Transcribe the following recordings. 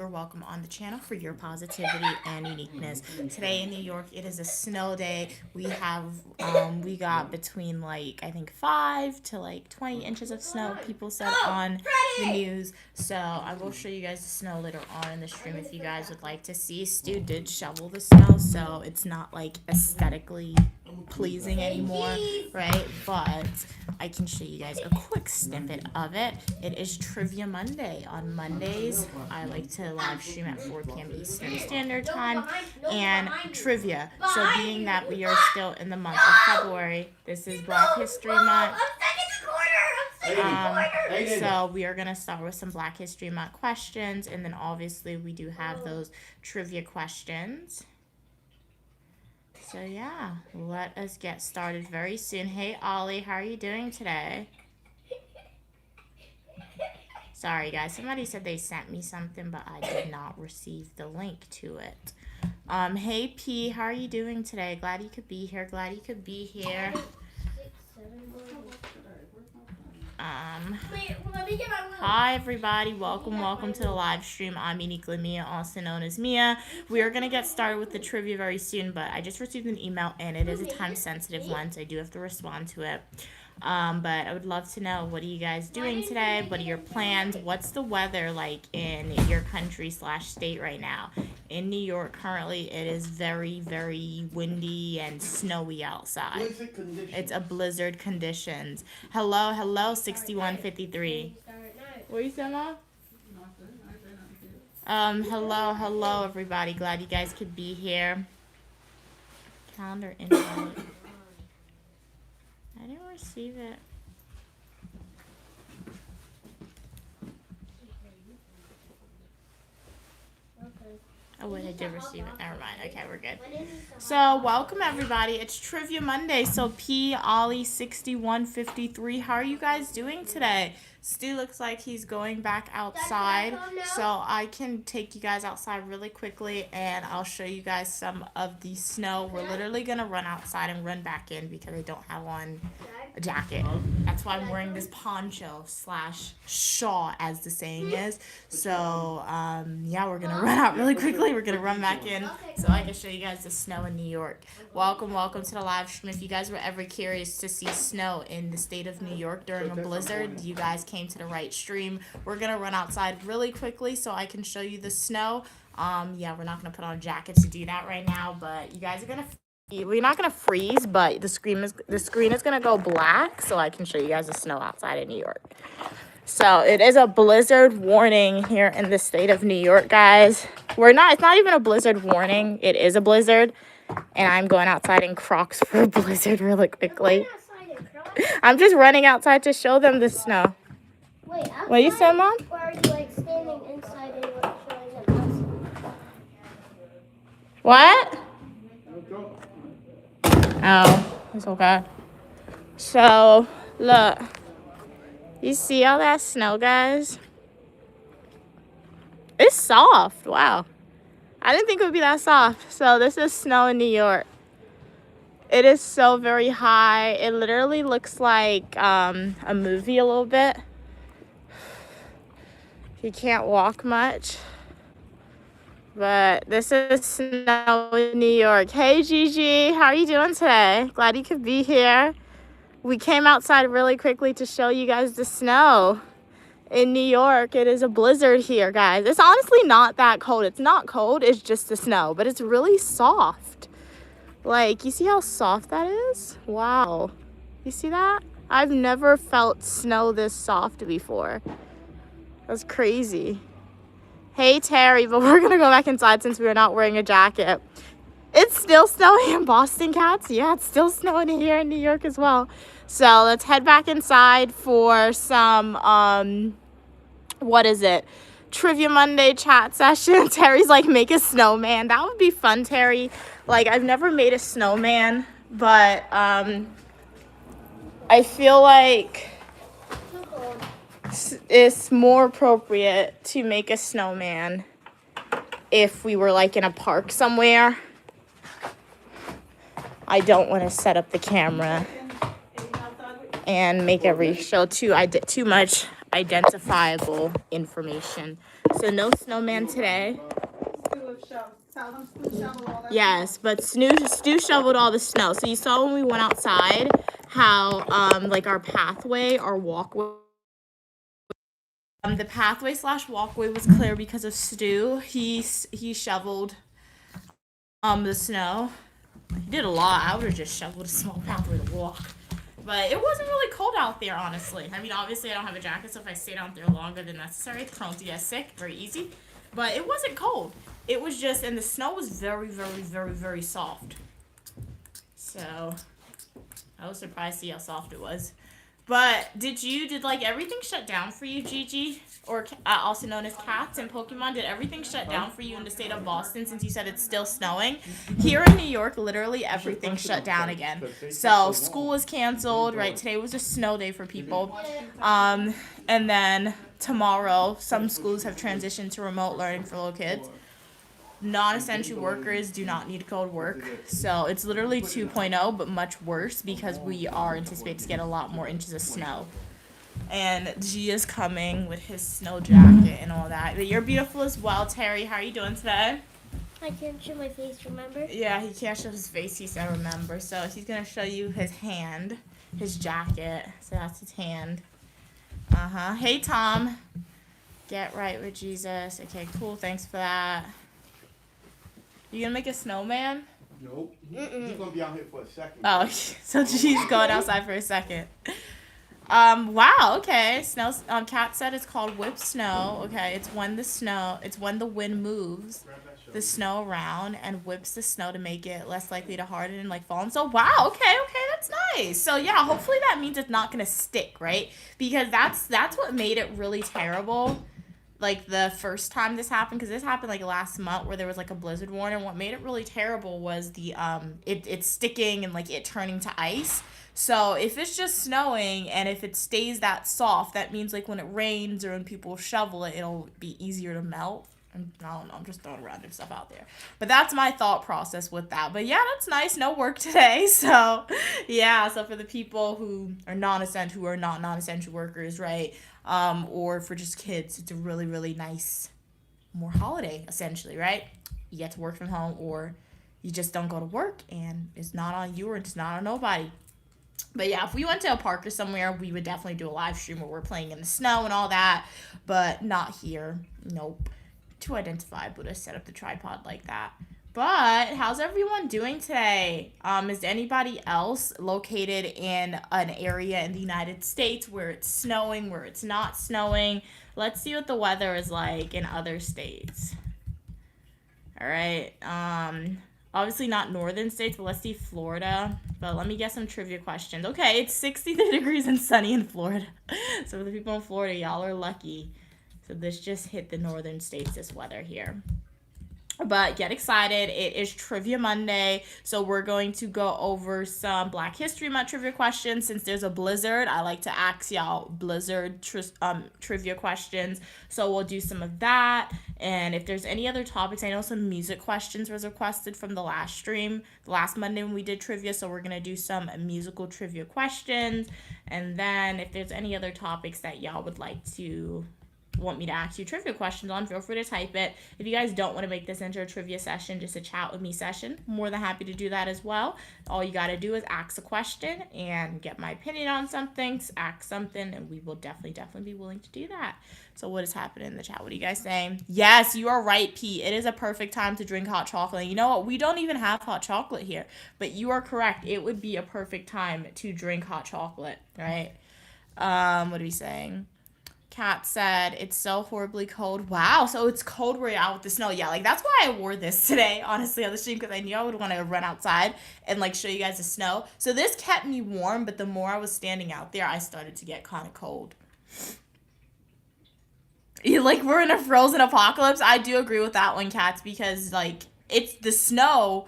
welcome on the channel for your positivity and uniqueness. Today in New York, it is a snow day. We got between I think 5 to 20 inches of snow, people said on the news. So I will show you guys the snow later on in the stream if you guys would like to see. Stu did shovel the snow, so it's not aesthetically pleasing anymore, right? But I can show you guys a quick snippet of it. It is Trivia Monday. On Mondays, I like to live stream at 4 p.m. Eastern Standard Time and trivia. So being that we are still in the month of February, this is Black History Month. So we are going to start with some Black History Month questions, and then obviously we do have those trivia questions. So yeah, let us get started very soon. Hey Ollie, how are you doing today? Sorry guys, somebody said they sent me something, but I did not receive the link to it. Hey P, how are you doing today? Glad you could be here. Hi everybody, welcome to the live stream. I'm Uniquely Mia, also known as Mia. We are gonna get started with the trivia very soon, but I just received an email and it is a time sensitive one, so I do have to respond to it. But I would love to know, what are you guys doing today? What are your plans? What's the weather like in your country / state right now? In New York currently, it is very, very windy and snowy outside. It's a blizzard conditions. Hello, 6153. What you saying, Mom? Hello everybody. Glad you guys could be here. Calendar invite. I didn't receive it. Oh wait, I did receive it. Never mind. Okay, we're good. So welcome everybody. It's Trivia Monday. So P, Ollie, 6153. How are you guys doing today? Stu looks like he's going back outside, so I can take you guys outside really quickly and I'll show you guys some of the snow. We're literally gonna run outside and run back in because I don't have on a jacket. That's why I'm wearing this poncho / shawl, as the saying is. So yeah, we're gonna run out really quickly. We're gonna run back in so I can show you guys the snow in New York. Welcome to the live stream. If you guys were ever curious to see snow in the state of New York during a blizzard, you guys came to the right stream. We're gonna run outside really quickly so I can show you the snow. Yeah, we're not gonna put on jackets to do that right now, but you guys are gonna we're not gonna freeze, but the screen is gonna go black so I can show you guys the snow outside in New York. So it is a blizzard warning here in the state of New York, guys. It's not even a blizzard warning, it is a blizzard. And I'm going outside in Crocs for a blizzard really quickly. I'm just running outside to show them the snow. Wait, outside, what you said, Mom? Or are you standing inside and showing them us? What? Oh, it's okay. So, look. You see all that snow, guys? It's soft. Wow. I didn't think it would be that soft. So, this is snow in New York. It is so very high. It literally looks like a movie a little bit. You can't walk much. But this is snow in New York. Hey, Gigi. How are you doing today? Glad you could be here. We came outside really quickly to show you guys the snow in New York. It is a blizzard here, guys. It's honestly not that cold. It's not cold. It's just the snow. But it's really soft. You see how soft that is? Wow. You see that? I've never felt snow this soft before. That's crazy. Hey, Terry, but we're going to go back inside since we're not wearing a jacket. It's still snowing in Boston, cats. Yeah, it's still snowing here in New York as well. So let's head back inside for some, Trivia Monday chat session. Terry's like, make a snowman. That would be fun, Terry. I've never made a snowman, but I feel like it's more appropriate to make a snowman if we were in a park somewhere. I don't want to set up the camera and make every show too much identifiable information. So no snowman today. Yes, but Stu shoveled all the snow. So you saw when we went outside how like our pathway, our walkway, the pathway / walkway was clear because of Stu. He shoveled the snow. He did a lot. I would have just shoveled a small pathway to walk. But it wasn't really cold out there, honestly. I mean, obviously I don't have a jacket, so if I stayed out there longer than necessary, it's prone to get sick. Very easy. But it wasn't cold. It was just, and the snow was very, very, very, very soft. So I was surprised to see how soft it was. But did like everything shut down for you, Gigi? Or also known as Cats in Pokemon? Did everything shut down for you in the state of Boston since you said it's still snowing? Here in New York, literally everything shut down again. So school was canceled, right? Today was a snow day for people. And then tomorrow, some schools have transitioned to remote learning for little kids. Non-essential workers do not need to go to work. So it's literally 2.0, but much worse because we are anticipated to get a lot more inches of snow. And G is coming with his snow jacket and all that. But you're beautiful as well, Terry. How are you doing today? I can't show my face, remember? Yeah, he can't show his face, he said remember. So he's going to show you his hand, his jacket. So that's his hand. Hey, Tom. Get right with Jesus. Okay, cool. Thanks for that. You gonna make a snowman? Nope. He's gonna be out here for a second. Oh, so G's going outside for a second. Wow, okay. Snow. Kat said it's called whip snow. Okay, it's when the wind moves the snow around and whips the snow to make it less likely to harden and like fall. And so, wow, okay, that's nice. So yeah, hopefully that means it's not gonna stick, right? Because that's what made it really terrible. Like the first time this happened, because this happened like last month where there was like a blizzard warning. What made it really terrible was the it sticking and like it turning to ice. So if it's just snowing and if it stays that soft, that means like when it rains or when people shovel it, it'll be easier to melt. I don't know, I'm just throwing random stuff out there. But that's my thought process with that. But yeah, that's nice. No work today. So yeah, so for the people who are non-essential, who are not non-essential workers, right? Or for just kids, it's a really, really nice, more holiday, essentially, right? You get to work from home or you just don't go to work and it's not on you or it's not on nobody. But yeah, if we went to a park or somewhere, we would definitely do a live stream where we're playing in the snow and all that, but not here. Nope. Too identifiable to set up the tripod like that. But how's everyone doing today? Is anybody else located in an area in the United States where it's snowing, where it's not snowing? Let's see what the weather is like in other states. All right. Obviously not northern states, but let's see Florida. But let me get some trivia questions. Okay, it's 63 degrees and sunny in Florida. So for the people in Florida, y'all are lucky. So this just hit the northern states, this weather here. But get excited. It is Trivia Monday. So we're going to go over some Black History Month trivia questions. Since there's a blizzard, I like to ask y'all blizzard trivia questions. So we'll do some of that. And if there's any other topics, I know some music questions was requested from the last stream, the last Monday when we did trivia. So we're going to do some musical trivia questions. And then if there's any other topics that y'all would like to want me to ask you trivia questions on, feel free to type it. If you guys don't want to make this into a trivia session, just a chat with me session, more than happy to do that as well. All you got to do is ask a question and get my opinion on something, ask something, and we will definitely be willing to do that. So what is happening in the chat? What are you guys saying? Yes, you are right, Pete. It is a perfect time to drink hot chocolate. And you know what? We don't even have hot chocolate here, but you are correct. It would be a perfect time to drink hot chocolate, right? What are we saying? Kat said, it's so horribly cold. Wow, so it's cold where you're out with the snow. Yeah, like that's why I wore this today, honestly, on the stream, because I knew I would want to run outside and like show you guys the snow. So this kept me warm, but the more I was standing out there, I started to get kind of cold. Like we're in a frozen apocalypse. I do agree with that one, Cats, because like it's the snow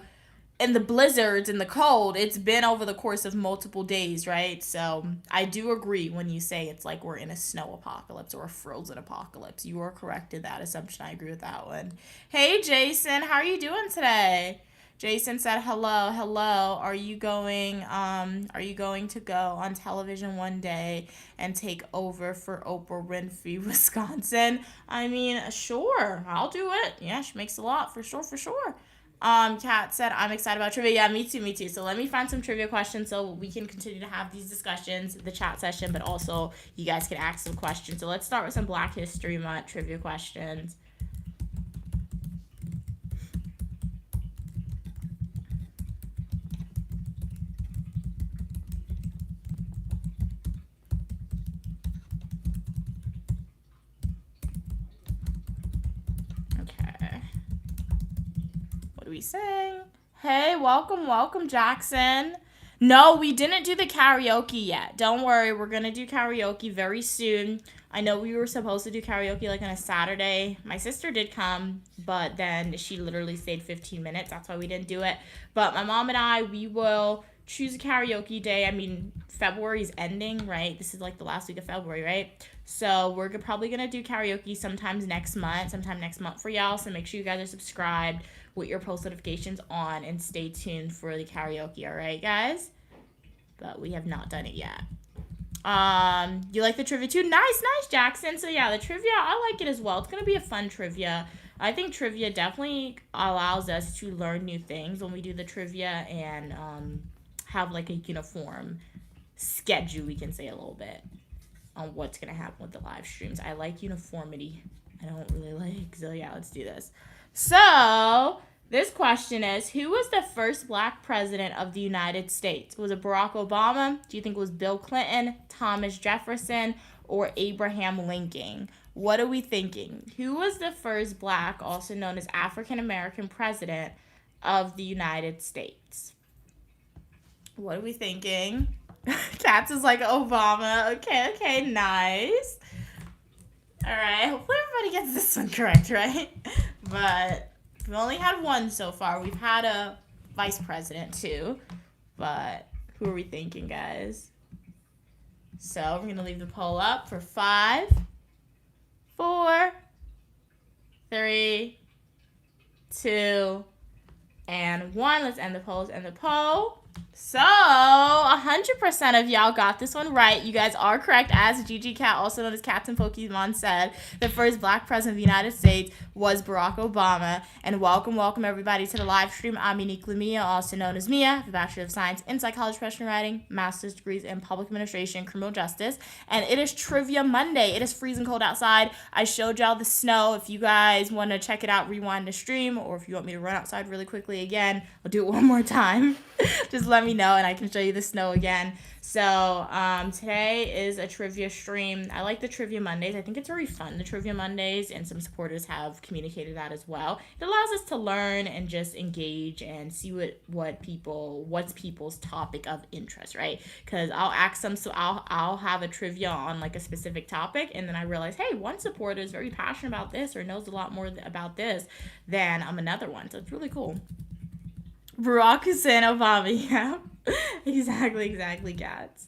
and the blizzards and the cold, it's been over the course of multiple days, right? So I do agree when you say it's like we're in a snow apocalypse or a frozen apocalypse. You are correct in that assumption. I agree with that one. Hey, Jason, how are you doing today? Jason said hello, hello. Are you going to go on television one day and take over for Oprah Winfrey, Wisconsin? I mean, sure, I'll do it. Yeah, she makes a lot, for sure, for sure. Kat said, I'm excited about trivia. Yeah, me too, me too. So let me find some trivia questions so we can continue to have these discussions, the chat session, but also you guys can ask some questions. So let's start with some Black History Month trivia questions. Okay. What do we say? Hey, welcome, Jackson. No, we didn't do the karaoke yet. Don't worry, we're going to do karaoke very soon. I know we were supposed to do karaoke like on a Saturday. My sister did come, but then she literally stayed 15 minutes. That's why we didn't do it. But my mom and I, we will choose a karaoke day. I mean, February is ending, right? This is like the last week of February, right? So we're probably going to do karaoke sometime next month for y'all. So make sure you guys are subscribed with your post notifications on and stay tuned for the karaoke, all right, guys? But we have not done it yet. You like the trivia too? Nice, Jackson. So yeah, the trivia, I like it as well. It's going to be a fun trivia. I think trivia definitely allows us to learn new things when we do the trivia and have like a uniform schedule, we can say a little bit, on what's going to happen with the live streams. I like uniformity. I don't really like, so yeah, let's do this. So, this question is, who was the first Black president of the United States? Was it Barack Obama? Do you think it was Bill Clinton, Thomas Jefferson, or Abraham Lincoln? What are we thinking? Who was the first Black, also known as African American president of the United States? What are we thinking? Katz is like Obama. Okay, nice. All right, hopefully everybody gets this one correct, right? But we've only had one so far. We've had a vice president too, but who are we thinking, guys? So we're going to leave the poll up for 5, 4, 3, 2, and 1. Let's end the poll. So, 100% of y'all got this one right. You guys are correct. As Gigi Cat, also known as Captain Pokemon, said, the first Black president of the United States was Barack Obama. And welcome everybody to the live stream. I'm Unique Lamia, also known as Mia, the Bachelor of Science in Psychology, Professional Writing, Master's degrees in Public Administration, Criminal Justice. And it is Trivia Monday. It is freezing cold outside. I showed y'all the snow. If you guys want to check it out, rewind the stream, or if you want me to run outside really quickly again, I'll do it one more time. Just let me know and I can show you the snow again. So today is a trivia stream. I like the Trivia Mondays. I think it's very fun, the Trivia Mondays, and some supporters have communicated that as well. It allows us to learn and just engage and see what's people's topic of interest, right? Because I'll ask them, so I'll have a trivia on like a specific topic, and then I realize, hey, one supporter is very passionate about this or knows a lot more about this than another one. So it's really cool. Barack Hussein Obama, yeah. Exactly, Gats.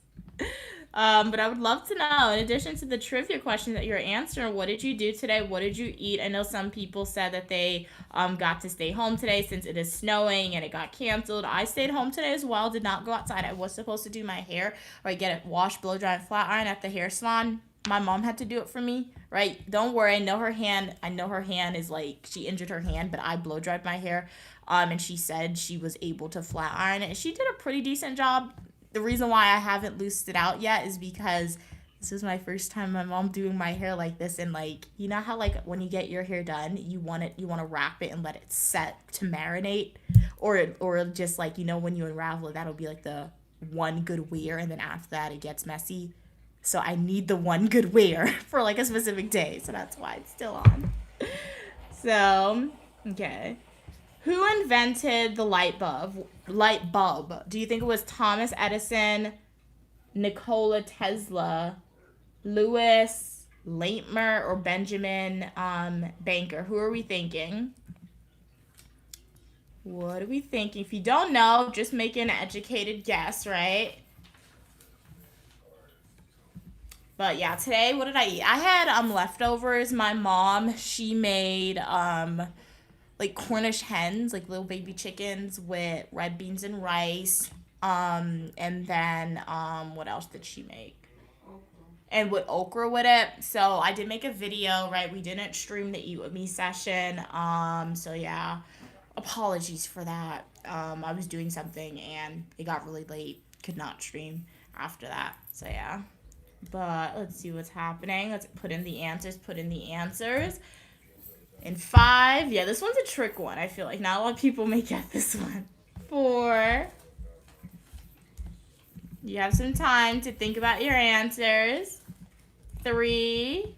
But I would love to know, in addition to the trivia question that you're answering, what did you do today? What did you eat? I know some people said that they got to stay home today since it is snowing and it got canceled. I stayed home today as well, did not go outside. I was supposed to do my hair or get it washed, blow dry, and flat iron at the hair salon. My mom had to do it for me, right? Don't worry, I know her hand is like, she injured her hand, but I blow dried my hair. And she said she was able to flat iron it. She did a pretty decent job. The reason why I haven't loosed it out yet is because this is my first time my mom doing my hair like this, and like, you know how like when you get your hair done, you want to wrap it and let it set to marinate, or just like, you know, when you unravel it, that'll be like the one good wear, and then after that it gets messy. So I need the one good wear for like a specific day, so that's why it's still on. So, okay. Who invented the light bulb? Do you think it was Thomas Edison, Nikola Tesla, Louis Leitner, or Benjamin Banker? Who are we thinking? What are we thinking? If you don't know, just make an educated guess, right? But yeah, today, what did I eat? I had leftovers. My mom, she made like Cornish hens, like little baby chickens with red beans and rice. And then what else did she make? And with okra with it. So I did make a video, right? We didn't stream the Eat With Me session. So yeah, apologies for that. I was doing something and it got really late. Could not stream after that. So yeah. But let's see what's happening. Let's put in the answers. In 5. Yeah, this one's a trick one. I feel like not a lot of people may get this one. 4. You have some time to think about your answers. 3.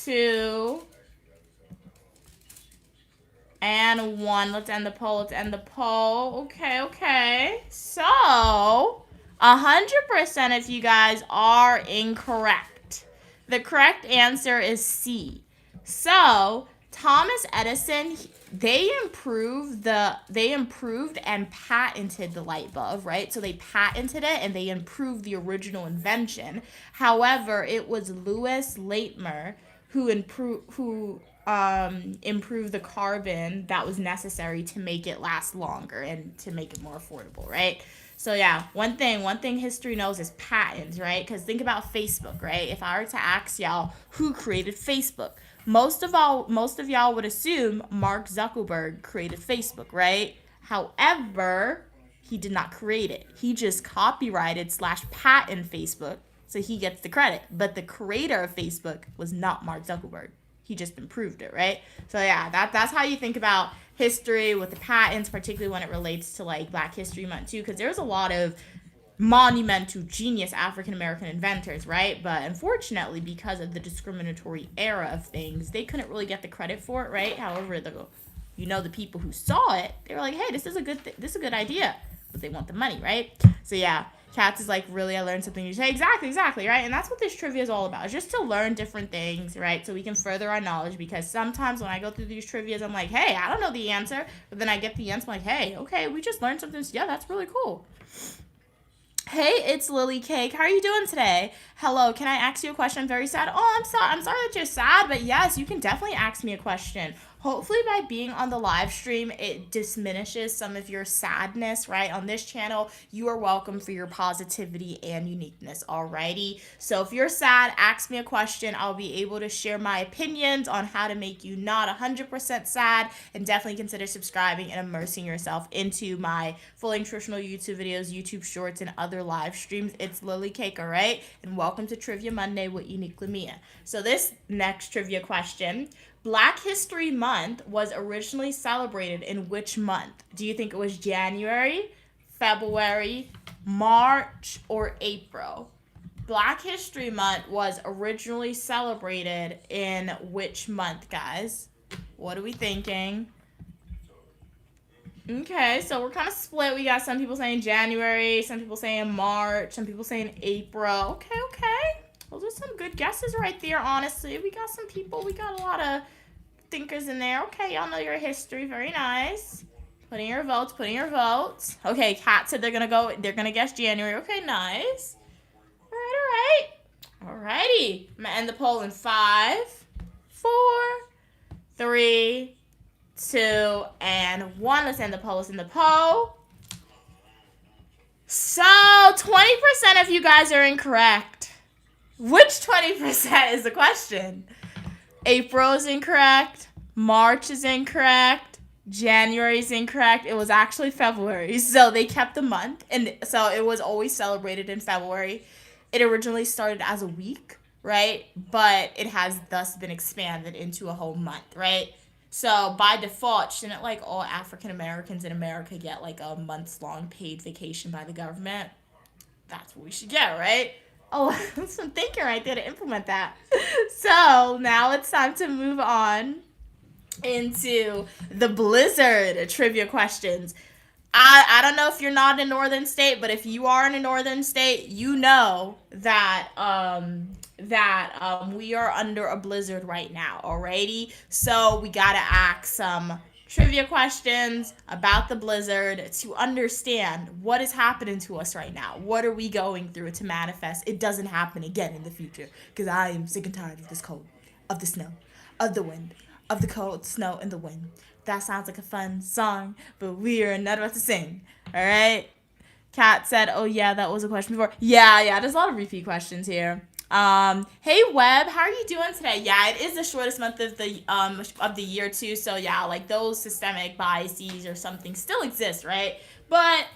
2. And 1. Let's end the poll. Okay. So, 100% of you guys are incorrect. The correct answer is C. So, Thomas Edison, they improved and patented the light bulb, right? So they patented it and they improved the original invention. However, it was Louis Leitner who improved the carbon that was necessary to make it last longer and to make it more affordable, right? So yeah, one thing history knows is patents, right? Because think about Facebook, right? If I were to ask y'all who created Facebook, most of y'all would assume Mark Zuckerberg created Facebook, right? However, he did not create it. He just copyrighted / patent Facebook, so he gets the credit. But the creator of Facebook was not Mark Zuckerberg. He just improved it, right? So yeah, that's how you think about history with the patents, particularly when it relates to like Black History Month too, because there's a lot of monumental genius African-American inventors, right? But unfortunately, because of the discriminatory era of things, they couldn't really get the credit for it, right? However, the people who saw it, they were like, hey, this is a good idea, but they want the money, right? So yeah, Katz is like, really, I learned something new today. Exactly, right? And that's what this trivia is all about, just to learn different things, right? So we can further our knowledge, because sometimes when I go through these trivias, I'm like, hey, I don't know the answer, but then I get the answer, I'm like, hey, okay, we just learned something. Yeah, that's really cool. Hey, it's Lily Cake. How are you doing today? Hello, can I ask you a question? I'm very sad. Oh, I'm sorry that you're sad, but yes, you can definitely ask me a question. Hopefully by being on the live stream, it diminishes some of your sadness, right? On this channel, you are welcome for your positivity and uniqueness, alrighty? So if you're sad, ask me a question. I'll be able to share my opinions on how to make you not 100% sad, and definitely consider subscribing and immersing yourself into my fully nutritional YouTube videos, YouTube shorts, and other live streams. It's Lily Cake, alright? And welcome to Trivia Monday with Uniquely Mia. So this next trivia question, Black History Month was originally celebrated in which month? Do you think it was January, February, March, or April? Black History Month was originally celebrated in which month, guys? What are we thinking? Okay, so we're kind of split. We got some people saying January, some people saying March, some people saying April. Okay. Those are some good guesses right there, honestly. We got a lot of thinkers in there. Okay, y'all know your history. Very nice. Put in your votes. Okay, Kat said they're gonna guess January. Okay, nice. All righty. I'm gonna end the poll in 5, 4, 3, 2, and 1. Let's end the poll. So 20% of you guys are incorrect. Which 20% is the question? April is incorrect. March is incorrect. January is incorrect. It was actually February. So they kept the month. And so it was always celebrated in February. It originally started as a week, right? But it has thus been expanded into a whole month, right? So by default, shouldn't like all African Americans in America get like a months-long paid vacation by the government? That's what we should get, right? Oh, some thinking right there to implement that. So now it's time to move on into the Blizzard trivia questions. I don't know if you're not in a northern state, but if you are in a northern state, you know that we are under a blizzard right now, alrighty? So we gotta ask some trivia questions about the blizzard to understand what is happening to us right now. What are we going through to manifest it doesn't happen again in the future? Because I am sick and tired of this cold. of the snow, of the wind, of the cold snow and the wind. That sounds like a fun song, but we are not about to sing. All right. Kat said, "Oh yeah, that was a question before." Yeah. There's a lot of repeat questions here. Hey Webb, how are you doing today? Yeah, it is the shortest month of the year too. So yeah, like those systemic biases or something still exist, right? But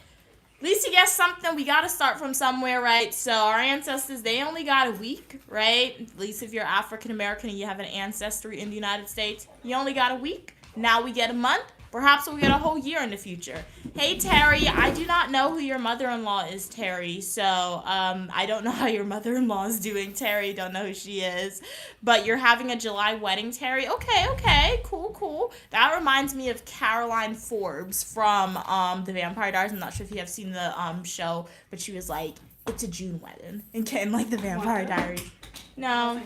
at least you guess something. We got to start from somewhere, right? So our ancestors, they only got a week, right? At least if you're African American and you have an ancestry in the United States, you only got a week. Now we get a month. Perhaps we'll get a whole year in the future. Hey, Terry, I do not know who your mother-in-law is, Terry. So I don't know how your mother-in-law is doing, Terry. Don't know who she is. But you're having a July wedding, Terry. Okay. Cool. That reminds me of Caroline Forbes from The Vampire Diaries. I'm not sure if you have seen the show, but she was like, it's a June wedding. And like The Vampire Diaries. No,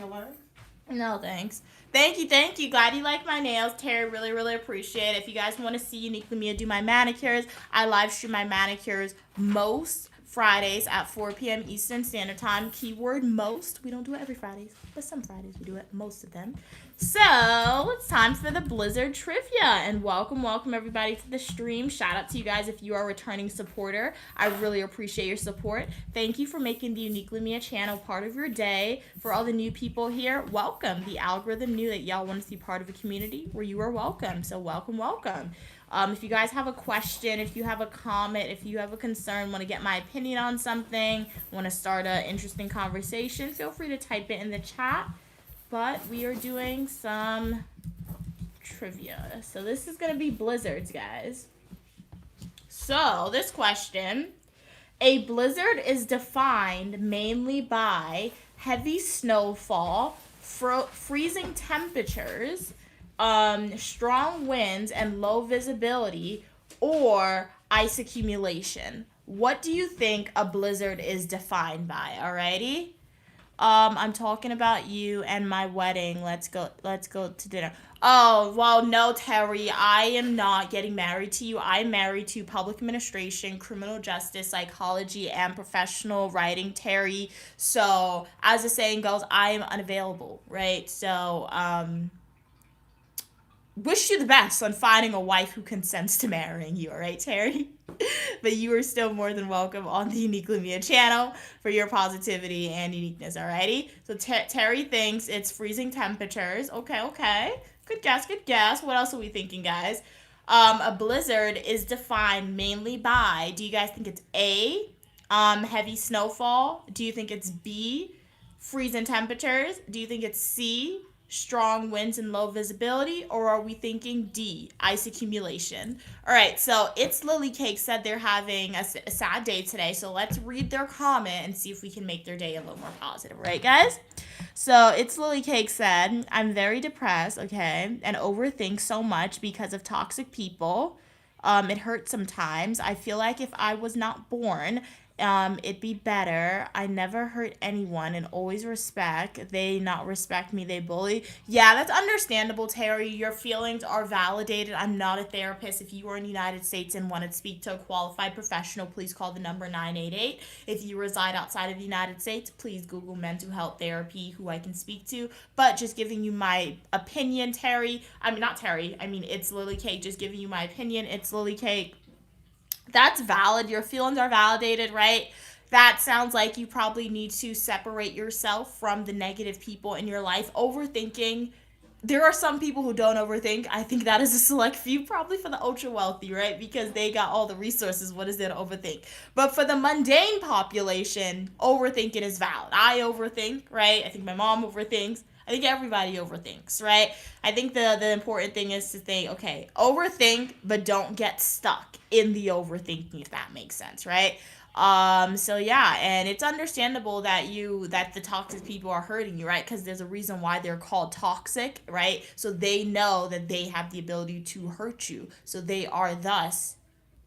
thanks. Thank you. Glad you like my nails, Terry. Really appreciate it. If you guys want to see Uniquely Mia do my manicures, I live stream my manicures most Fridays at 4 p.m. Eastern Standard Time. Keyword most. We don't do it every Fridays, but some Fridays we do it, most of them. So it's time for the Blizzard Trivia, and welcome everybody to the stream. Shout out to you guys if you are a returning supporter. I really appreciate your support. Thank you for making the Uniquely Mia channel part of your day. For all the new people here, welcome. The algorithm knew that y'all want to see part of a community where you are welcome. So welcome. If you guys have a question, if you have a comment, if you have a concern, want to get my opinion on something, want to start an interesting conversation, feel free to type it in the chat. But we are doing some trivia. So this is going to be blizzards, guys. So this question, a blizzard is defined mainly by heavy snowfall, freezing temperatures, strong winds, and low visibility, or ice accumulation. What do you think a blizzard is defined by? Alrighty? I'm talking about you and my wedding. Let's go to dinner. Oh, well, no, Terry, I am not getting married to you. I'm married to public administration, criminal justice, psychology, and professional writing, Terry. So, as the saying goes, I am unavailable, right? So, wish you the best on finding a wife who consents to marrying you, all right, Terry? But you are still more than welcome on the Uniquely Mia channel for your positivity and uniqueness, alrighty? So Terry thinks it's freezing temperatures. Okay. Good guess. What else are we thinking, guys? A blizzard is defined mainly by, do you guys think it's A, heavy snowfall? Do you think it's B, freezing temperatures? Do you think it's C, strong winds and low visibility, or are we thinking D, ice accumulation? All right, so It's Lily Cake said they're having a sad day today, so let's read their comment and see if we can make their day a little more positive, right, guys? So It's Lily Cake said, I'm very depressed, okay, and overthink so much because of toxic people. It hurts sometimes. I feel like if I was not born, it'd be better. I never hurt anyone and always respect. They not respect me, they bully. Yeah, that's understandable, Terry. Your feelings are validated. I'm not a therapist. If you are in the United States and want to speak to a qualified professional, please call the number 988. If you reside outside of the United States, please Google mental health therapy, who I can speak to. But just giving you my opinion, Terry. It's Lily Cake. Just giving you my opinion. It's Lily Cake. That's valid. Your feelings are validated, right? That sounds like you probably need to separate yourself from the negative people in your life. Overthinking. There are some people who don't overthink. I think that is a select few, probably for the ultra wealthy, right? Because they got all the resources. What is there to overthink? But for the mundane population, overthinking is valid. I overthink, right? I think my mom overthinks. I think everybody overthinks, right? I think the important thing is to think, okay, overthink, but don't get stuck in the overthinking, if that makes sense, right? So yeah, and it's understandable that the toxic people are hurting you, right? Because there's a reason why they're called toxic, right? So they know that they have the ability to hurt you. So they are thus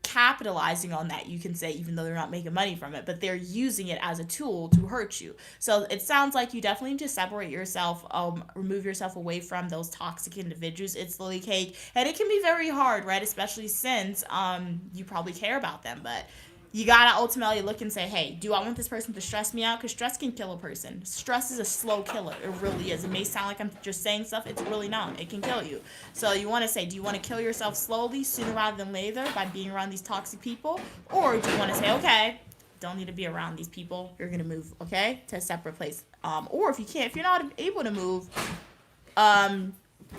capitalizing on that, you can say, even though they're not making money from it, but they're using it as a tool to hurt you. So it sounds like you definitely need to separate yourself, remove yourself away from those toxic individuals. It's Lily Cake, and it can be very hard, right? Especially since you probably care about them, but you gotta ultimately look and say, hey, do I want this person to stress me out? Because stress can kill a person. Stress is a slow killer. It really is. It may sound like I'm just saying stuff. It's really not. It can kill you. So you want to say, do you want to kill yourself slowly, sooner rather than later, by being around these toxic people? Or do you want to say, okay, don't need to be around these people. You're going to move, okay, to a separate place. Or if you can't, if you're not able to move,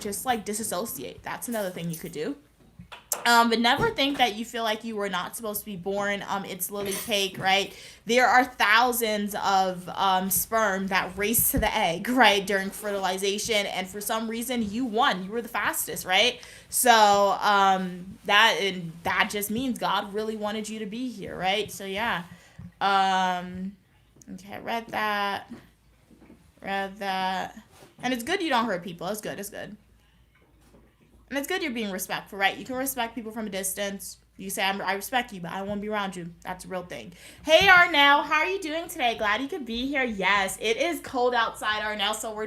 just like disassociate. That's another thing you could do. But never think that you feel like you were not supposed to be born. It's Lily Cake, right? There are thousands of sperm that race to the egg, right, during fertilization, and for some reason you won. You were the fastest, right? So that just means God really wanted you to be here, right? So yeah. Okay, read that. And it's good you don't hurt people. It's good. And it's good you're being respectful, right? You can respect people from a distance. You say, I respect you, but I don't want to be around you. That's a real thing. Hey, Arnell, how are you doing today? Glad you could be here. Yes, it is cold outside, Arnell, so we're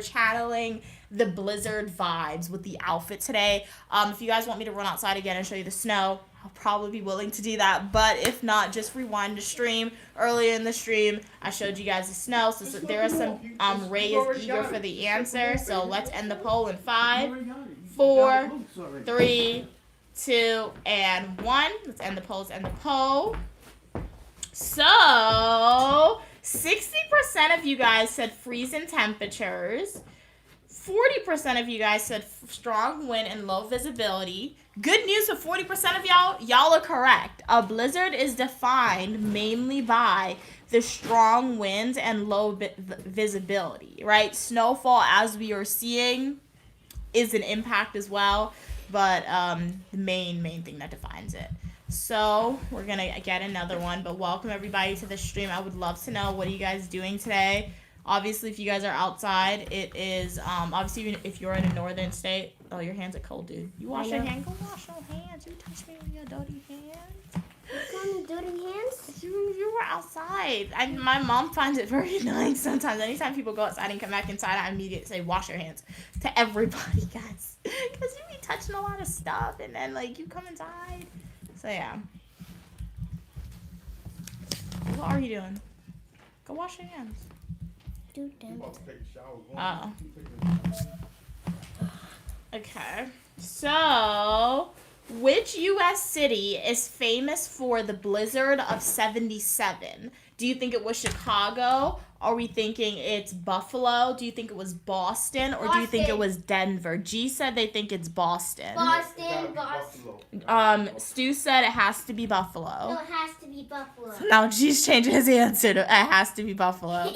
channeling the blizzard vibes with the outfit today. If you guys want me to run outside again and show you the snow, I'll probably be willing to do that. But if not, just rewind the stream. Earlier in the stream, I showed you guys the snow. So there are some, Ray is eager for the answer. So let's end the poll in 5, 4, 3, 2, and 1. Let's end the poll. So 60% of you guys said freezing temperatures. 40% of you guys said strong wind and low visibility. Good news for 40% of y'all are correct. A blizzard is defined mainly by the strong winds and low visibility, right? Snowfall, as we are seeing, is an impact as well, but the main thing that defines it. So we're gonna get another one, but welcome everybody to the stream. I would love to know, what are you guys doing today? Obviously, if you guys are outside, it is, obviously, if you're in a northern state, oh, your hands are cold, dude. You wash your hands? Go wash your hands. You touch me with your dirty hands. You got me dirty hands? You were outside. My mom finds it very annoying sometimes. Anytime people go outside and come back inside, I immediately say, wash your hands to everybody, guys. Because you be touching a lot of stuff, and then, like, you come inside. So, yeah. What are you doing? Go wash your hands. Dude, damn. Oh. Okay. So, which U.S. city is famous for the blizzard of 77? Do you think it was Chicago? Are we thinking it's Buffalo? Do you think it was Boston? Or do you think it was Denver? G said they think it's Boston. Boston. Stu said it has to be Buffalo. No, it has to be Buffalo. Now G's changing his answer to it has to be Buffalo.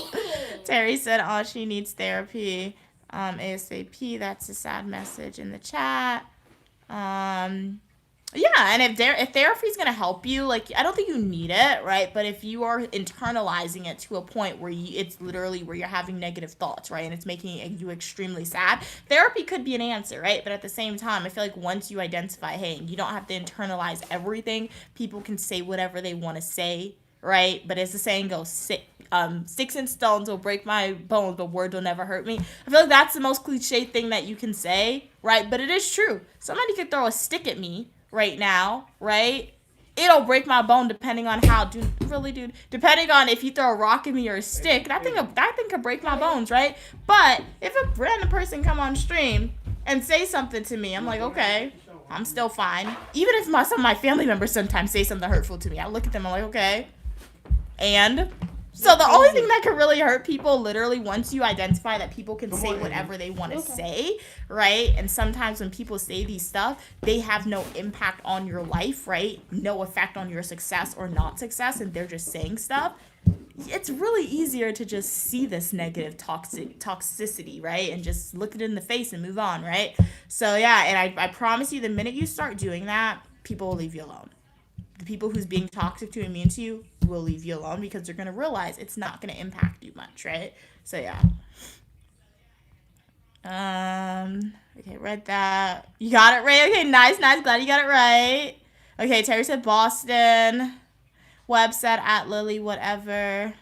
Terry said, oh, she needs therapy. ASAP, that's a sad message in the chat. Yeah, and if therapy is going to help you, like, I don't think you need it, right? But if you are internalizing it to a point where it's literally where you're having negative thoughts, right? And it's making you extremely sad, therapy could be an answer, right? But at the same time, I feel like once you identify, hey, you don't have to internalize everything. People can say whatever they want to say, right? But as the saying goes, sticks and stones will break my bones, but words will never hurt me. I feel like that's the most cliche thing that you can say, right? But it is true. Somebody could throw a stick at me right now, right? It'll break my bone depending on how, dude, depending on if you throw a rock at me or a stick, that thing could break my bones, right? But if a random person come on stream and say something to me, I'm like, okay, I'm still fine. Even if some of my family members sometimes say something hurtful to me, I look at them, I'm like, okay. And so the only thing that can really hurt people, literally, once you identify that people can say whatever they want to say, right? And sometimes when people say these stuff, they have no impact on your life, right? No effect on your success or not success, and they're just saying stuff. It's really easier to just see this negative toxicity, right? And just look it in the face and move on, right? So yeah, and I promise you, the minute you start doing that, people will leave you alone. The people who's being toxic to and mean to you will leave you alone because they're going to realize it's not going to impact you much, right? So, yeah. Okay, read that. You got it right? Okay, nice. Glad you got it right. Okay, Terry said Boston. Webb said at Lily, whatever.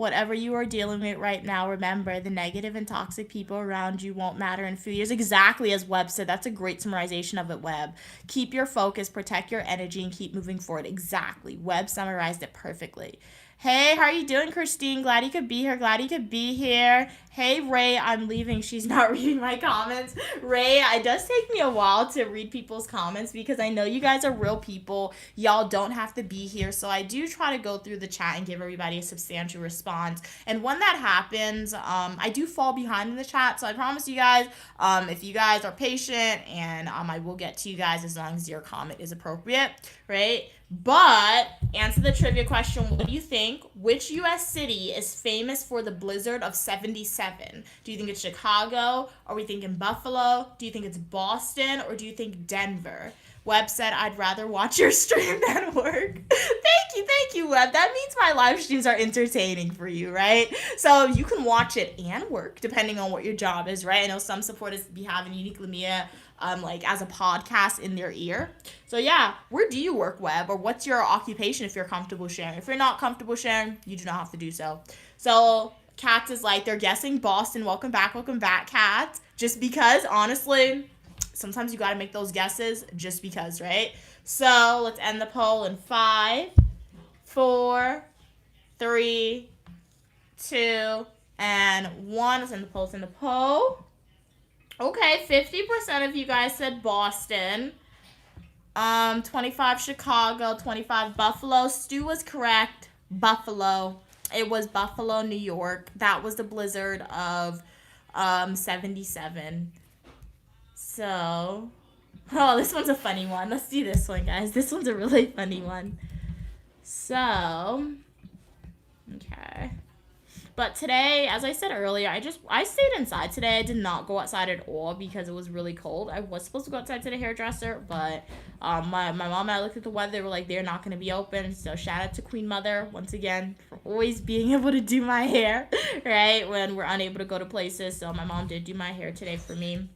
Whatever you are dealing with right now, remember the negative and toxic people around you won't matter in a few years. Exactly as Webb said. That's a great summarization of it, Webb. Keep your focus, protect your energy, and keep moving forward. Exactly. Webb summarized it perfectly. Hey, how are you doing, Christine? Glad you could be here. Glad you could be here. Hey, Ray, I'm leaving. She's not reading my comments. Ray, it does take me a while to read people's comments because I know you guys are real people. Y'all don't have to be here. So I do try to go through the chat and give everybody a substantial response. And when that happens, I do fall behind in the chat. So I promise you guys, if you guys are patient, and I will get to you guys as long as your comment is appropriate, right? But answer the trivia question. What do you think? Which U.S. city is famous for the blizzard of 77? Do you think it's Chicago? Are we thinking Buffalo? Do you think it's Boston? Or do you think Denver? Webb said, I'd rather watch your stream than work. Thank you, Webb. That means my live streams are entertaining for you, right? So you can watch it and work, depending on what your job is, right? I know some supporters be having Unique Lamia like as a podcast in their ear. So yeah, where do you work, Webb? Or what's your occupation if you're comfortable sharing? If you're not comfortable sharing, you do not have to do so. So Katz is like, they're guessing Boston. Welcome back, Katz. Just because, honestly, sometimes you got to make those guesses just because, right? So let's end the poll in 5, 4, 3, 2, and 1. Let's end the poll. Okay, 50% of you guys said Boston. 25 Chicago, 25 Buffalo. Stu was correct. Buffalo. It was Buffalo, New York. That was the blizzard of 77. So, oh, this one's a funny one. Let's do this one, guys. This one's a really funny one. So, okay. But today, as I said earlier, I stayed inside today. I did not go outside at all because it was really cold. I was supposed to go outside to the hairdresser, but my mom and I looked at the weather. They were like, they're not going to be open. So shout out to Queen Mother once again for always being able to do my hair, right, when we're unable to go to places. So my mom did do my hair today for me.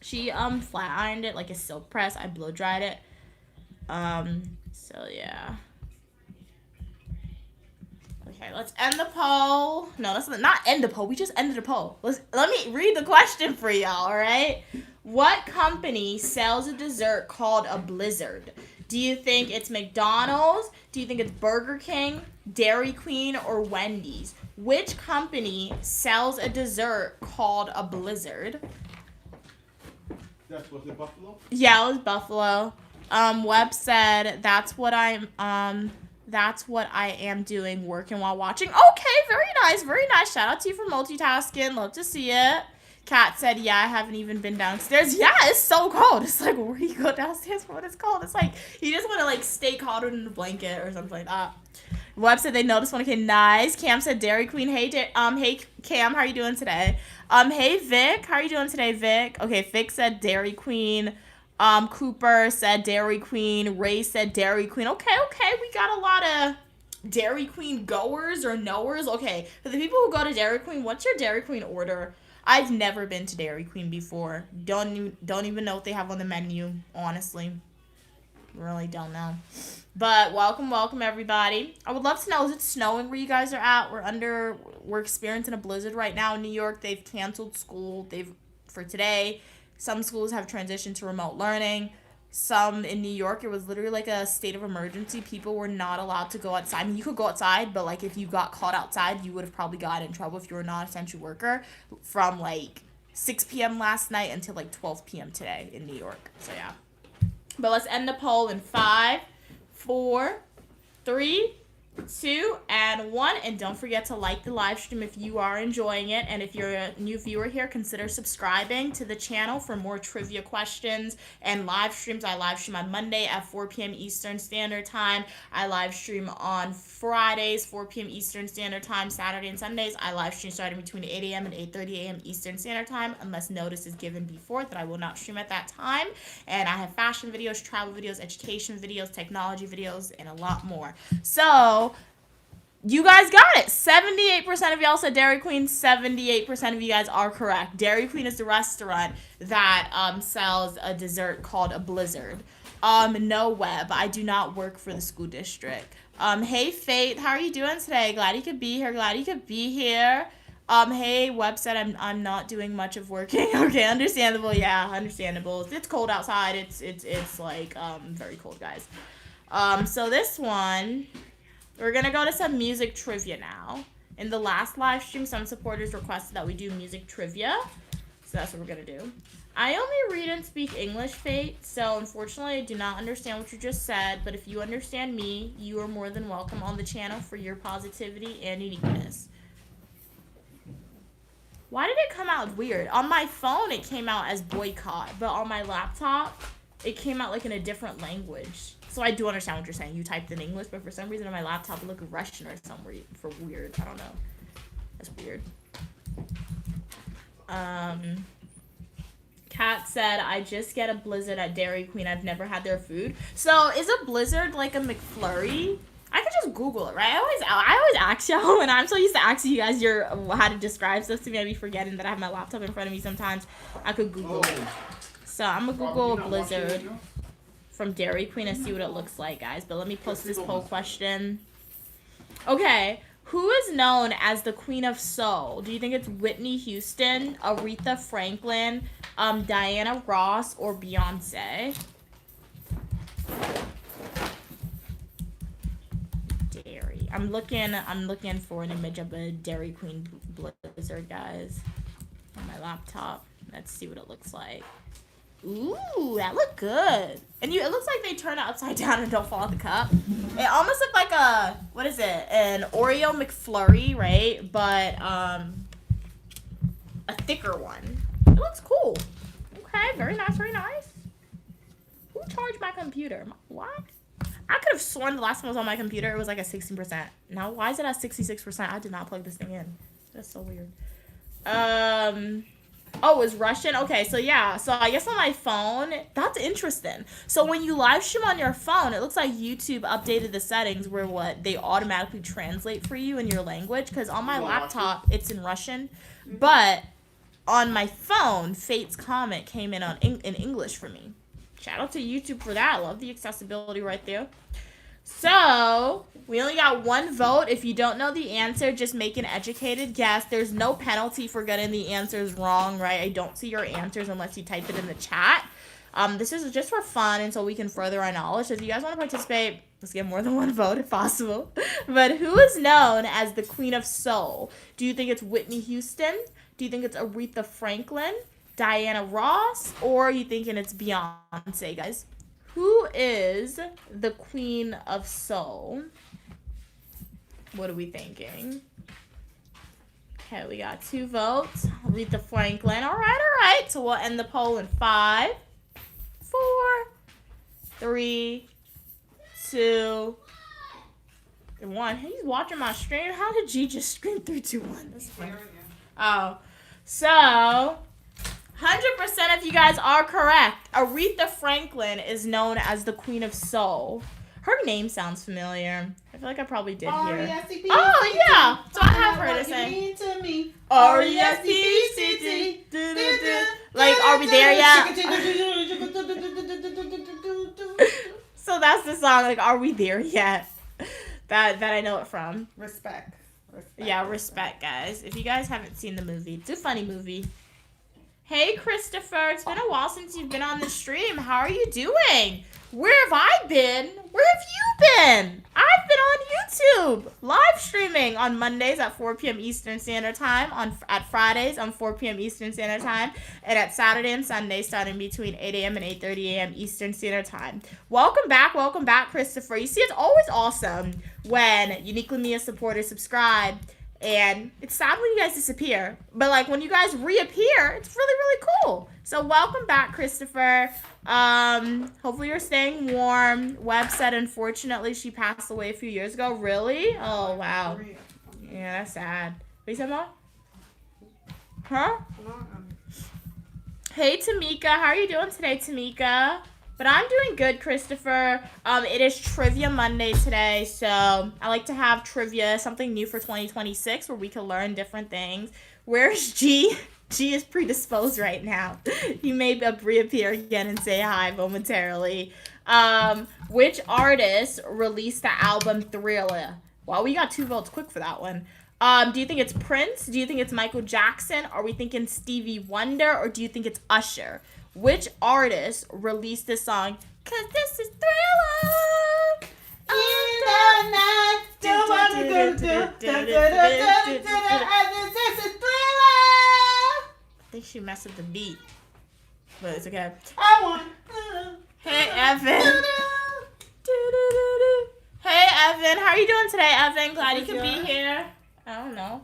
She flat ironed it like a silk press. I blow dried it. So yeah. Okay, let's end the poll. No, let's not end the poll. We just ended the poll. Let me read the question for y'all, all right? What company sells a dessert called a blizzard? Do you think it's McDonald's? Do you think it's Burger King, Dairy Queen, or Wendy's? Which company sells a dessert called a blizzard? Was it Buffalo? Yeah, it was Buffalo. Webb said that's what I am doing, working while watching. Okay, very nice. Shout out to you for multitasking. Love to see it. Kat said, yeah, I haven't even been downstairs. Yeah, it's so cold. It's like, where do you go downstairs for when it's cold? It's like, you just want to like stay coddled in a blanket or something like that. Webb said they noticed one. Okay, nice. Cam said Dairy Queen. Hey, hey Cam, how are you doing today? Hey Vic, how are you doing today, Vic? Okay, Vic said Dairy Queen. Cooper said Dairy Queen. Ray said Dairy Queen. Okay, we got a lot of Dairy Queen goers or knowers. Okay, for the people who go to Dairy Queen, what's your Dairy Queen order? I've never been to Dairy Queen before. Don't even know what they have on the menu, honestly. Really don't know. But welcome everybody. I would love to know, is it snowing where you guys are at? We're experiencing a blizzard right now in New York. They've canceled school. For today. Some schools have transitioned to remote learning. Some in New York, it was literally like a state of emergency. People were not allowed to go outside. I mean, you could go outside, but like if you got caught outside, you would have probably gotten in trouble if you were a non-essential worker from like 6 p.m. last night until like 12 p.m. today in New York. So yeah. But let's end the poll in 5, 4, 3, 2, and 1. And don't forget to like the live stream if you are enjoying it. And if you're a new viewer here, consider subscribing to the channel for more trivia questions and live streams. I live stream on Monday at 4 p.m. Eastern Standard Time. I live stream on Fridays, 4 p.m. Eastern Standard Time. Saturday and Sundays, I live stream starting between 8 a.m. and 8:30 a.m. Eastern Standard Time, unless notice is given before that I will not stream at that time. And I have fashion videos, travel videos, education videos, technology videos, and a lot more. So you guys got it. 78% of y'all said Dairy Queen. 78% of you guys are correct. Dairy Queen is the restaurant that sells a dessert called a blizzard. No, Webb. I do not work for the school district. Hey Faith, how are you doing today? Glad you could be here. Hey website, I'm not doing much of working. Okay, understandable. Yeah, understandable. It's cold outside. It's like very cold, guys. So this one, we're gonna go to some music trivia now. In the last live stream, some supporters requested that we do music trivia, so that's what we're gonna do. I only read and speak English, Fate, so unfortunately I do not understand what you just said, but if you understand me, you are more than welcome on the channel for your positivity and uniqueness. Why did it come out weird? On my phone, it came out as boycott, but on my laptop, it came out like in a different language. So I do understand what you're saying. You typed in English, but for some reason on my laptop, it looked Russian or somewhere for weird. I don't know. That's weird. Kat said, I just get a Blizzard at Dairy Queen. I've never had their food. So is a Blizzard like a McFlurry? I could just Google it, right? I always ask y'all, and I'm so used to asking you guys how to describe stuff to me. I be forgetting that I have my laptop in front of me sometimes. I could Google it. So I'm going to Google Blizzard from Dairy Queen and see what it looks like, guys. But let me post this poll question. Okay. Who is known as the Queen of Soul? Do you think it's Whitney Houston, Aretha Franklin, Diana Ross, or Beyonce? Dairy. I'm looking for an image of a Dairy Queen Blizzard, guys, on my laptop. Let's see what it looks like. Ooh, that looked good. And it looks like they turn it upside down and don't fall out the cup. It almost looked like an Oreo McFlurry, right? But a thicker one. It looks cool. Okay, very nice, very nice. Who charged my computer? What? I could have sworn the last time I was on my computer, it was like a 16%. Now, why is it at 66%? I did not plug this thing in. That's so weird. Oh, it was Russian? Okay, so yeah. So I guess on my phone, that's interesting. So when you live stream on your phone, it looks like YouTube updated the settings where they automatically translate for you in your language. Because on my laptop, it's in Russian. But on my phone, Fate's comment came in in English for me. Shout out to YouTube for that. I love the accessibility right there. So, we only got one vote. If you don't know the answer, just make an educated guess. There's no penalty for getting the answers wrong, right? I don't see your answers unless you type it in the chat. This is just for fun and so we can further our knowledge. So if you guys want to participate, let's get more than one vote if possible. But who is known as the Queen of Soul? Do you think it's Whitney Houston? Do you think it's Aretha Franklin, Diana Ross, or are you thinking it's Beyonce, guys? Who is the Queen of Soul? What are we thinking? Okay, we got 2 votes. Aretha Franklin. All right. So we'll end the poll in 5, 4, 3, 2, 1. He's watching my stream. How did G just scream 3, 2, 1? That's funny. Oh, so 100% of you guys are correct. Aretha Franklin is known as the Queen of Soul. Her name sounds familiar. I feel like I probably did hear. Oh, yeah. So I have heard it say. R-E-S-P-C-T. Like, are we there yet? So that's the song. Like, are we there yet? That I know it from. Respect. Yeah, respect, guys. If you guys haven't seen the movie, it's a funny movie. Hey, Christopher. It's been a while since you've been on the stream. How are you doing? Where have I been? Where have you been? I've been on YouTube, live streaming on Mondays at 4 p.m. Eastern Standard Time, at Fridays on 4 p.m. Eastern Standard Time, and at Saturday and Sunday starting between 8 a.m. and 8:30 a.m. Eastern Standard Time. Welcome back, Christopher. You see, it's always awesome when Uniquely Mia supporters subscribe. And it's sad when you guys disappear. But, like, when you guys reappear, it's really, really cool. So, welcome back, Christopher. Hopefully you're staying warm. Webb said, unfortunately, she passed away a few years ago. Really? Oh, wow. Yeah, that's sad. What you said, Mom? Huh? Hey, Tamika. How are you doing today, Tamika? But I'm doing good, Christopher. It is Trivia Monday today, so I like to have trivia, something new for 2026 where we can learn different things. Where's G? G is predisposed right now. He may reappear again and say hi momentarily. Which artist released the album Thriller? Well, we got 2 votes quick for that one. Do you think it's Prince? Do you think it's Michael Jackson? Are we thinking Stevie Wonder? Or do you think it's Usher? Which artist released this song? 'Cause this is Thriller. In the night, do what we gonna do. This is Thriller. I think she messed with the beat, but it's okay. I want. Hey, Evan. Hey, Evan. How are you doing today, Evan? Glad you could be here. I don't know.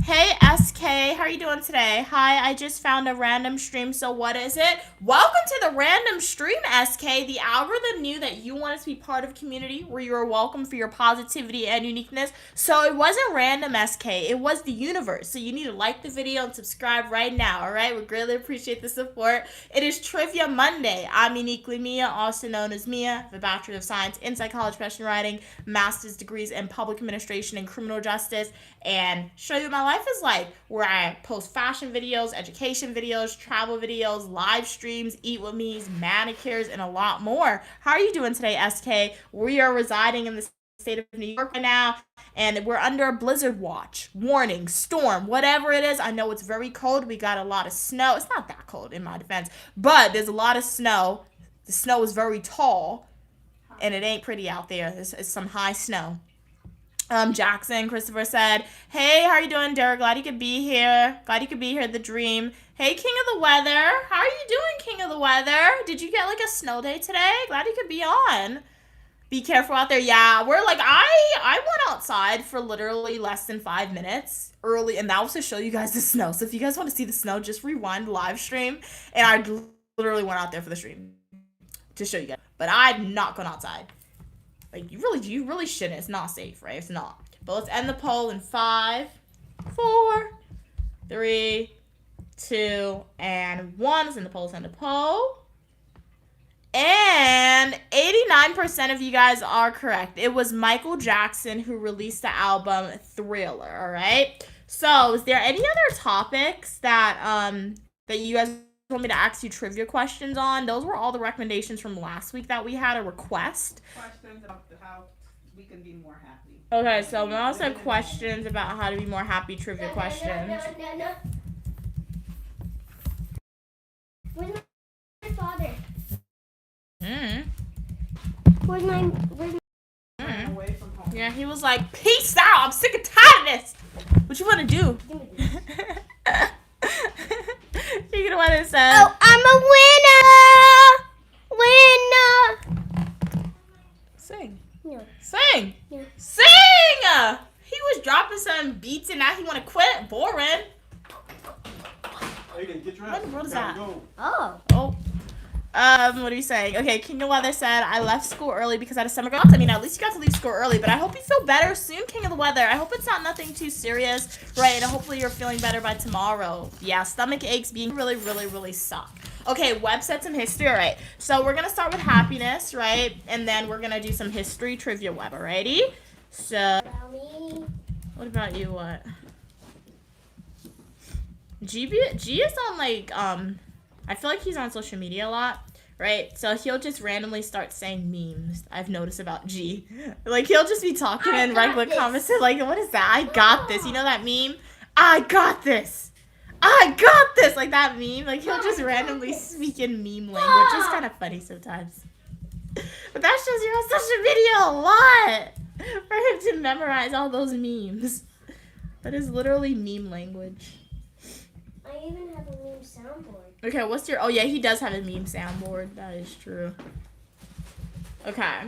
Hey, SK. How are you doing today? Hi, I just found a random stream. So what is it? Welcome to the random stream, SK. The algorithm knew that you wanted to be part of a community where you were welcome for your positivity and uniqueness. So it wasn't random, SK. It was the universe. So you need to like the video and subscribe right now, all right? We greatly appreciate the support. It is Trivia Monday. I'm Uniquely Mia, also known as Mia. I have a Bachelor of Science in Psychology, Professional Writing, Master's degrees in Public Administration and Criminal Justice, and show you what my life is like, where I post fashion videos, education videos, travel videos, live streams, eat with me's, manicures, and a lot more. How are you doing today, SK? We are residing in the state of New York right now, and we're under a blizzard watch, warning, storm, whatever it is. I know it's very cold. We got a lot of snow. It's not that cold in my defense, but there's a lot of snow. The snow is very tall, and it ain't pretty out there. It's some high snow. Jackson Christopher said, hey, how are you doing, Derek? Glad you could be here. Glad you could be here, The Dream. Hey, King of the Weather. How are you doing, King of the Weather? Did you get like a snow day today? Glad you could be on. Be careful out there. Yeah, we're like, I went outside for literally less than 5 minutes early, and that was to show you guys the snow. So if you guys want to see the snow, just rewind the live stream, and I literally went out there for the stream to show you guys. But I'm not going outside. Like, you really shouldn't. It's not safe, right? It's not. But let's end the poll in 5, 4, 3, 2, and 1. Let's end the poll. Let's end the poll. And 89% of you guys are correct. It was Michael Jackson who released the album Thriller, all right? So, is there any other topics that that you guys want me to ask you trivia questions on? Those were all the recommendations from last week that we had a request. Questions about how we can be more happy. Okay, so we also have questions about how to be more happy trivia questions. No. Where's my father? Where's my Away from home. Yeah, he was like, peace out, I'm sick and tired of this. What you want to do? Give me this. You know what it says? Oh, I'm a winner! Sing. Yeah. Sing. Yeah. Sing! He was dropping some beats and now he want to quit. Boring. Hey, then get dressed. What is Gotta that? go. Oh. Oh. What are you saying? Okay, King of Weather said, I left school early because I had a summer class. I mean, at least you got to leave school early, but I hope you feel better soon, King of the Weather. I hope it's not nothing too serious, right? And hopefully you're feeling better by tomorrow. Yeah, stomach aches being really suck. Okay, websites and history. All right, so we're going to start with happiness, right? And then we're going to do some history trivia web, alrighty? So, About me. what about you, what? G is on, like, I feel like he's on social media a lot, right? So he'll just randomly start saying memes. I've noticed about G. Like, he'll just be talking in regular comments and like, what is that? I got this. You know that meme? I got this. I got this. Like that meme. Like, he'll just randomly speak in meme language. It's kind of funny sometimes. But that shows you're on social media a lot for him to memorize all those memes. That is literally meme language. I even have a meme soundboard. Okay, what's your... Oh, yeah, he does have a meme soundboard. That is true. Okay.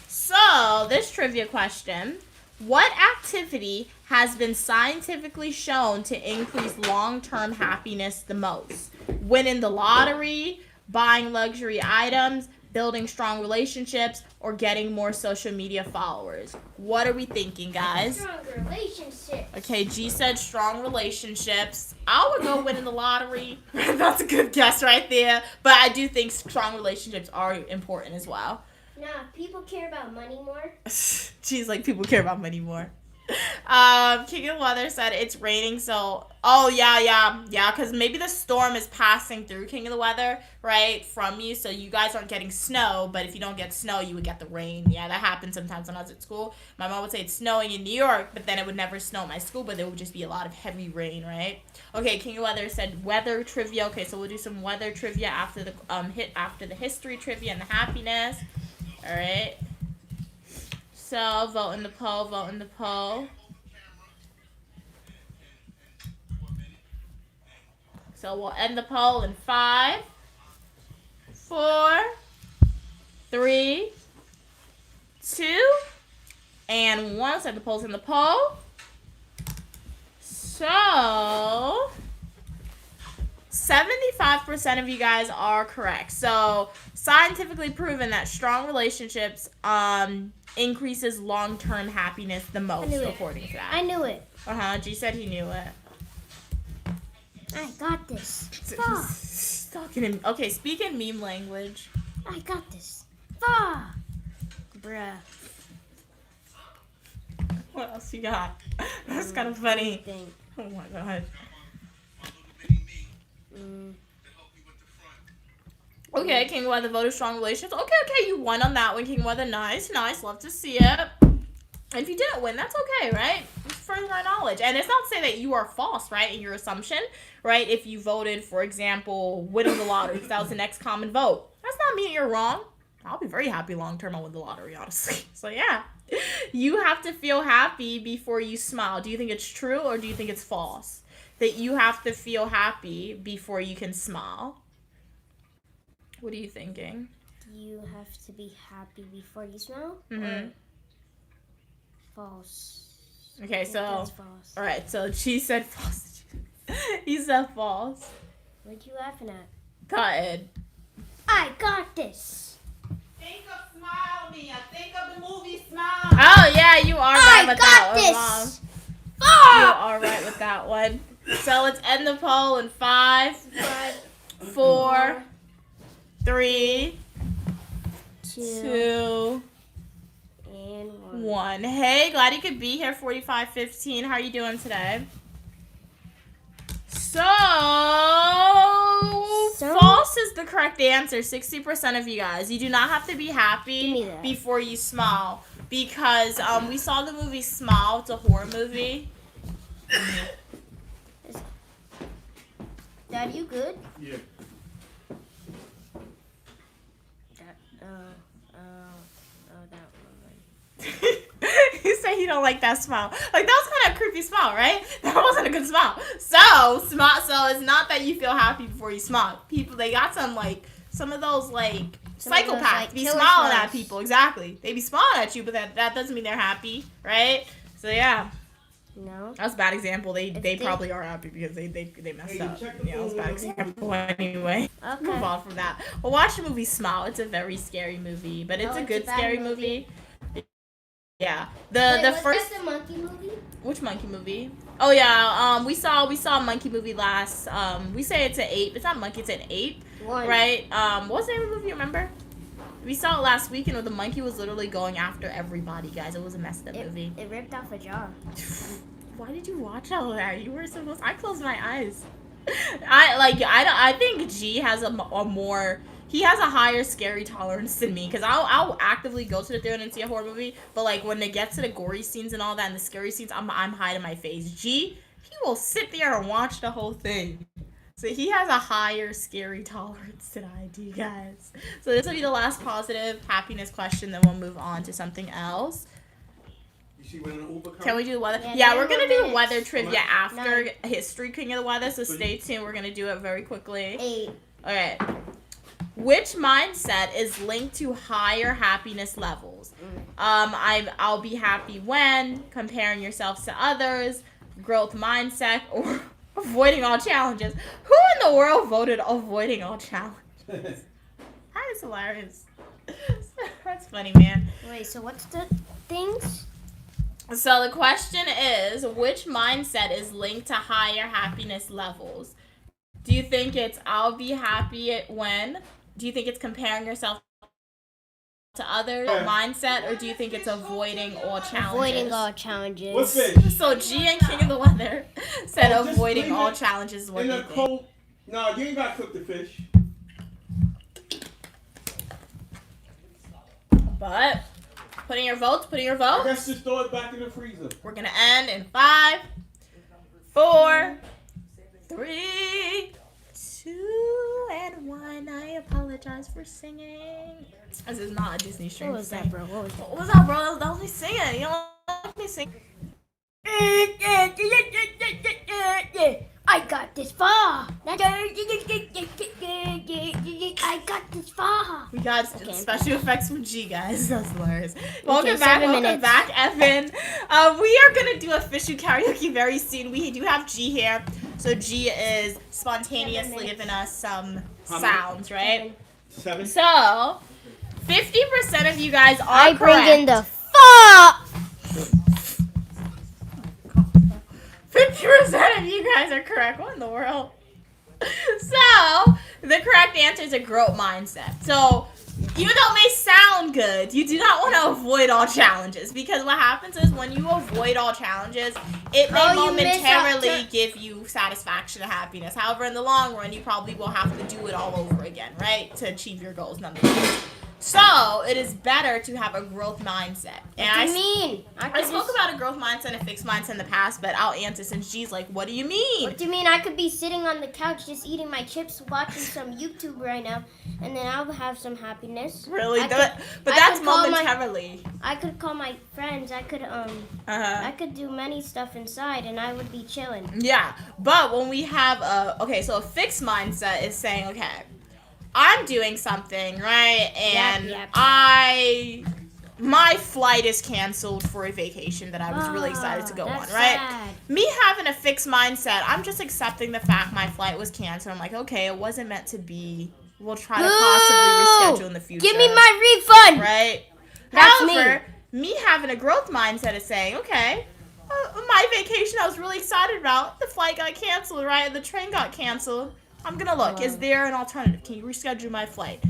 So, this trivia question. What activity has been scientifically shown to increase long-term happiness the most? Winning the lottery, buying luxury items, building strong relationships, or getting more social media followers? What are we thinking, guys? Strong relationship. Okay, G said strong relationships. I would go winning the lottery. That's a good guess right there. But I do think strong relationships are important as well. Nah, people care about money more. G's like, people care about money more. King of the Weather said it's raining, so yeah, because maybe the storm is passing through King of the Weather, right, from you, so you guys aren't getting snow, but if you don't get snow, you would get the rain. Yeah, that happens sometimes when I was at school. My mom would say it's snowing in New York, but then it would never snow at my school, but there would just be a lot of heavy rain, right? Okay, King of the Weather said weather trivia. Okay, so we'll do some weather trivia after the history trivia and the happiness. All right. So, vote in the poll. So, we'll end the poll in 5, 4, 3, 2, and 1. So, the poll's in the poll. So, 75% of you guys are correct. So, scientifically proven that strong relationships increases long-term happiness the most, according to that. I knew it. G said he knew it. I got this. He's talking in, okay, speak in meme language. I got this. Bruh. What else you got? That's kind of funny. Oh my god. Okay, King of Weather voted strong relations. Okay, you won on that one, King of Weather. Nice. Love to see it. And if you didn't win, that's okay, right? It's further our knowledge. And it's not to say that you are false, right, in your assumption, right? If you voted, for example, winning the lottery, because that was the next common vote. That's not mean you're wrong. I'll be very happy long-term I win the lottery, honestly. So, yeah. You have to feel happy before you smile. Do you think it's true or do you think it's false? That you have to feel happy before you can smile? What are you thinking? You have to be happy before you smile? Mm-hmm. False. Okay, so, That's false. all right, so she said false. He said false. What you laughing at? Cotton. I got this. Think of Smile Me. Think of the movie Smile. Oh, yeah, you are right with that one, this. Mom. Ah! You are right with that one. So let's end the poll in 5, 4, 3, 2, and 1. Hey, glad you could be here, 4515. How are you doing today? So, false is the correct answer. 60% of you guys. You do not have to be happy before you smile. Because we saw the movie Smile. It's a horror movie. Dad, you good? Yeah. That one. You say you don't like that smile. Like, that was kind of a creepy smile, right? That wasn't a good smile. So it's not that you feel happy before you smile. People, they got some of those psychopaths be smiling at people. Exactly. They be smiling at you, but that doesn't mean they're happy, right? So yeah. No. That was a bad example. They probably are happy because they messed up. Yeah, that was a bad example anyway. Okay. Move on from that. Well, watch the movie Smile. It's a very scary movie, but it's a good scary movie. Yeah. The first. That's the monkey movie. Which monkey movie? Oh yeah. We saw a monkey movie last. We say it's an ape. It's not a monkey. It's an ape. Right. What's the name of the movie? Remember? We saw it last weekend where the monkey was literally going after everybody, guys. It was a messed up movie. It ripped off a jaw. Why did you watch all that? You were supposed. I closed my eyes. I think G has a more. He has a higher scary tolerance than me, because I'll actively go to the theater and see a horror movie, but when it gets to the gory scenes and all that and the scary scenes, I'm hiding my face. G, he will sit there and watch the whole thing. So he has a higher scary tolerance than I do, guys. So this will be the last positive happiness question, then we'll move on to something else. You see when an Uber comes? Can we do the weather? Yeah, We're going to do weather trivia Nine. after History King of the Weather, so stay tuned. We're going to do it very quickly. 8. Okay. Which mindset is linked to higher happiness levels? I'll be happy when, comparing yourself to others, growth mindset, or avoiding all challenges. Who in the world voted avoiding all challenges? That is hilarious. That's funny, man. Wait, so what's the things? So the question is, which mindset is linked to higher happiness levels? Do you think it's I'll be happy when? Do you think it's comparing yourself to others mindset, or do you think it's avoiding all challenges? Avoiding all challenges. What's fish? So G and King of the Weather said Oh, just avoiding leave all it challenges is what In they a think. cold. No, you ain't got to cook the fish. But putting your votes. I guess just throw it back in the freezer. We're gonna end in 5, 4, 3, 2, and 1. I apologize for singing. This is not a Disney string. What was that, bro? What was that? What was that, bro? That was me singing. You don't let me sing. I got this far. I got this far. We got Okay. special effects from G, guys. That's hilarious. Okay, Welcome 7 minutes. back, Evan. We are gonna do official karaoke very soon. We do have G here, so G is spontaneously giving us some sounds, right? 7. So, 50% of you guys are I bring correct. in the far. 50% of you guys are correct. What in the world? So, the correct answer is a growth mindset. So, even though it may sound good, you do not want to avoid all challenges, because what happens is when you avoid all challenges, it may Oh, you missed out momentarily give you satisfaction and happiness. However, in the long run, you probably will have to do it all over again, right, to achieve your goals nonetheless. So, it is better to have a growth mindset. And What do you mean? I spoke about a growth mindset and a fixed mindset in the past, but I'll answer since G's like, what do you mean? What do you mean? I could be sitting on the couch just eating my chips, watching some YouTube right now, and then I'll have some happiness. Really? I But I that's could call momentarily. I could call my friends. I Uh-huh. could do many stuff inside, and I would be chilling. Yeah, but when we have so a fixed mindset is saying, okay, I'm doing something, right? And Yep. my flight is canceled for a vacation that I was really excited to go on, That's right? sad. Me having a fixed mindset, I'm just accepting the fact my flight was canceled. I'm like, okay, it wasn't meant to be. We'll try to possibly reschedule in the future. Give me my refund. Right? That's However, me having a growth mindset is saying, okay, my vacation I was really excited about, the flight got canceled, right? The train got canceled. I'm gonna look. Is there an alternative? Can you reschedule my flight?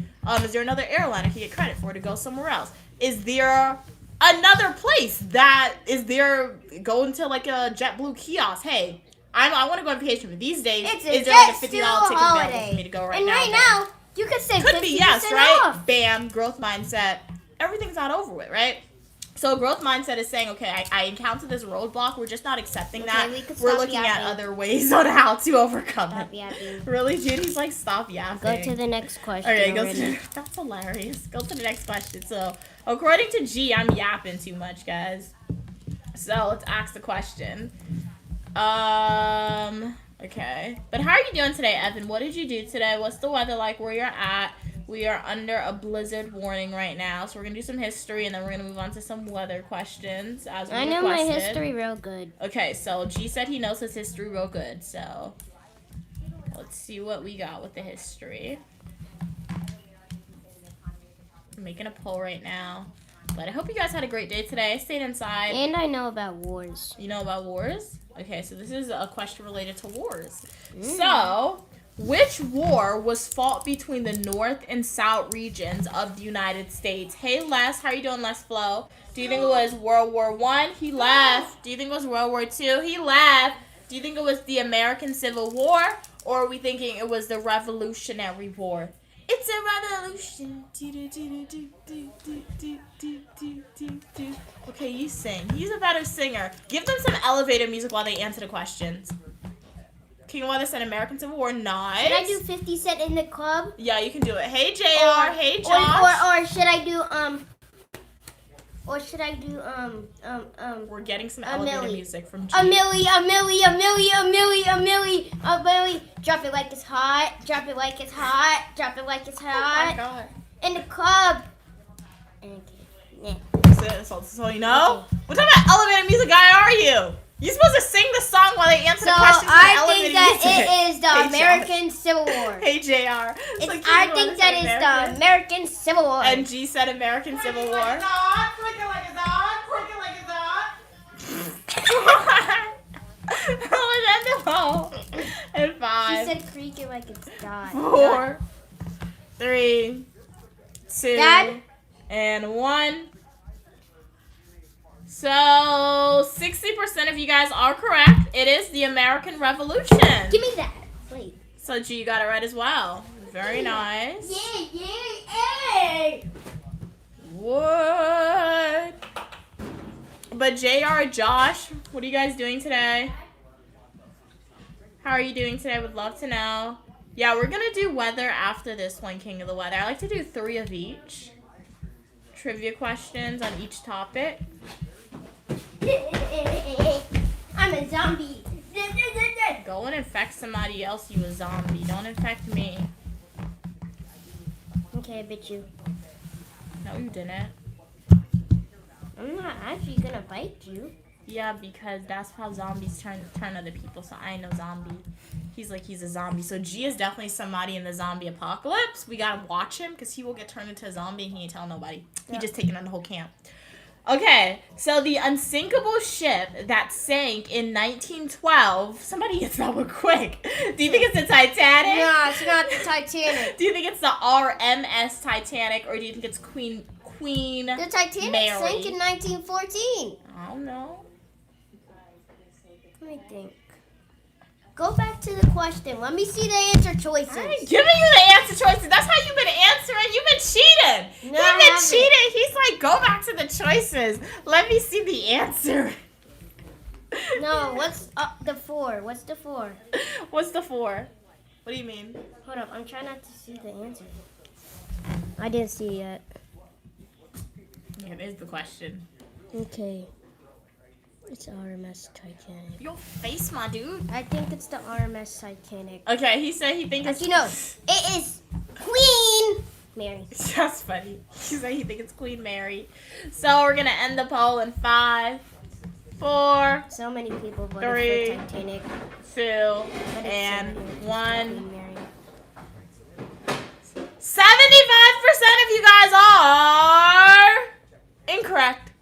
Is there another airline I can get credit for to go somewhere else? Is there another place going to like a JetBlue kiosk? Hey, I want to go on vacation, but these days, It's a is there like a $50 Jet ticket Stu available holiday. for me to go right And now? right now, you could save Could 50% be, yes, right? off. Bam, growth mindset. Everything's not over with, right? So growth mindset is saying, okay, I encountered this roadblock. We're just not accepting that. we could We're stop looking at yapping. other ways on how to overcome Stop it. yapping. Really, Judy's like, stop yapping. Go to the next question. Okay, already. that's hilarious. Go to the next question. So, according to G, I'm yapping too much, guys. So, let's ask the question. Okay. But how are you doing today, Evan? What did you do today? What's the weather like where you're at? We are under a blizzard warning right now, so we're going to do some history, and then we're going to move on to some weather questions as we I know my requested. history real good. Okay, so G said he knows his history real good, so let's see what we got with the history. I'm making a poll right now. But I hope you guys had a great day today. I stayed inside. And I know about wars. You know about wars? Okay, so this is a question related to wars. So, which war was fought between the North and South regions of the United States? Hey, Les, how are you doing, Les Flo? Do you think it was World War I? He left. Do you think it was World War II? He left. Do you think it was the American Civil War? Or are we thinking it was the Revolutionary War? It's a revolution. Okay, you sing. He's a better singer. Give them some elevator music while they answer the questions. King of Weather said American Civil War. Nice. Should I do 50 Cent in the club? Yeah, you can do it. Hey, JR. Hey, Josh. Or should I do We're getting some a elevator milli. music from G. a milli. Drop it like it's hot. Drop it like it's hot. Drop it like it's Oh my hot. god. In the club. Okay. Yeah. So you know? What type of elevator music guy are you? You're supposed to sing the song while they answer So the questions with I elevator think that music. it is the Hey, American Civil War. Hey, JR. So King I of think Weather that said is American. the American Civil War. And G said American Civil War. Like it's on, click it like it's on, click it like it's on. And She 5, said creak it like it's done. 4, 3, 2, Dad? And 1. So 60% of you guys are correct. It is the American Revolution. Give me that. Wait. So G, you got it right as well. Very nice. Yeah. What? But JR, Josh, what are you guys doing today? How are you doing today? Would love to know. Yeah, we're going to do weather after this one, King of the Weather. I like to do 3 of each. Trivia questions on each topic. I'm a zombie. Go and infect somebody else, you a zombie. Don't infect me. Okay, I bet you. No, you didn't. I'm not actually gonna bite you. Yeah, because that's how zombies turn other people, so I ain't no zombie. He's like, he's a zombie. So G is definitely somebody in the zombie apocalypse. We gotta watch him, because he will get turned into a zombie and he ain't telling nobody. He just taking on the whole camp. Okay, so the unsinkable ship that sank in 1912, somebody gets that one quick. Do you think it's the Titanic? No, it's not the Titanic. Do you think it's the RMS Titanic, or do you think it's Queen The Titanic Mary? sank in 1914. I don't know. Let me think. Go back to the question. Let me see the answer choices. I ain't giving you the answer choices. That's how you've been answering. You've been cheating. No, I You've been haven't. cheating. He's like, go back to the choices. Let me see the answer. No, what's the 4? What's the 4? What's the 4? What do you mean? Hold up, I'm trying not to see the answer. I didn't see it yet. Yeah, there's the question. Okay. It's RMS Titanic. Your face, my dude. I think it's the RMS Titanic. Okay, he said he thinks it's... Actually, no. It is Queen Mary. That's funny. He said he thinks it's Queen Mary. So we're going to end the poll in 5, 4, So many people voted 3, for Titanic. 2, and Queen 1. Mary. 75% of you guys are incorrect.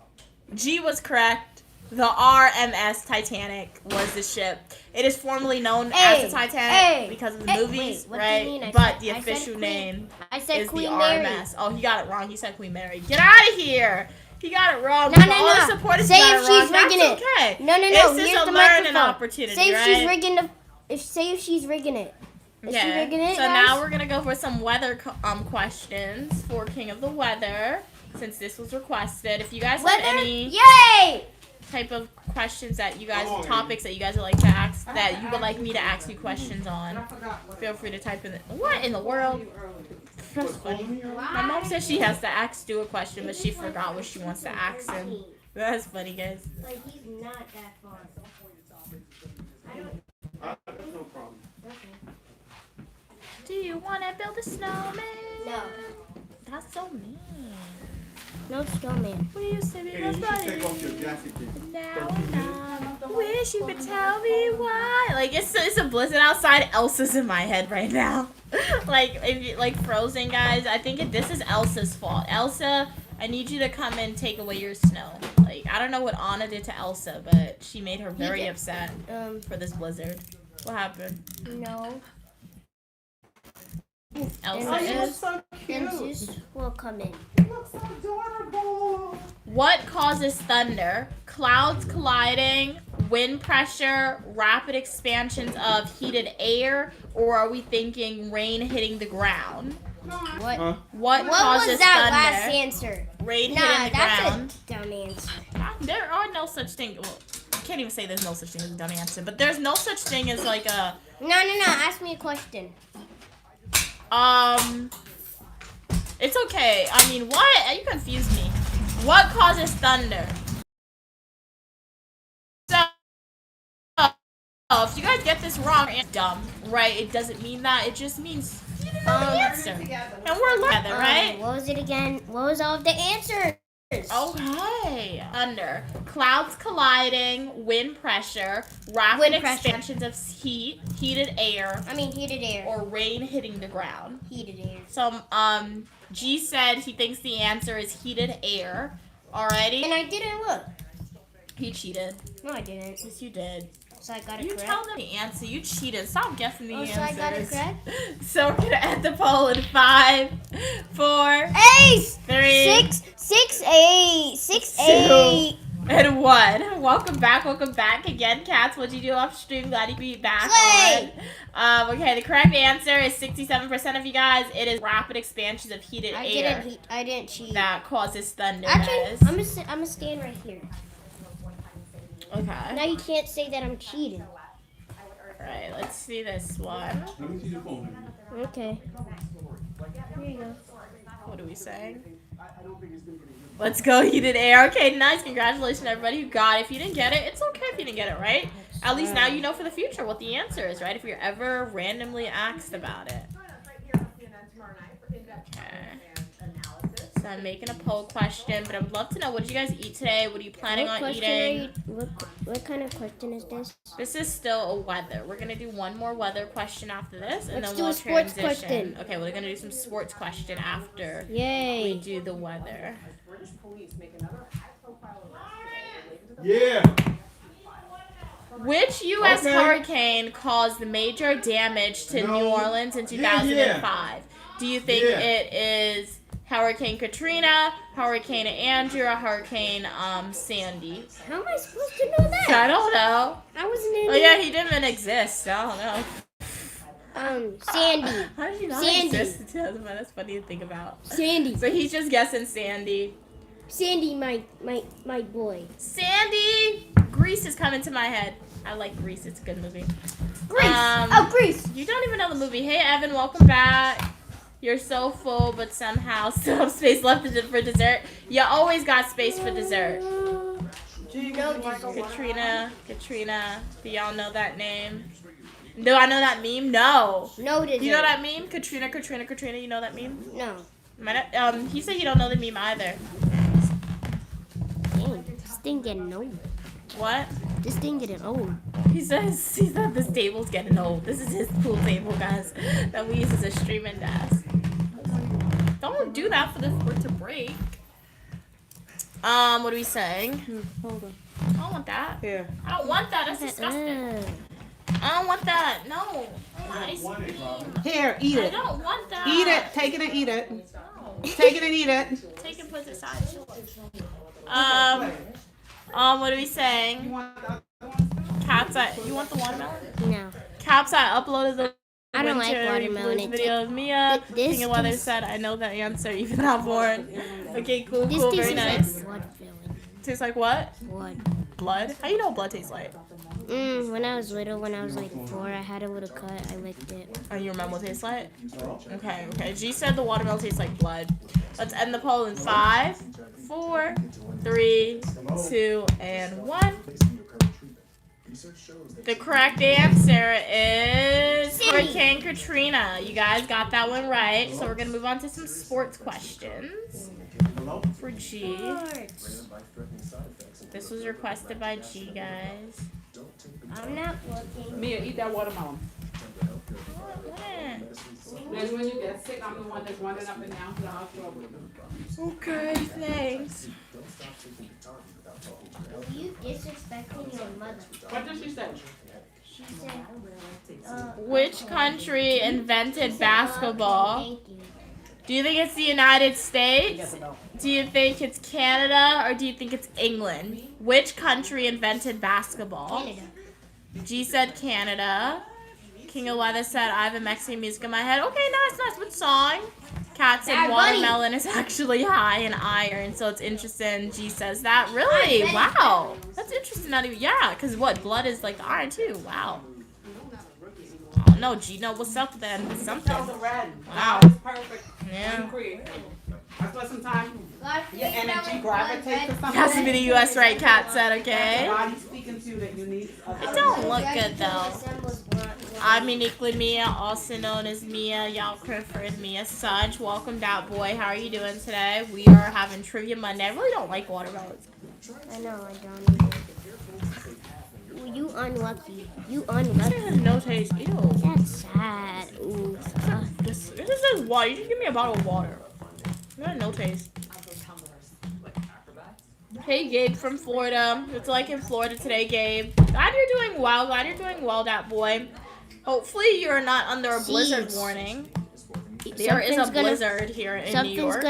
G was correct. The RMS Titanic was the ship. It is formally known as the Titanic because of the movies, wait, what do you right? mean? But the I said official Queen- name I said is Queen the Mary. RMS. Oh, he got it wrong. He said Queen Mary. Get out of here. He got it wrong. No, All no, the no. supporters Say got if it wrong. she's rigging That's it. okay. No, no, no. This is Here's a the learning microphone. opportunity, Say if right? she's rigging the. Say if she's rigging it. Is she Okay. rigging it, So guys? now we're gonna go for some weather questions for King of the Weather, since this was requested. If you guys have Weather? any Yay! type of questions that you guys, topics that you guys would like to ask, that you would like me to ask you questions on, feel free to type in the, what in the world? That's funny. My mom says she has to ask Stu a question, but she forgot what she wants to ask him. That's funny, guys. Like he's not that far. That's no problem. Do you want to build a snowman? No. That's so mean. No snowman. We used to be Hey, best you should take off your buddies. jacket then. Now I'm not. Wish you could tell me why. Like it's a blizzard outside. Elsa's in my head right now. Like if you like Frozen, guys. I think this is Elsa's fault. Elsa, I need you to come and take away your snow. Like I don't know what Anna did to Elsa, but she made her very upset for this blizzard. What happened? No. Elsa Oh, you look is. so And cute. Zeus will come in. You look so adorable. What causes thunder? Clouds colliding, wind pressure, rapid expansions of heated air, or are we thinking rain hitting the ground? What? Huh? What What causes was that last thunder? answer? Rain Nah, hitting the that's ground. a dumb answer. There are no such thing. Well, I can't even say there's no such thing as a dumb answer, but there's no such thing as like a No. Ask me a question. It's okay. I mean, what? You confused me. What causes thunder? So, if you guys get this wrong, it's dumb, right? It doesn't mean that. It just means you didn't know the answer. And we're together, right? What was it again? What was all of the answers? Okay. Thunder. Clouds colliding, wind pressure, rapid Wind pressure. expansions of heated air, I mean, heated air. or rain hitting the ground. Heated air. So, G said he thinks the answer is heated air. Alrighty. And I didn't look. He cheated. No, I didn't. Yes, you did. So I got it You correct. tell them the answer. You cheated. Stop guessing the Oh, answers. so I got it correct? So we're gonna end the poll in 5, 4, Ace! 3, 6, 8. 6, 2, 8. and 1. Welcome back again, Cats. What'd you do off stream? Glad to be back Slay! on. Okay, the correct answer is 67% of you guys. It is rapid expansions of heated air I didn't cheat. that causes thunder. Actually, guys. I'm gonna stand right here. Okay. Now you can't say that I'm cheating. Alright, let's see this one. Let me see your phone. Okay. Here you go. What are we saying? Let's go heated air. Okay, nice. Congratulations, everybody who got it. If you didn't get it, it's okay if you didn't get it, right? At least now you know for the future what the answer is, right? If you're ever randomly asked about it. Okay. So I'm making a poll question, but I would love to know, what did you guys eat today? What are you planning on eating? What kind of question is this? This is still a weather. We're going to do one more weather question after this, and Let's then do a we'll sports transition. question. Okay, we're going to do some sports question after we Yay. do the weather. Yeah. Which U.S. Okay. hurricane caused major damage to New Orleans in 2005? Do you think it is Hurricane Katrina, Hurricane Andrew, or Hurricane Sandy? How am I supposed to know that? I don't know. I wasn't in Oh yeah, he didn't even exist. I don't know. Sandy. How did he not Sandy. exist in 2005? That's funny to think about. Sandy. So he's just guessing Sandy. Sandy, my boy. Sandy! Grease is coming to my head. I like Grease. It's a good movie. Grease. Grease. You don't even know the movie. Hey, Evan, welcome back. You're so full, but somehow still have space left for dessert. You always got space for dessert. Katrina. Do y'all know that name? Do I know that meme? No. No dessert. You know that meme? Katrina. You know that meme? No. He said you don't know the meme either. Dang, this thing getting old. What? This thing getting old. He said this table's getting old. This is his pool table, guys, that we use as a streaming desk. Don't do that for it to break. What are we saying? Hold on. I don't want that. Here. I don't want that. That's disgusting. I don't want that. No. Ice cream. Here, eat I it. don't want that. Eat it. Take it and eat it. No. Take it and eat it. Take and put it aside. What are we saying? You want that? Caps, you want the watermelon? No. Caps, I uploaded the I don't like winter watermelon. blues video of Mia. This King of Weather tastes- said, I know that answer, even not born. Okay, cool, This cool, tastes very nice. like blood filling. Tastes like what? Blood. Blood? How you know what blood tastes like? When I was little, when I was like 4, I had a little cut. I licked it. Oh, you remember what it tastes like? Okay. G said the watermelon tastes like blood. Let's end the poll in 5, 4, 3, 2, and 1. The correct answer is Hurricane Katrina. You guys got that one right. So we're going to move on to some sports questions for G. This was requested by G, guys. I'm not looking. Mia, eat that watermelon. Yeah. Then when you get sick, I'm the one that's running up and down to the hospital. Okay, thanks. You disrespecting your mother. What did she say? She said, Which country invented basketball? thank you. Do you think it's the United States? Do you think it's Canada? Or do you think it's England? Which country invented basketball? Canada. G said Canada. King of Weather said I have a Mexican music in my head. Okay, nice. What song? Kat said Bad Bunny. watermelon is actually high in iron, so it's interesting. G says that. Really? Wow. That's interesting. Not even, yeah, because what? Blood is like the iron too. Wow. Oh, no, G, no, what's up then? It's something. That was a red. Wow. It's perfect. Yeah. That's why sometimes your energy gravitates to something. Has to be the U.S. right, Kat said, The okay? body's speaking to you that you need. It don't look good, though. I'm uniquely Mia, also known as Mia. Y'all preferred Mia Sudge. Welcome, Dat Boy. How are you doing today? We are having Trivia Monday. I really don't like watermelons. I know, I don't either. You unlucky. You unlucky. It has no taste. Ew. That's sad. Ooh. This is water. You just give me a bottle of water. It has no taste. Hey, Gabe from Florida. It's like in Florida today, Gabe. Glad you're doing well. Glad you're doing well, that boy. Hopefully you're not under a blizzard warning. There is a blizzard here in New York.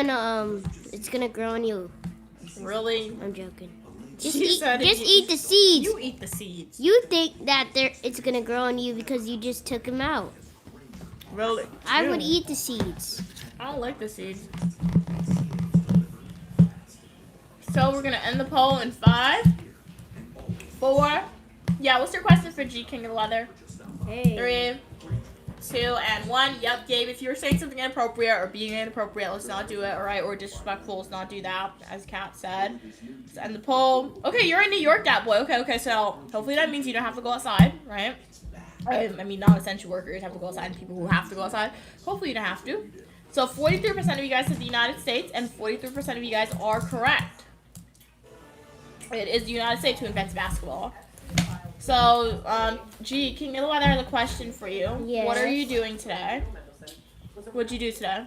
It's gonna grow on you. Really? I'm joking. Just Eat the seeds. You eat the seeds. You think that it's gonna grow on you because you just took them out. Really? I would eat the seeds. I don't like the seeds. So we're gonna end the poll in 5, 4. Yeah, what's your question for G King of Leather? Hey. 3, 2, and 1. Yep, Gabe, if you're saying something inappropriate or being inappropriate, let's not do it, alright? Or disrespectful, let's not do that, as Kat said. Let's end the poll. Okay, you're in New York, that boy. Okay, so hopefully that means you don't have to go outside, right? I mean, non-essential workers have to go outside and people who have to go outside. Hopefully you don't have to. So 43% of you guys said the United States and 43% of you guys are correct. It is the United States who invents basketball. So, G, King of the Weather has a question for you. Yes. What are you doing today? What'd you do today?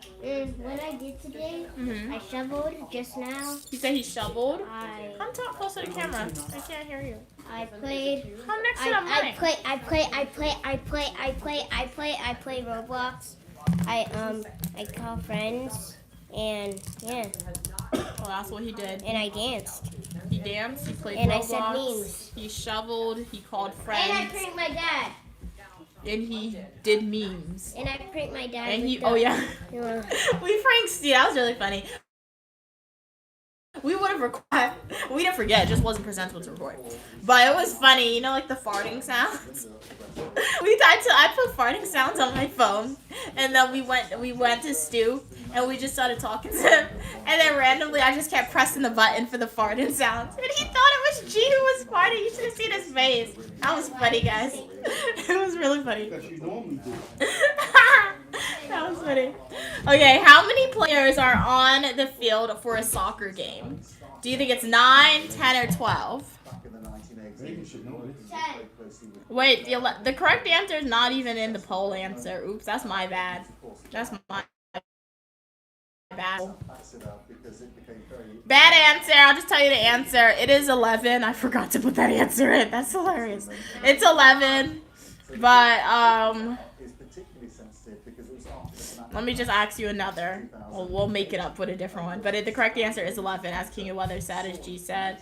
What I did today, I shoveled just now. You say he shoveled? Come talk closer to the camera. I can't hear you. I played. Come next to the mic. I play Roblox. I call friends, and yeah. Well, that's what he did. And I danced. He danced, he played And Roblox, I said memes. he shoveled, he called friends. And I pranked my dad. And he did memes. And I pranked my dad. And he, oh yeah. We pranked Steve, that was really funny. We would have recorded, we didn't forget, it just wasn't presentable to record. But it was funny, you know, like the farting sounds? I put farting sounds on my phone, and then we went to Stu, and we just started talking to him, and then randomly I just kept pressing the button for the farting sounds, and he thought it was G who was farting. You should have seen his face. That was funny, guys. It was really funny. That was funny. Okay, how many players are on the field for a soccer game? Do you think it's 9, 10, or 12? Wait, the correct answer is not even in the poll answer. Oops, that's my bad. That's my bad. Bad answer. I'll just tell you the answer. It is 11. I forgot to put that answer in. That's hilarious. It's 11. But, let me just ask you another. We'll make it up with a different one. But the correct answer is 11, as King of Weather said, as G said.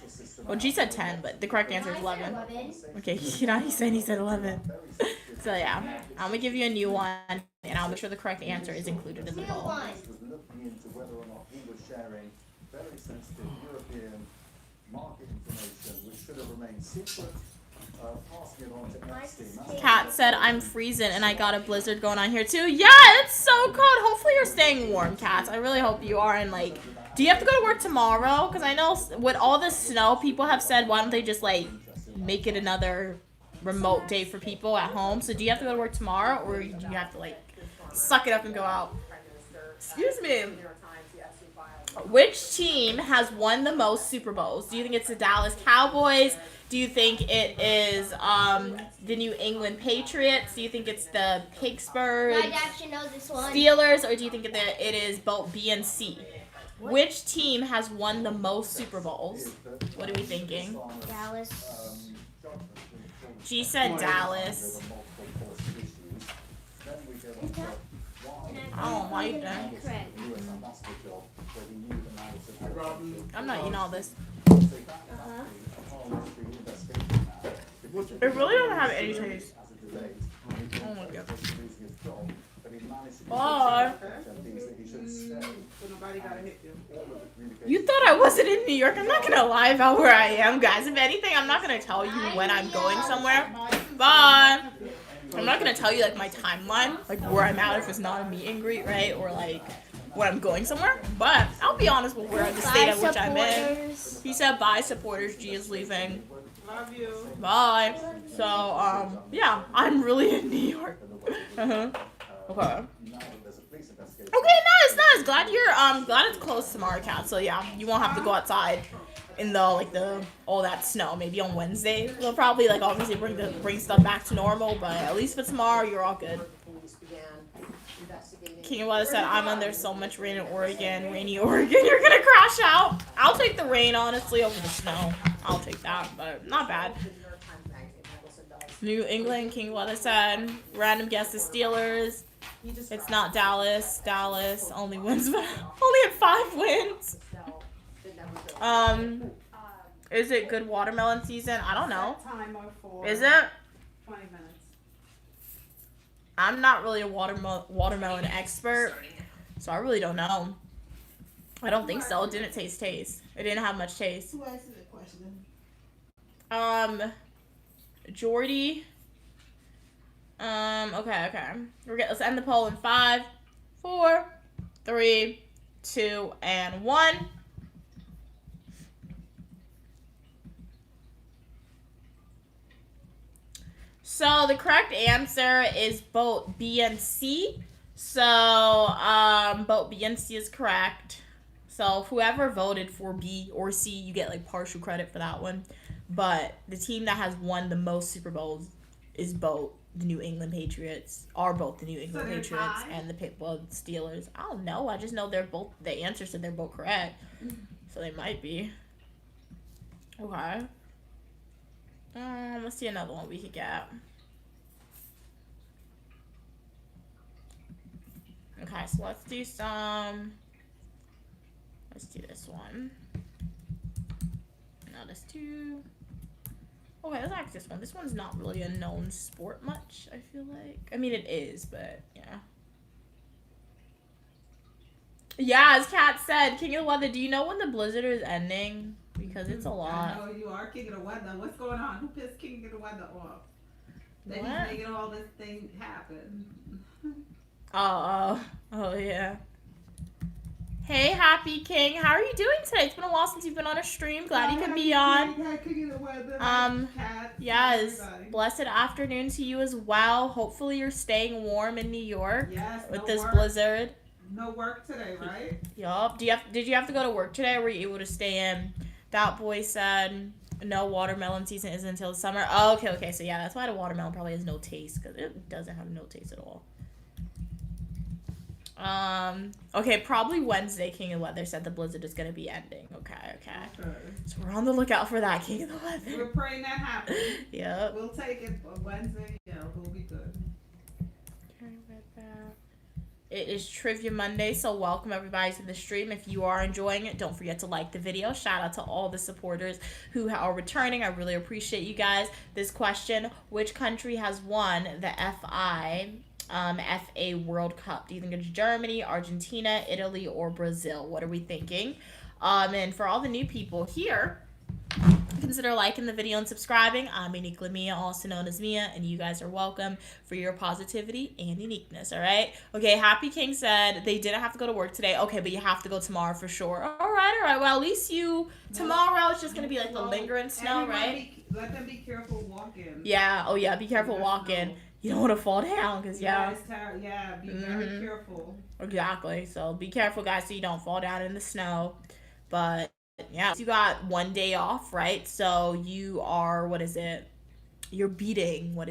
Well, G said 10, but the correct answer is 11. Okay, he said 11. So yeah, I'm gonna give you a new one, and I'll make sure the correct answer is included in the poll. Kat said, I'm freezing and I got a blizzard going on here too. Yeah, it's so cold. Hopefully you're staying warm, Kat. I really hope you are. And like, do you have to go to work tomorrow? Because I know with all the snow, people have said, why don't they just like make it another remote day for people at home? So do you have to go to work tomorrow, or do you have to like suck it up and go out? Excuse me. Which team has won the most Super Bowls? Do you think it's the Dallas Cowboys? Do you think it is the New England Patriots? Do you think it's the Pittsburgh Steelers? Or do you think that it is both B and C? Which team has won the most Super Bowls? What are we thinking? Dallas. G said Dallas. Oh my god. I'm not eating all this. It really doesn't have any taste. Oh my god. Oh. You thought I wasn't in New York. I'm not gonna lie about where I am, guys. If anything, I'm not gonna tell you when I'm going somewhere. But I'm not gonna tell you like my timeline, like where I'm at if it's not a meet and greet, right? Or like when I'm going somewhere. But I'll be honest with where the state of which I'm in. He said bye supporters, G is leaving. Love you. Bye. So yeah, I'm really in New York. Okay. Okay, nice. Glad you're glad it's close tomorrow, Kat. So yeah, you won't have to go outside in the all that snow. Maybe on Wednesday they'll probably like obviously bring stuff back to normal, but at least for tomorrow you're all good. King of Weather said, I'm under so much rain in Oregon. Rainy Oregon, you're gonna crash out. I'll take the rain, honestly, over the snow. I'll take that, but not bad. New England, King of Weather said, random guess the Steelers. It's not Dallas. Dallas only wins, only had 5 wins. Is it good watermelon season? I don't know. Is it? 20 minutes. I'm not really a watermelon expert, so I really don't know. I don't think so. It didn't taste. It didn't have much taste. Who asked that question? Jordy. Okay. Let's end the poll in 5, 4, 3, 2, and 1. So the correct answer is both B and C. So both B and C is correct. So whoever voted for B or C, you get like partial credit for that one. But the team that has won the most Super Bowls is both the New England Patriots. Are both the New England Patriots and the Steelers. I don't know. I just know they're both. The answer said they're both correct. So they might be. Okay. Let's see another one we could get. Okay, so let's do this one. No, let's do. Okay, let's ask this one. This one's not really a known sport much, I feel like. I mean, it is, but yeah. Yeah, as Kat said, King of the Weather, do you know when the blizzard is ending? Because it's a lot. I know you are King of the Weather. What's going on? Who pissed King of the Weather off? That What? he's making all this thing happen. Oh, yeah. Hey, Happy King, how are you doing today? It's been a while since you've been on a stream. Glad you could be on. Yes, blessed afternoon to you as well. Hopefully you're staying warm in New York with this blizzard. No work today, right? Yup. Did you have to go to work today, or were you able to stay in? That boy said no, watermelon season isn't until the summer. Oh, okay. So yeah, that's why the watermelon probably has no taste, because it doesn't have no taste at all. Okay, probably Wednesday, King of the Weather said the blizzard is going to be ending. Okay. So we're on the lookout for that, King of the Weather. We're praying that happens. Yep. We'll take it Wednesday. Yeah, we'll be good. It is Trivia Monday, so welcome everybody to the stream. If you are enjoying it, don't forget to like the video. Shout out to all the supporters who are returning. I really appreciate you guys. This question, which country has won the FA World Cup? Do you think it's Germany, Argentina, Italy, or Brazil? What are we thinking? And for all the new people here, consider liking the video and subscribing. I'm Uniquely Mia, also known as Mia, and you guys are welcome for your positivity and uniqueness, all right? Okay, Happy King said they didn't have to go to work today. Okay, but you have to go tomorrow for sure. All right. Well, at least tomorrow it's just going to be like the lingering snow, right? Let them be careful walking. Yeah, be careful walking. You don't want to fall down, because, be very careful. Exactly, so be careful, guys, so you don't fall down in the snow. But yeah, you got 1 day off, right? So you are, you're beating, I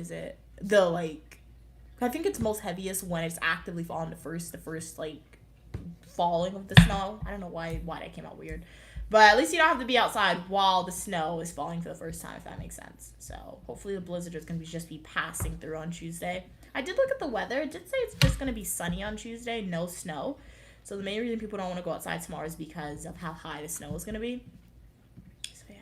think it's most heaviest when it's actively falling the first falling of the snow. I don't know why that came out weird. But at least you don't have to be outside while the snow is falling for the first time, if that makes sense. So hopefully the blizzard is going to just be passing through on Tuesday. I did look at the weather. It did say it's just going to be sunny on Tuesday, no snow. So the main reason people don't want to go outside tomorrow is because of how high the snow is going to be. So yeah.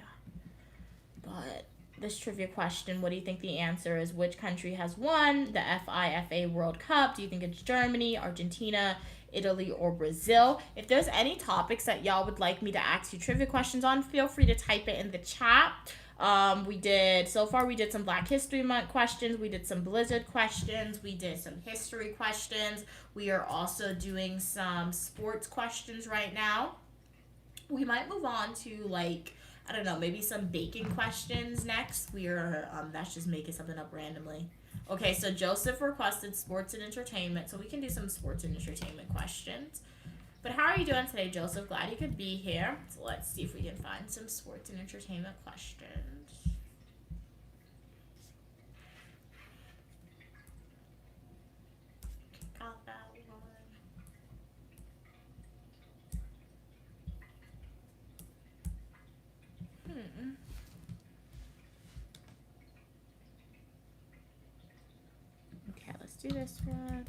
But this trivia question, what do you think the answer is? Which country has won the FIFA World Cup? Do you think it's Germany, Argentina, Italy, or Brazil? If there's any topics that y'all would like me to ask you trivia questions on, feel free to type it in the chat. We did some Black History Month questions, we did some Blizzard questions, we did some history questions, we are also doing some sports questions right now. We might move on to I don't know, maybe some baking questions next. We are that's just making something up randomly. Okay, so Joseph requested sports and entertainment, so we can do some sports and entertainment questions. But how are you doing today, Joseph? Glad you could be here. So let's see if we can find some sports and entertainment questions. Got that do this one.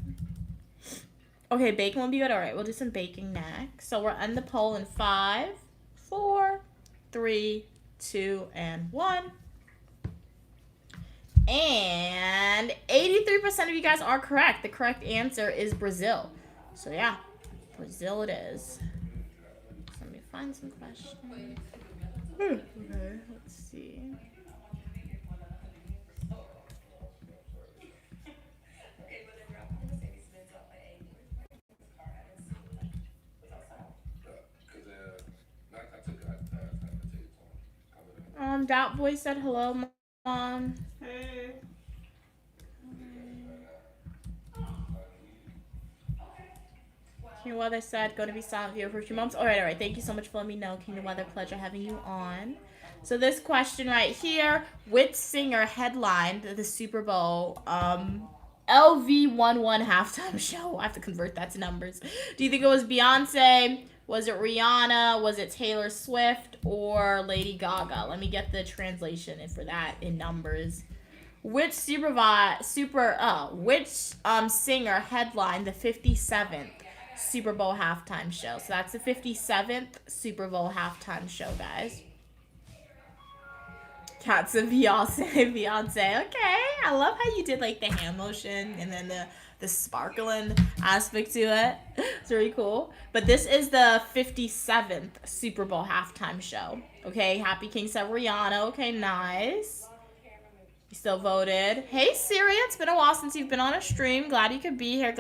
Okay, bacon will be good. All right, we'll do some baking next. So we'll end the poll in 5, 4, 3, 2, and 1. And 83% of you guys are correct. The correct answer is Brazil. So yeah, Brazil it is. So let me find some questions. Okay, let's see. That boy said hello, Mom. Hey. King Weather said, going to be silent video for a few months. All right. Thank you so much for letting me know, King Weather. Pleasure having you on. So this question right here, which singer headlined the Super Bowl LV11 halftime show? I have to convert that to numbers. Do you think it was Beyonce? Was it Rihanna? Was it Taylor Swift or Lady Gaga? Let me get the translation for that in numbers. Which singer headlined the 57th Super Bowl halftime show? So that's the 57th Super Bowl halftime show, guys. Cats of Beyonce. Okay, I love how you did like the hand motion and then the sparkling aspect to it. It's really cool. But this is the 57th Super Bowl halftime show. Okay, Happy King said Rihanna. Okay, nice. You still voted. Hey, Siri, it's been a while since you've been on a stream. Glad you could be here.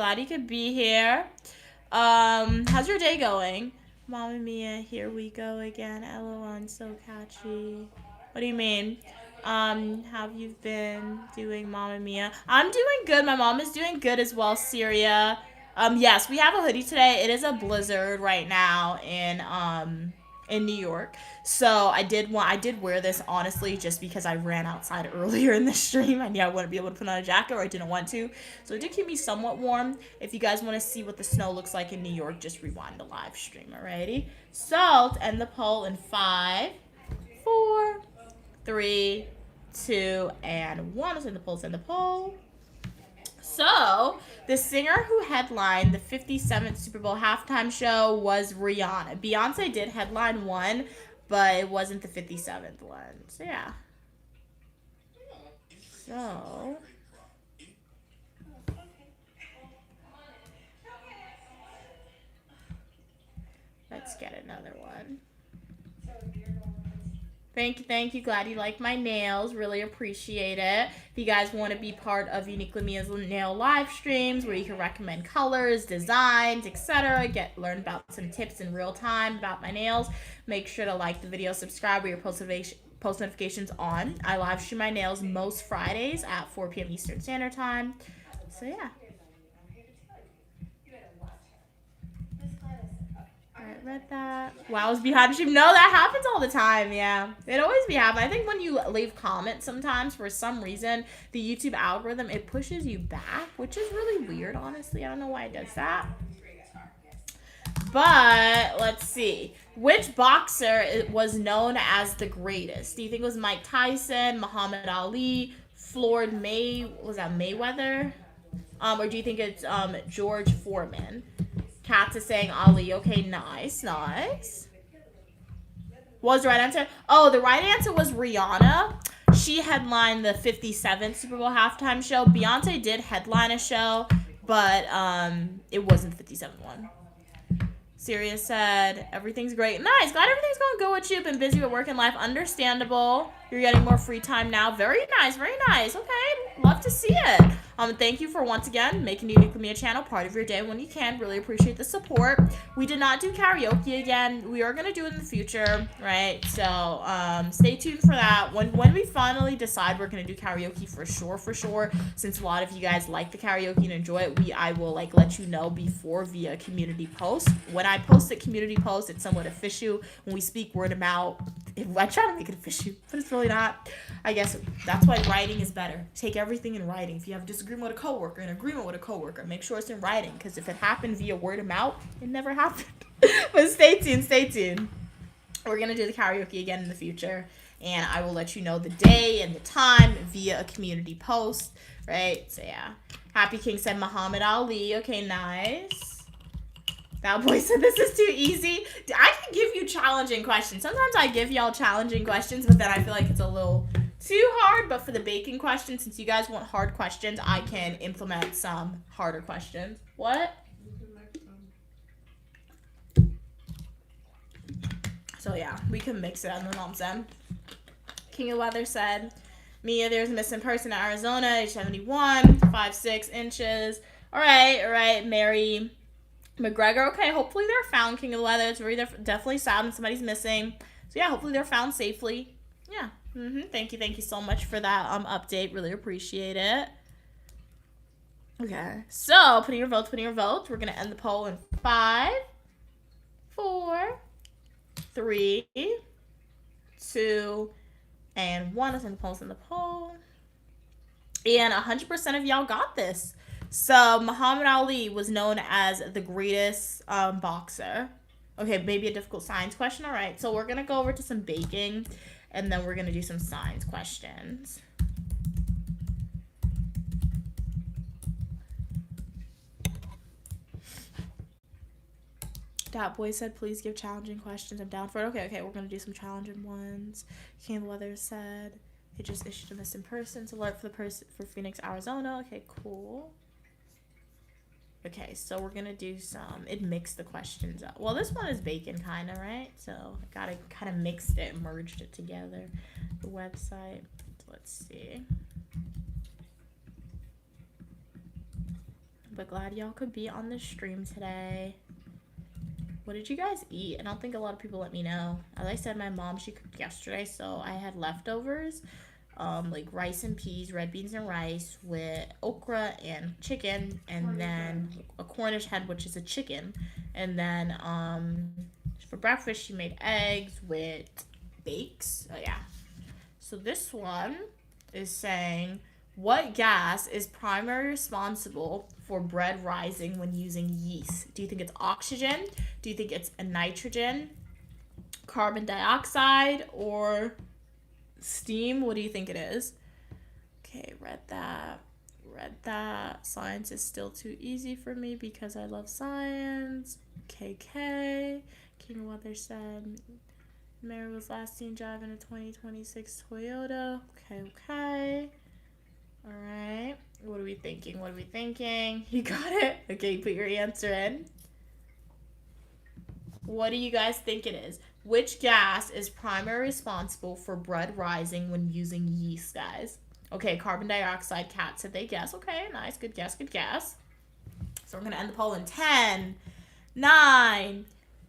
How's your day going? Mamma Mia, here we go again. LOL, so catchy. What do you mean? Have you been doing, Mamma Mia? I'm doing good. My mom is doing good as well, Syria. Yes, we have a hoodie today. It is a blizzard right now in New York. So I did wear this honestly just because I ran outside earlier in the stream. I knew I wouldn't be able to put on a jacket, or I didn't want to. So it did keep me somewhat warm. If you guys want to see what the snow looks like in New York, just rewind the live stream, alrighty? So to end the poll in 5, 4, 3, 2, and 1. Let's end the poll. So, the singer who headlined the 57th Super Bowl halftime show was Rihanna. Beyonce did headline one, but it wasn't the 57th one. So, yeah. So, let's get another one. Thank you. Glad you like my nails. Really appreciate it. If you guys want to be part of Uniquely Mia's nail live streams where you can recommend colors, designs, etc., learn about some tips in real time about my nails, make sure to like the video, subscribe with your post notifications on. I live stream my nails most Fridays at 4 p.m. Eastern Standard Time. So yeah. Read that. Wow, it's behind stream. No, that happens all the time. Yeah, it always be happening. I think when you leave comments sometimes, for some reason, the YouTube algorithm, it pushes you back, which is really weird, honestly. I don't know why it does that. But let's see. Which boxer was known as the greatest? Do you think it was Mike Tyson, Muhammad Ali, Floyd Mayweather? Or do you think it's George Foreman? Kat is saying Ali. Okay, nice. What was the right answer? Oh, the right answer was Rihanna. She headlined the 57th Super Bowl halftime show. Beyonce did headline a show, but it wasn't the 57th one. Sirius said, everything's great. Nice. Glad everything's going good with you. Been busy with work and life. Understandable. You're getting more free time now. Very nice. Okay. Love to see it. Thank you for once again making Uniquely Mia channel part of your day when you can. Really appreciate the support. We did not do karaoke again. We are gonna do it in the future, right? So stay tuned for that. When we finally decide we're gonna do karaoke for sure. Since a lot of you guys like the karaoke and enjoy it, I will let you know before via community post. When I post a community post, it's somewhat official. When we speak word of mouth, I try to make it official, but it's really not. I guess that's why writing is better. Take everything in writing. If you have a disagreement with a coworker, an agreement with a coworker, make sure it's in writing, because if it happened via word of mouth, it never happened. But stay tuned. We're gonna do the karaoke again in the future. and I will let you know the day and the time via a community post, right? So yeah. Happy King said Muhammad Ali. Okay, nice. That boy said this is too easy. I can give you challenging questions. Sometimes I give y'all challenging questions, but then I feel like it's a little too hard. But for the baking question, since you guys want hard questions, I can implement some harder questions. What? So yeah, we can mix it, and then Mom said. King of Weather said, Mia, there's a missing person in Arizona, age 71, 5'6" inches. All right, Mary McGregor. Okay, hopefully they're found, King of the Weather. It's very definitely sad when somebody's missing. So yeah, hopefully they're found safely. Yeah. Thank you so much for that update. Really appreciate it. Okay, so putting your votes. We're gonna end the poll in 5, 4, 3, 2, and 1. Let's end the polls in the poll. And 100% of y'all got this. So Muhammad Ali was known as the greatest boxer. Okay, maybe a difficult science question. All right, so we're gonna go over to some baking, and then we're gonna do some science questions. Dat boy said, please give challenging questions. I'm down for it. Okay, we're gonna do some challenging ones. King of the Weather said they just issued a missing persons alert for the person for Phoenix, Arizona. Okay, cool. Okay, so we're gonna do some. It mixed the questions up. Well, this one is bacon, kind of, right? So I gotta kind of mixed it, merged it together. The website. Let's see. But glad y'all could be on the stream today. What did you guys eat? I don't think a lot of people let me know. As I said, my mom, she cooked yesterday, so I had leftovers. Like rice and peas, red beans and rice with okra and chicken, and then a Cornish hen, which is a chicken. And then for breakfast, she made eggs with bakes. Oh, yeah. So this one is saying, what gas is primarily responsible for bread rising when using yeast? Do you think it's oxygen? Do you think it's a nitrogen, carbon dioxide, or steam? What do you think it is? Okay, read that. Science is still too easy for me because I love science. KK. King of Weather said Mary was last seen driving a 2026 Toyota. Okay. All right. What are we thinking? You got it? Okay, put your answer in. What do you guys think it is? Which gas is primarily responsible for bread rising when using yeast, guys? Okay, carbon dioxide. Cat said they guess. Okay, nice. Good guess. So we're going to end the poll in 10, 9,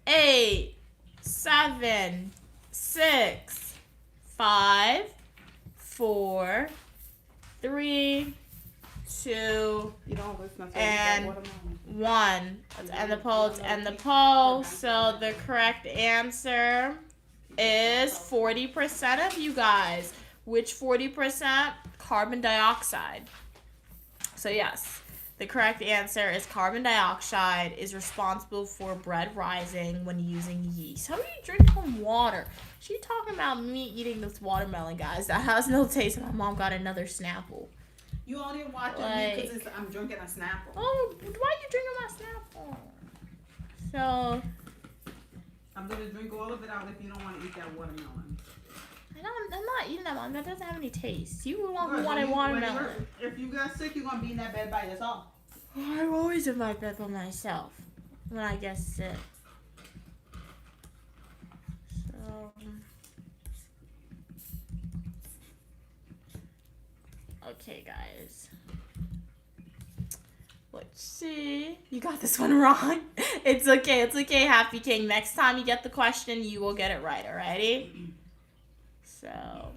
8, 7, 6, 5, 4, 3, 2, and 1. Let's end the poll. So the correct answer is 40% of you guys. Which 40%? Carbon dioxide. So yes, the correct answer is carbon dioxide is responsible for bread rising when using yeast. How are you drinking water? She talking about me eating this watermelon, guys. That has no taste. And my mom got another Snapple. You only watching me because I'm drinking a Snapple. Oh, why are you drinking my Snapple? So I'm gonna drink all of it out if you don't want to eat that watermelon. I'm not eating that, Mom. That doesn't have any taste. You were the one who wanted watermelon. If you get sick, you're gonna be in that bed by yourself. Oh, I'm always in my bed by myself when I get sick. So okay, guys. Let's see. You got this one wrong. It's okay, Happy King. Next time you get the question, you will get it right, alrighty? So,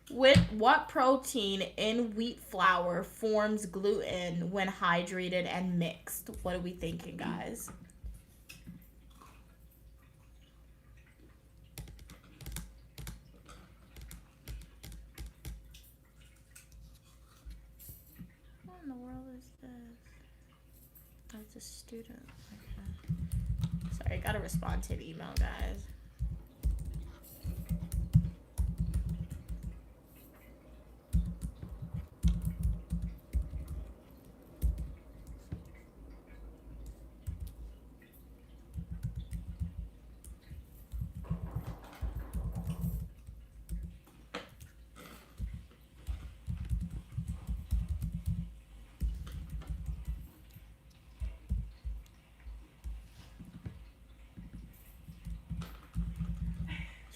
what protein in wheat flour forms gluten when hydrated and mixed? What are we thinking, guys? What in the world is this? That's a student. Okay. Sorry, I gotta respond to the email, guys.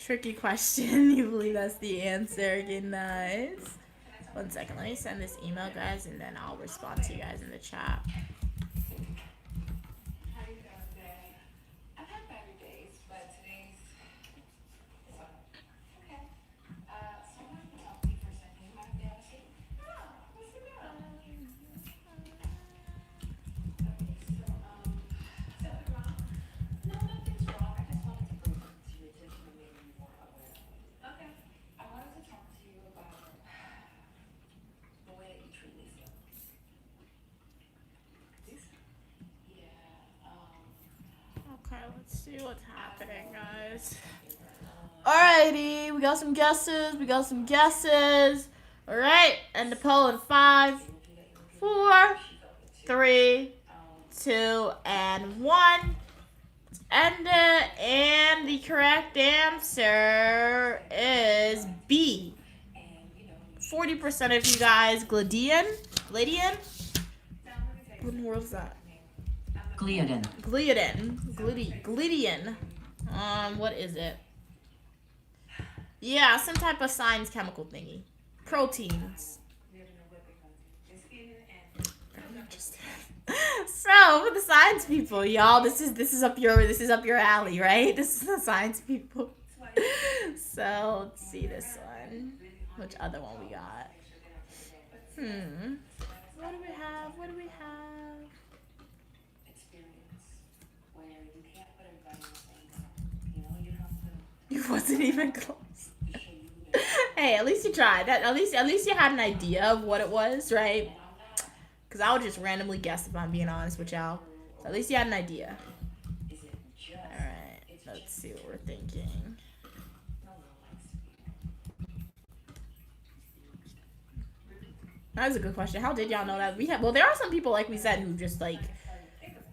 Tricky question. You believe that's the answer? Okay, nice. 1 second. Let me send this email, guys, and then I'll respond to you guys in the chat. Okay, let's see what's happening, guys. Alrighty, we got some guesses. Alright, and the poll in 5, 4, 3, 2, and 1. Let's end it. And the correct answer is B. 40% of you guys, Glidian? What in the world is that? Gliadin. Glidian. What is it? Yeah, some type of science chemical thingy. Proteins. So, for the science people, y'all, this is up your alley, right? This is the science people. So, let's see this one. Which other one we got? What do we have? You wasn't even close. Hey, at least you tried. At least you had an idea of what it was, right? Because I would just randomly guess if I'm being honest with y'all. So at least you had an idea. Alright, let's see what we're thinking. That was a good question. How did y'all know that? Well, there are some people, like we said, who just, like,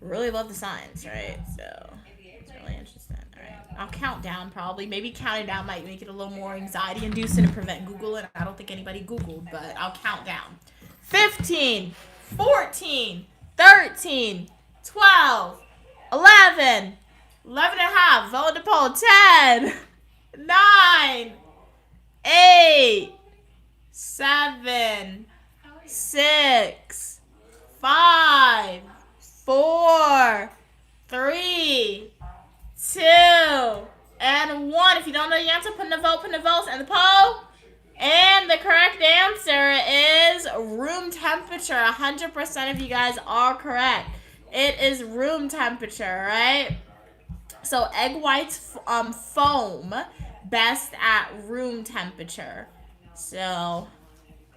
really love the science, right? So, it's really interesting. Alright, I'll count down, probably. Maybe counting down might make it a little more anxiety-inducing and prevent Googling. I don't think anybody Googled, but I'll count down. 15, 14, 13, 12, 11, 11 and a half. Vote in the poll. 10, 9, 8, 7, 6, 5, 4, 3, 2, and 1. If you don't know the answer, put in the votes in the poll. And the correct answer is room temperature. 100% of you guys are correct. It is room temperature, right? So egg whites foam best at room temperature. So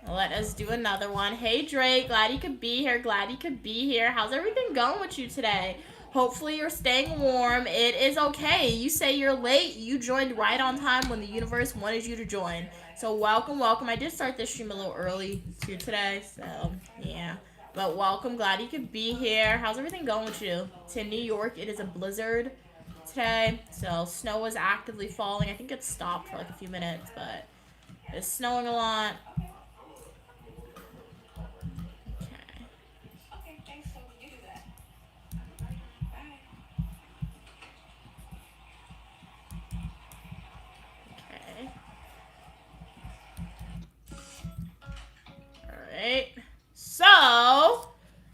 let us do another one. Hey Drake, glad you could be here. How's everything going with you today? Hopefully you're staying warm. It is okay. You say you're late. You joined right on time when the universe wanted you to join. So welcome. I did start this stream a little early too today. So yeah. But welcome. Glad you could be here. How's everything going with you? It's in New York. It is a blizzard today. So snow is actively falling. I think it stopped for like a few minutes, but it's snowing a lot. So,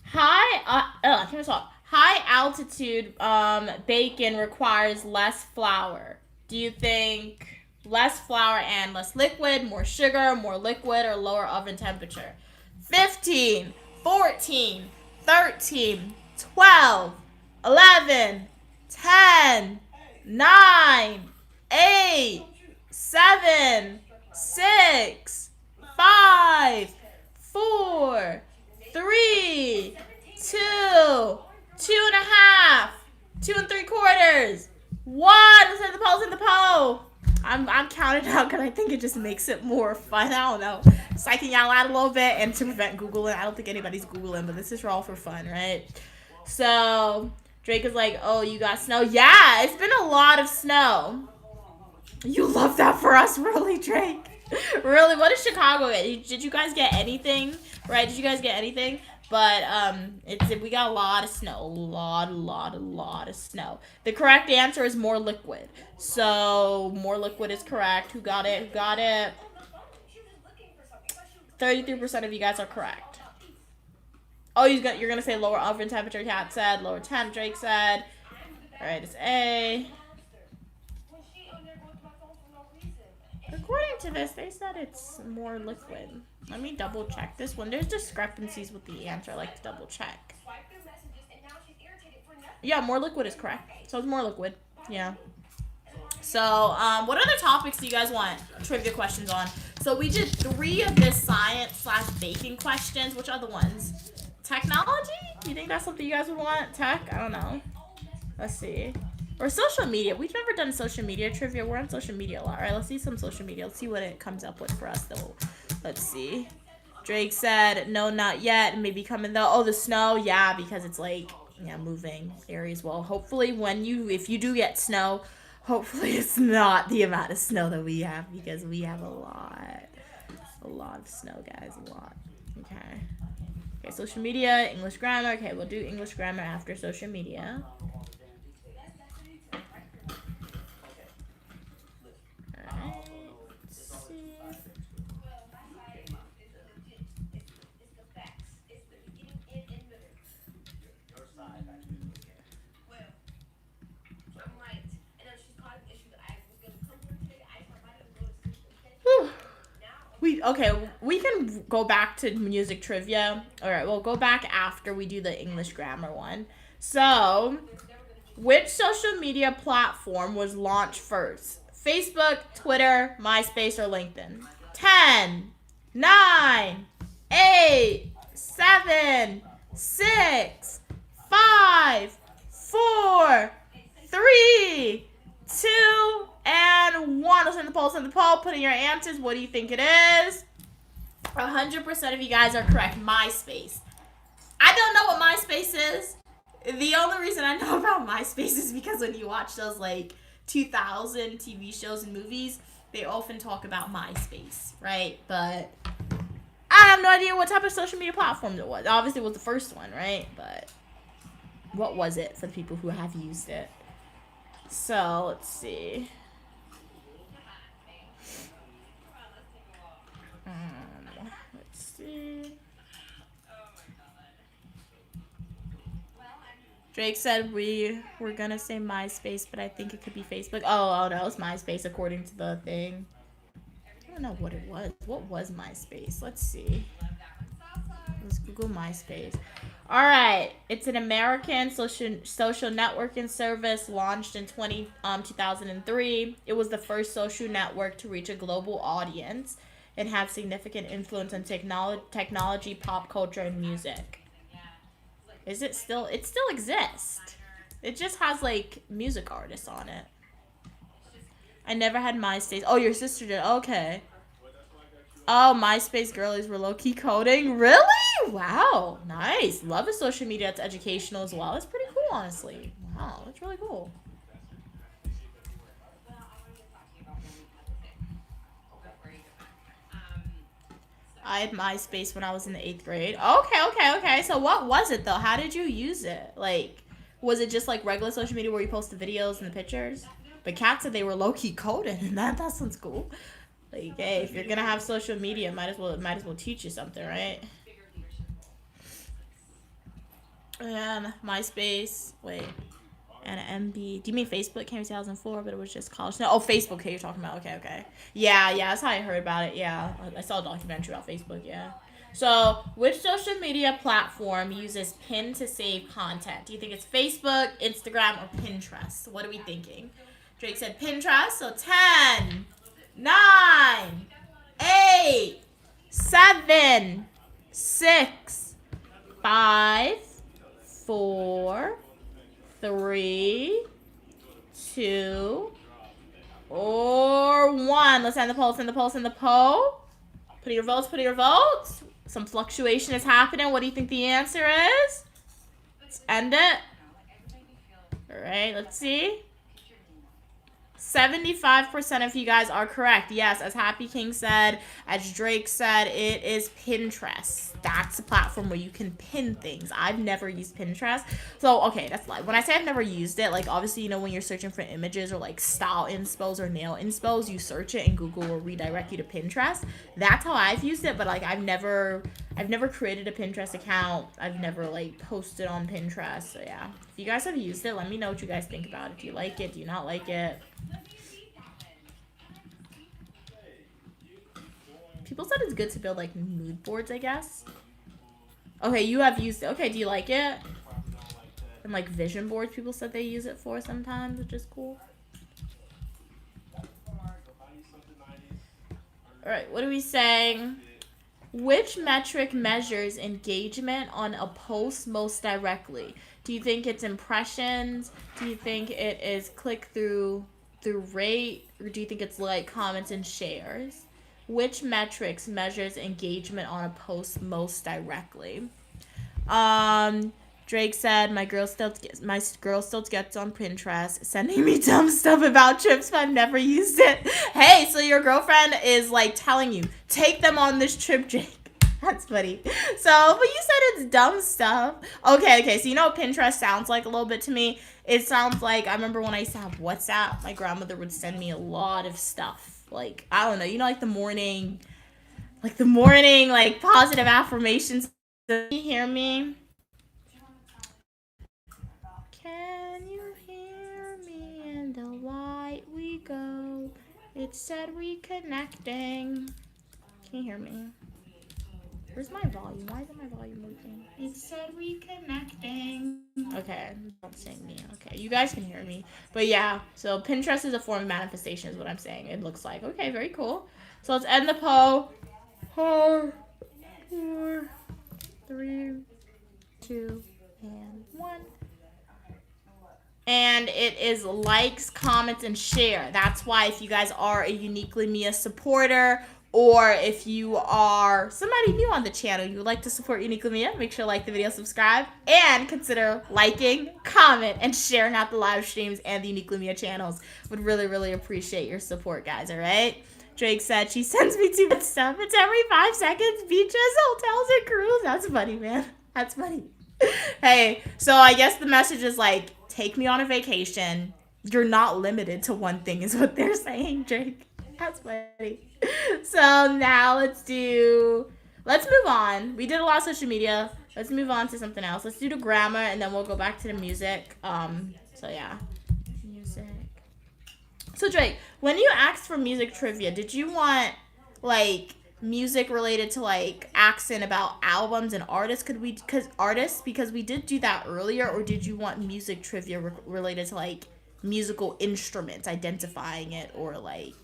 high altitude bacon requires less flour. Do you think less flour and less liquid, more sugar, more liquid, or lower oven temperature? 15, 14, 13, 12, 11, 10, 9, 8, 7, 6, 5, 4, 3, 2, 2.5, 2 3/4, 1. Let's hit the poll. I'm counting out because I think it just makes it more fun. I don't know, psyching y'all out a little bit and to prevent Googling. I don't think anybody's Googling, but this is all for fun, right? So Drake is like, oh, you got snow? Yeah, it's been a lot of snow. You love that for us, really, Drake? Really? What did Chicago get? Did you guys get anything? Right? Did you guys get anything? But we got a lot of snow. A lot of snow. The correct answer is more liquid. So more liquid is correct. Who got it? Who got it? 33% of you guys are correct. Oh, you're gonna say lower oven temperature. Kat said lower temp. Drake said. All right, it's A. According to this, they said it's more liquid. Let me double check this one. There's discrepancies with the answer. I like to double check. Yeah, more liquid is correct. So it's more liquid. Yeah. So, what other topics do you guys want trivia questions on? So we did 3 of this science/baking questions. Which other ones? Technology? Do you think that's something you guys would want? Tech? I don't know. Let's see. Or social media. We've never done social media trivia. We're on social media a lot. All right, let's see some social media. Let's see what it comes up with for us, though. Let's see. Drake said, no, not yet. Maybe coming, though. Oh, the snow. Yeah, because it's like, yeah, moving areas. Well, hopefully if you do get snow, hopefully it's not the amount of snow that we have, because we have a lot of snow, guys. A lot. Okay, social media, English grammar. Okay, we'll do English grammar after social media. We can go back to music trivia. All right, we'll go back after we do the English grammar one. So, which social media platform was launched first? Facebook, Twitter, MySpace, or LinkedIn? 10, 9, 8, 7, 6, 5, 4, 3, 2, and 1. Let's send the poll. Put in your answers. What do you think it is? 100% of you guys are correct. MySpace. I don't know what MySpace is. The only reason I know about MySpace is because when you watch those like 2000 TV shows and movies, they often talk about MySpace, right? But I have no idea what type of social media platform it was. Obviously, it was the first one, right? But what was it for the people who have used it? So, let's see. Let's see. Drake said we were gonna say MySpace, but I think it could be Facebook. Oh no, it's MySpace according to the thing. I don't know what it was. What was MySpace? Let's see. Let's Google MySpace. All right, it's an American social networking service launched in 2003. It was the first social network to reach a global audience and have significant influence on technology, pop culture, and music. Is it still? It still exists. It just has like music artists on it. I never had MySpace. Oh, your sister did. Okay. Oh, MySpace girlies were low-key coding. Really? Wow. Nice. Love a social media that's educational as well. That's pretty cool, honestly. Wow, that's really cool. I had MySpace when I was in the 8th grade. Okay. So what was it, though? How did you use it? Like, was it just like regular social media where you post the videos and the pictures? But Kat said they were low-key coding, and that sounds cool. Like, hey, if you're gonna have social media, might as well teach you something, right? And MySpace, wait, and MB. Do you mean Facebook came in 2004, but it was just college? No, Facebook. Okay, you're talking about. Okay. Yeah, that's how I heard about it. Yeah, I saw a documentary about Facebook. Yeah. So, which social media platform uses pin to save content? Do you think it's Facebook, Instagram, or Pinterest? What are we thinking? Drake said Pinterest. So 10. 9, 8, 7, 6, 5, 4, 3, 2, or 1. Let's end the poll. Put your votes. Some fluctuation is happening. What do you think the answer is? Let's end it. All right, let's see. 75% of you guys are correct. Yes, as Happy King said, as Drake said, it is Pinterest. That's a platform where you can pin things. I've never used Pinterest. So, okay, that's like when I say I've never used it, like obviously, you know, when you're searching for images or like style inspos or nail inspos, you search it and Google will redirect you to Pinterest. That's how I've used it, but like I've never created a Pinterest account. I've never like posted on Pinterest. So yeah, if you guys have used it, let me know what you guys think about it. Do you like it? Do you not like it? People said it's good to build like mood boards, I guess. Okay, you have used it. Okay, do you like it? And like vision boards, people said they use it for sometimes, which is cool. Alright, what are we saying? Which metric measures engagement on a post most directly? Do you think it's impressions? Do you think it is click-through rate? Or do you think it's like comments and shares? Which metrics measures engagement on a post most directly? Drake said, my girl still gets on Pinterest, sending me dumb stuff about trips, but I've never used it. Hey, so your girlfriend is like telling you, take them on this trip, Drake. That's funny. So, but you said it's dumb stuff. Okay. So you know what Pinterest sounds like a little bit to me? It sounds like, I remember when I used to have WhatsApp, my grandmother would send me a lot of stuff. Like, I don't know, you know, like the morning, like positive affirmations. Can you hear me? Can you hear me? In the light we go. It said reconnecting. Can you hear me? Where's my volume? Why isn't my volume moving? It said reconnecting. Okay, don't sing me. Okay, you guys can hear me. But yeah, so Pinterest is a form of manifestation is what I'm saying. It looks like. Okay, very cool. So let's end the poll. 4, 3, 2, and 1. And it is likes, comments, and share. That's why if you guys are a Uniquely Mia supporter, or if you are somebody new on the channel, you would like to support Uniquely Mia, make sure to like the video, subscribe, and consider liking, comment, and sharing out the live streams and the Uniquely Mia channels. Would really, really appreciate your support, guys, all right? Drake said she sends me too much stuff. It's every 5 seconds. Beaches, hotels, and cruise. That's funny, man. That's funny. Hey, so I guess the message is like, take me on a vacation. You're not limited to one thing is what they're saying, Drake. That's funny. So now let's move on. We did a lot of social media. Let's move on to something else. Let's do the grammar and then we'll go back to the music. So yeah. Music. So Drake, when you asked for music trivia, did you want like music related to like accent about albums and artists? Because we did do that earlier, or did you want music trivia related to like musical instruments, identifying it, or like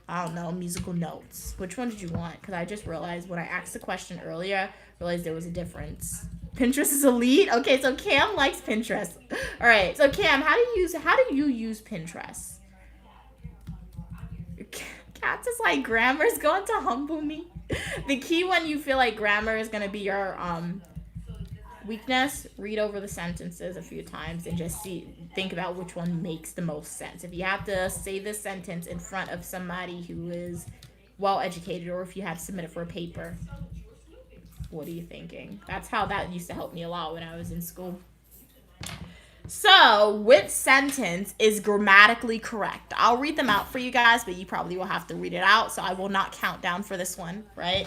I don't know, musical notes? Which one did you want? Because I just realized when I asked the question earlier, realized there was a difference. Pinterest is elite. Okay, so Cam likes Pinterest. All right, so Cam, how do you use Pinterest? Cats is like, grammar is going to humble me. The key when you feel like grammar is going to be your weakness, read over the sentences a few times and just think about which one makes the most sense. If you have to say this sentence in front of somebody who is well educated, or if you have to submit it for a paper, what are you thinking? That's how that used to help me a lot when I was in school. So, which sentence is grammatically correct? I'll read them out for you guys, but you probably will have to read it out, so I will not count down for this one, right?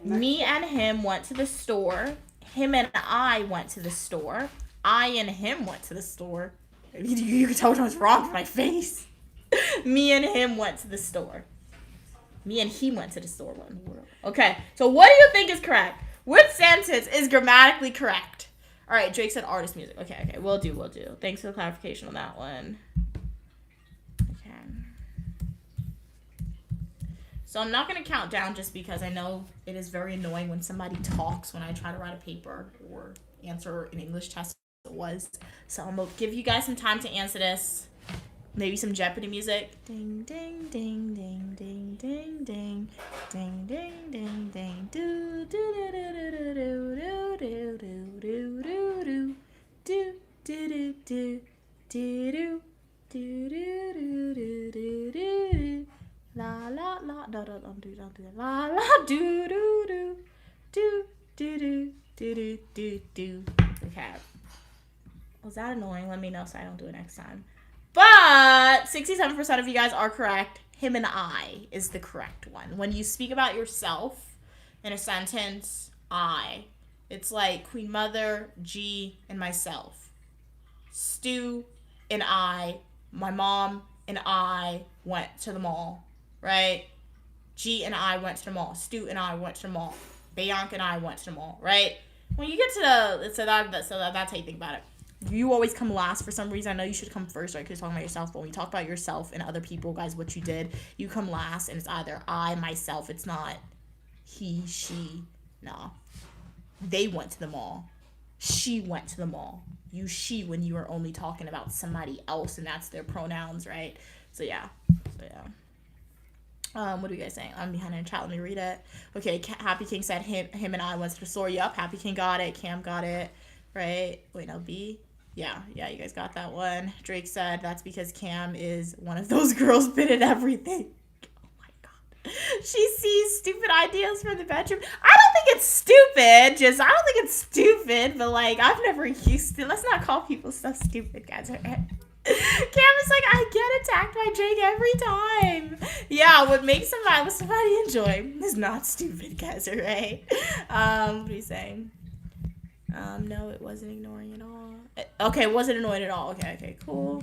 Me and him went to the store. Him and I went to the store. I and him went to the store. You can tell what's wrong with my face. Me and him went to the store. Me and he went to the store. What in the world? Okay, so what do you think is correct? Which sentence is grammatically correct? All right, Drake said artist music. Okay, we'll do. Thanks for the clarification on that one. Okay. So I'm not going to count down just because I know it is very annoying when somebody talks when I try to write a paper or answer an English test. It was. So I'm going to give you guys some time to answer this. Maybe some Jeopardy music. Ding, ding, ding, ding, ding, ding, ding, ding, ding, ding, ding, do, do, do, do, do, do, do, do, do, do, do, do, do, do, do, do, don't do that. La la do do do do do do do do do. Okay. Was that annoying? Let me know so I don't do it next time. But 67% of you guys are correct. Him and I is the correct one. When you speak about yourself in a sentence, I. It's like Queen Mother, G, and myself. Stu and I, my mom and I went to the mall, right? G and I went to the mall. Stu and I went to the mall. Bianca and I went to the mall, right? When you get to that's how you think about it. You always come last for some reason. I know you should come first, right? Because you're talking about yourself. But when you talk about yourself and other people, guys, what you did, you come last, and it's either I, myself. It's not he, she. No. They went to the mall. She went to the mall. You, she, when you are only talking about somebody else, and that's their pronouns, right? So, yeah. What are you guys saying? I'm behind in the chat. Let me read it. Okay, Happy King said him and I went to the store. Yup, Happy King got it. Cam got it. Right? Wait, no, B? Yeah, you guys got that one. Drake said that's because Cam is one of those girls bit at everything. Oh my god. She sees stupid ideas from the bedroom. I don't think it's stupid. I don't think it's stupid, but like, I've never used it. Let's not call people stuff stupid, guys, alright? Cam is like, I get attacked by Drake every time. Yeah, what makes somebody enjoy is not stupid, guys, alright? What are you saying? No, it wasn't ignoring at all. Okay, it wasn't annoying at all. Okay, cool.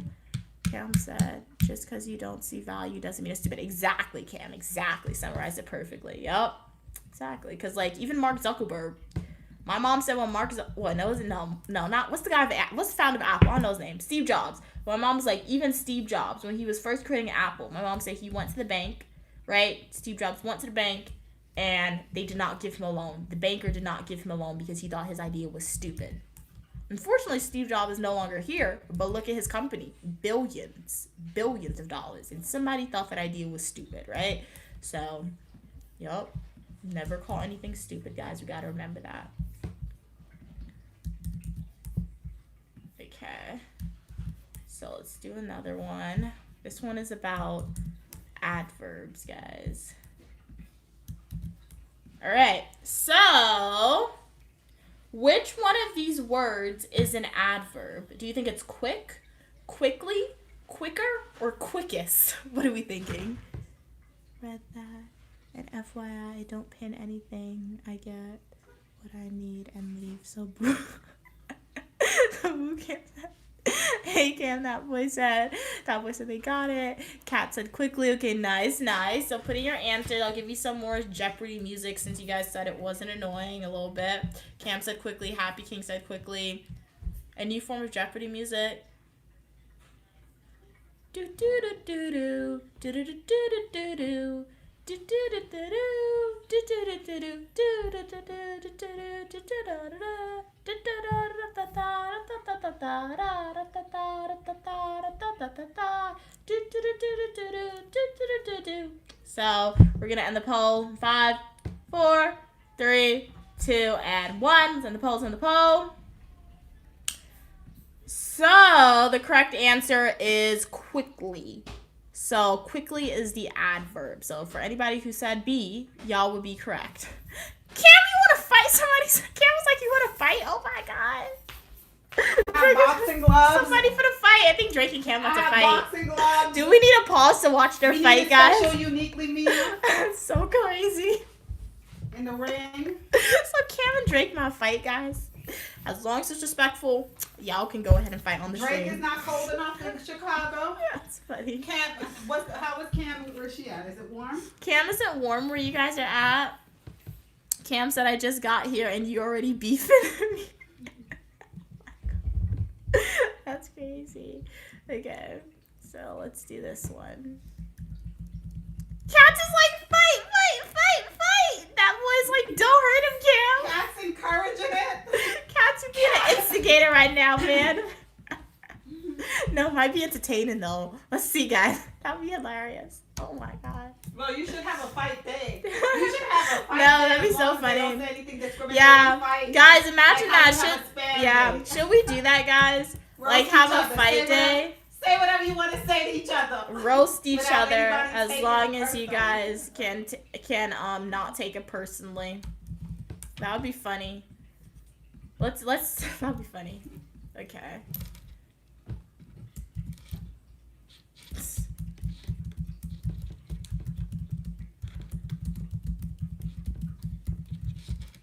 Cam said, just because you don't see value doesn't mean it's stupid. Exactly, Cam. Exactly. Summarized it perfectly. Yup. Exactly. Because, like, even Mark Zuckerberg, my mom said when what's the founder of Apple? I don't know his name. Steve Jobs. My mom was like, even Steve Jobs, when he was first creating Apple, my mom said he went to the bank, right? Steve Jobs went to the bank, and they did not give him a loan. The banker did not give him a loan because he thought his idea was stupid. Unfortunately, Steve Jobs is no longer here, but look at his company. Billions of dollars. And somebody thought that idea was stupid, right? So, yup. Never call anything stupid, guys. We gotta remember that. Okay. So let's do another one. This one is about adverbs, guys. All right, so which one of these words is an adverb? Do you think it's quick, quickly, quicker, or quickest? What are we thinking? Read that. And FYI, don't pin anything. I get what I need and leave. So boo. Hey Cam, that boy said they got it. Kat said quickly. Okay, nice. So put in your answers. I'll give you some more Jeopardy music since you guys said it wasn't annoying a little bit. Cam said quickly. Happy King said quickly. A new form of Jeopardy music. Do do do do do do do do do do do. So we're gonna end the poll. 5, 4, 3, 2, and 1. Let's end the poll. So the correct answer is quickly. So quickly is the adverb. So for anybody who said B, y'all would be correct. Cam, you want to fight somebody? Cam was like, you want to fight? Oh my god. Boxing gloves. Somebody for the fight. I think Drake and Cam want to fight. Boxing gloves. Do we need a pause to watch their fight, guys? Special uniquely me. It's so crazy. In the ring. So Cam and Drake might fight, guys. As long as it's respectful, y'all can go ahead and fight on the stream. Drake is not cold enough in Chicago. That's funny. Cam, how is Cam? Where's she at? Is it warm? Cam isn't warm where you guys are at. Cam said, I just got here and you already beefing me. That's crazy. Okay, so let's do this one. Kat is like, fight. That boy's like, don't hurt him, Cam. Kat's encouraging it. Kat's being an instigator right now, man. No, it might be entertaining though. Let's see, guys. That'd be hilarious. Oh my god. Well, you should have a fight day. You should have a fight No, day. that'd be as so long as they funny. don't say anything discriminatory. Yeah, Fight. guys, imagine Like how that. you have a spam day. Should we do that, guys? Roast Like each have a other. fight Sit day. Say whatever you want to say to each other. Roast each Without other anybody as taking long it as you personally. guys can not take it personally. That would be funny. Let's that'd be funny. Okay.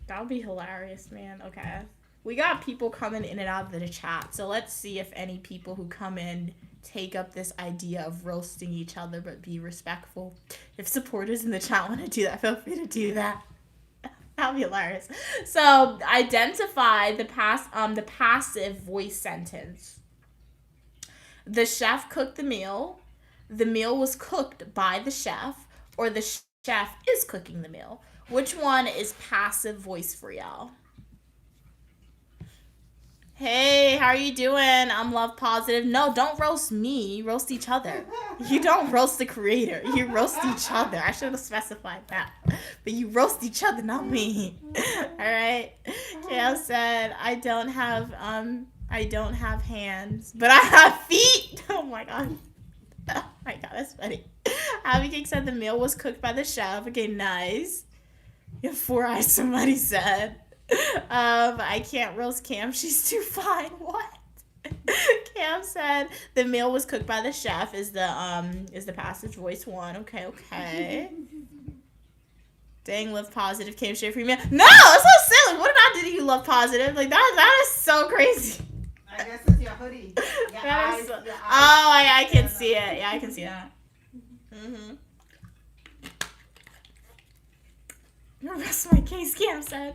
That would be hilarious, man. Okay. We got people coming in and out of the chat, so let's see if any people who come in take up this idea of roasting each other but be respectful. If supporters in the chat want to do that, feel free to do that. That'd be hilarious. So identify the passive voice sentence. The chef cooked the meal. The meal was cooked by the chef, or the chef is cooking the meal. Which one is passive voice for y'all? Hey, how are you doing? I'm Love Positive. No, don't roast me. Roast each other. You don't roast the creator. You roast each other. I should have specified that. But you roast each other, not me. Alright? Kale said, I don't have hands, but I have feet. Oh my god. Oh my god, that's funny. Abby Cake said the meal was cooked by the chef. Okay, nice. You have 4 eyes, somebody said. I can't roast Cam. She's too fine. What? Cam said the meal was cooked by the chef. Is the passage voice one? Okay. Dang, Love Positive came straight from me. No, that's so silly. What did I do to you, Love Positive? Like that is so crazy. I guess it's your hoodie. Your eyes, So, your eyes. oh, I can see it. Yeah, I can see that. Rest my case, Cam said.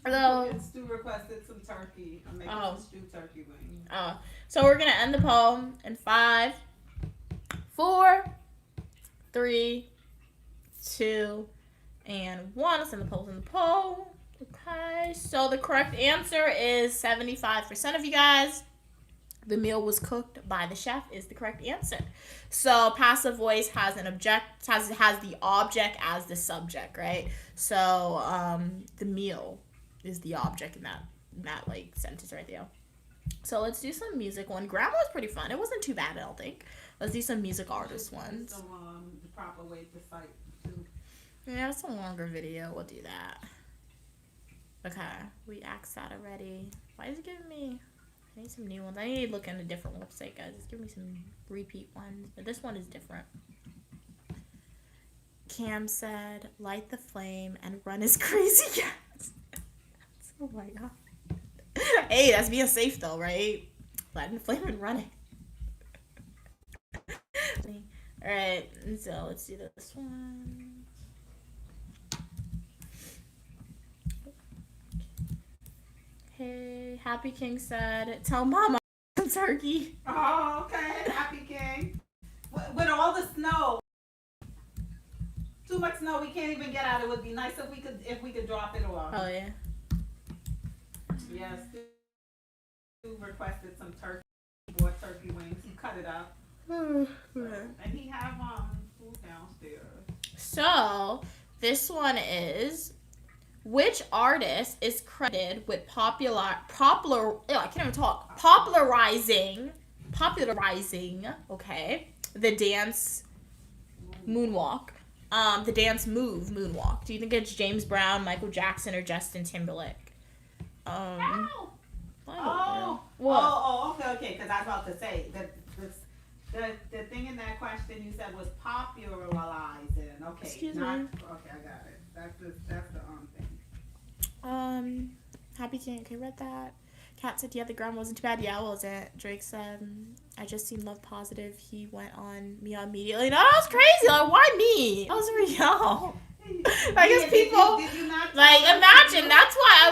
Hello. And Stu requested some turkey. I'm making some stew turkey wings. Oh, so we're gonna end the poll in 5, 4, 3, 2, and 1. Let's end the polls in the poll. Okay, so the correct answer is 75% of you guys. The meal was cooked by the chef is the correct answer. So passive voice has an object, has the object as the subject, right? So the meal is the object in that like sentence right there. So let's do some music one. Grandma was pretty fun. It wasn't too bad, I don't think. Let's do some music artist ones. The proper way to cite too. Yeah, it's a longer video. We'll do that. Okay, we asked that already. Why is it giving me? I need some new ones. I need to look at a different website, guys. It's giving me some repeat ones, but this one is different. Cam said, light the flame and run as crazy cats. Oh my god. Hey, that's being safe though, right? Lighting the flame and running. Alright, so let's do this one. Hey, Happy King said, tell Mama I'm turkey. Oh, okay. Happy King. With all the snow. Too much snow, we can't even get out. It would be nice if we could drop it off. Oh yeah. Yes. Stu requested some turkey. He bought turkey wings. He cut it up. And he have food downstairs. So this one is, which artist is credited with popularizing, okay, the dance moonwalk, the dance move moonwalk? Do you think it's James Brown, Michael Jackson, or Justin Timberlake? Okay. Because I was about to say that the thing in that question you said was popularizing. Okay. Excuse me. Okay, I got it. That's the thing. Happy King. Okay, read that. Kat said, yeah, the ground wasn't too bad. Yeah, it wasn't. Drake said, I just seen Love Positive. He went on me immediately. No, that was crazy. Like, why me? I was real. I guess people Did you not like tell us imagine. That's why I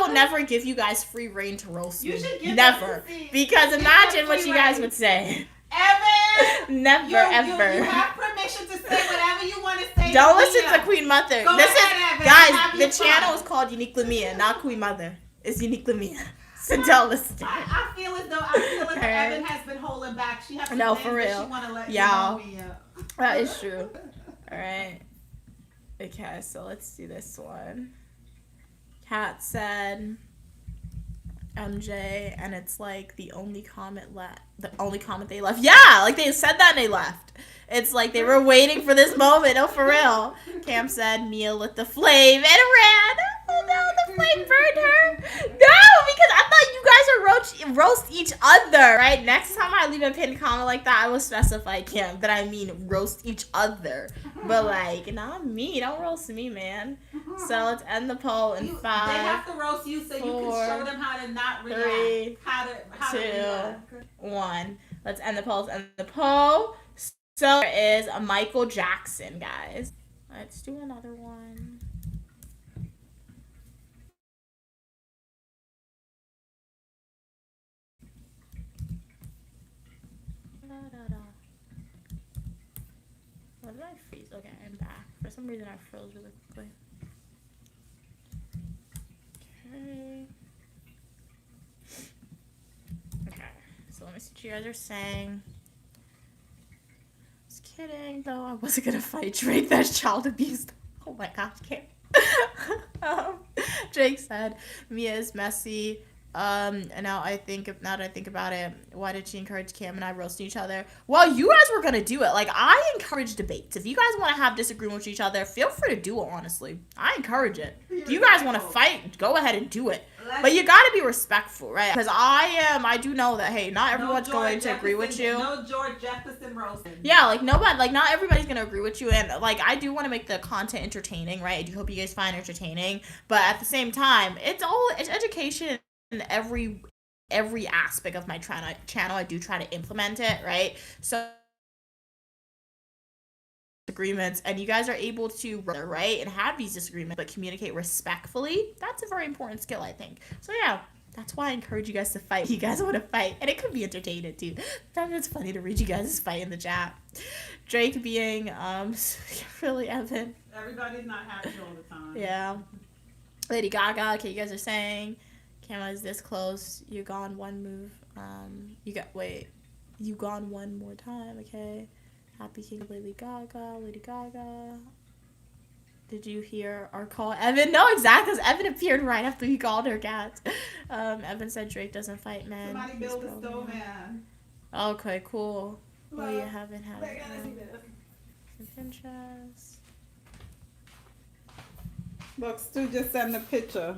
will never give you guys free reign to roast You me. should give Never, us the- because give imagine us what free you guys reign. would say. Evan? Never, You ever. have permission to say whatever you want to say. Don't to listen Mia. to Queen Mother. Go This ahead, is Evan. guys. Have The your channel fun. is called Unique Lamia, not Queen Mother. It's Unique Lamia. So don't listen to it. I feel as though Alright. Evan has been holding back. She has some No, things for that real. she want to let Y'all. you know, Mia. That is true. All right. Okay, so let's do this one. Kat said, MJ, and it's like the only comment they left. Yeah, like they said that and they left. It's like they were waiting for this moment. No, for real. Cam said Mia lit the flame and ran. Oh no, the flame burned her. No, because I thought you guys are roast each other, right? Next time I leave a pinned comment like that, I will specify, Cam, that I mean roast each other. But like, not me. Don't roast me, man. So let's end the poll in 5. They have to roast you so 4, you can show them how to not react. 3, how to 2, react. 1. Let's end the poll. Let's end the poll. So there is a Michael Jackson, guys. Let's do another one. What did I freeze? Okay, I'm back. For some reason I froze really quickly. Okay, so let me see what you guys are saying. Just kidding, though. I wasn't gonna fight Drake. That's child abuse. Oh my gosh, Cam. Drake said Mia is messy. And now that I think about it, why did she encourage Cam and I roasting each other? Well, you guys were gonna do it. Like, I encourage debates. If you guys want to have disagreement with each other, feel free to do it. Honestly, I encourage it. If you guys want to fight, go ahead and do it. But you gotta be respectful, right? Because I do know that, hey, not everyone's going to agree with you. No George Jefferson roasting. Yeah, like nobody, like not everybody's gonna agree with you, and like I do want to make the content entertaining, right? I do hope you guys find it entertaining, but at the same time, it's education in every aspect of my channel. I do try to implement it, right? So agreements, and you guys are able to, right, and have these disagreements but communicate respectfully. That's a very important skill, I think. So yeah, that's why I encourage you guys to fight. You guys want to fight, and it could be entertaining too. Sometimes it's funny to read you guys fight in the chat. Drake being really Evan. Everybody's not happy all the time. Yeah. Lady Gaga, okay, you guys are saying Camera is this close. You gone one move. You gone one more time, okay? Happy King of Lady Gaga. Did you hear our call? Evan? No, exactly, because Evan appeared right after he called her cats. Evan said Drake doesn't fight men. Somebody build a snowman. Okay, cool. Well, you haven't had Wait, I gotta see this. Pinterest. Look, Stu just sent a picture.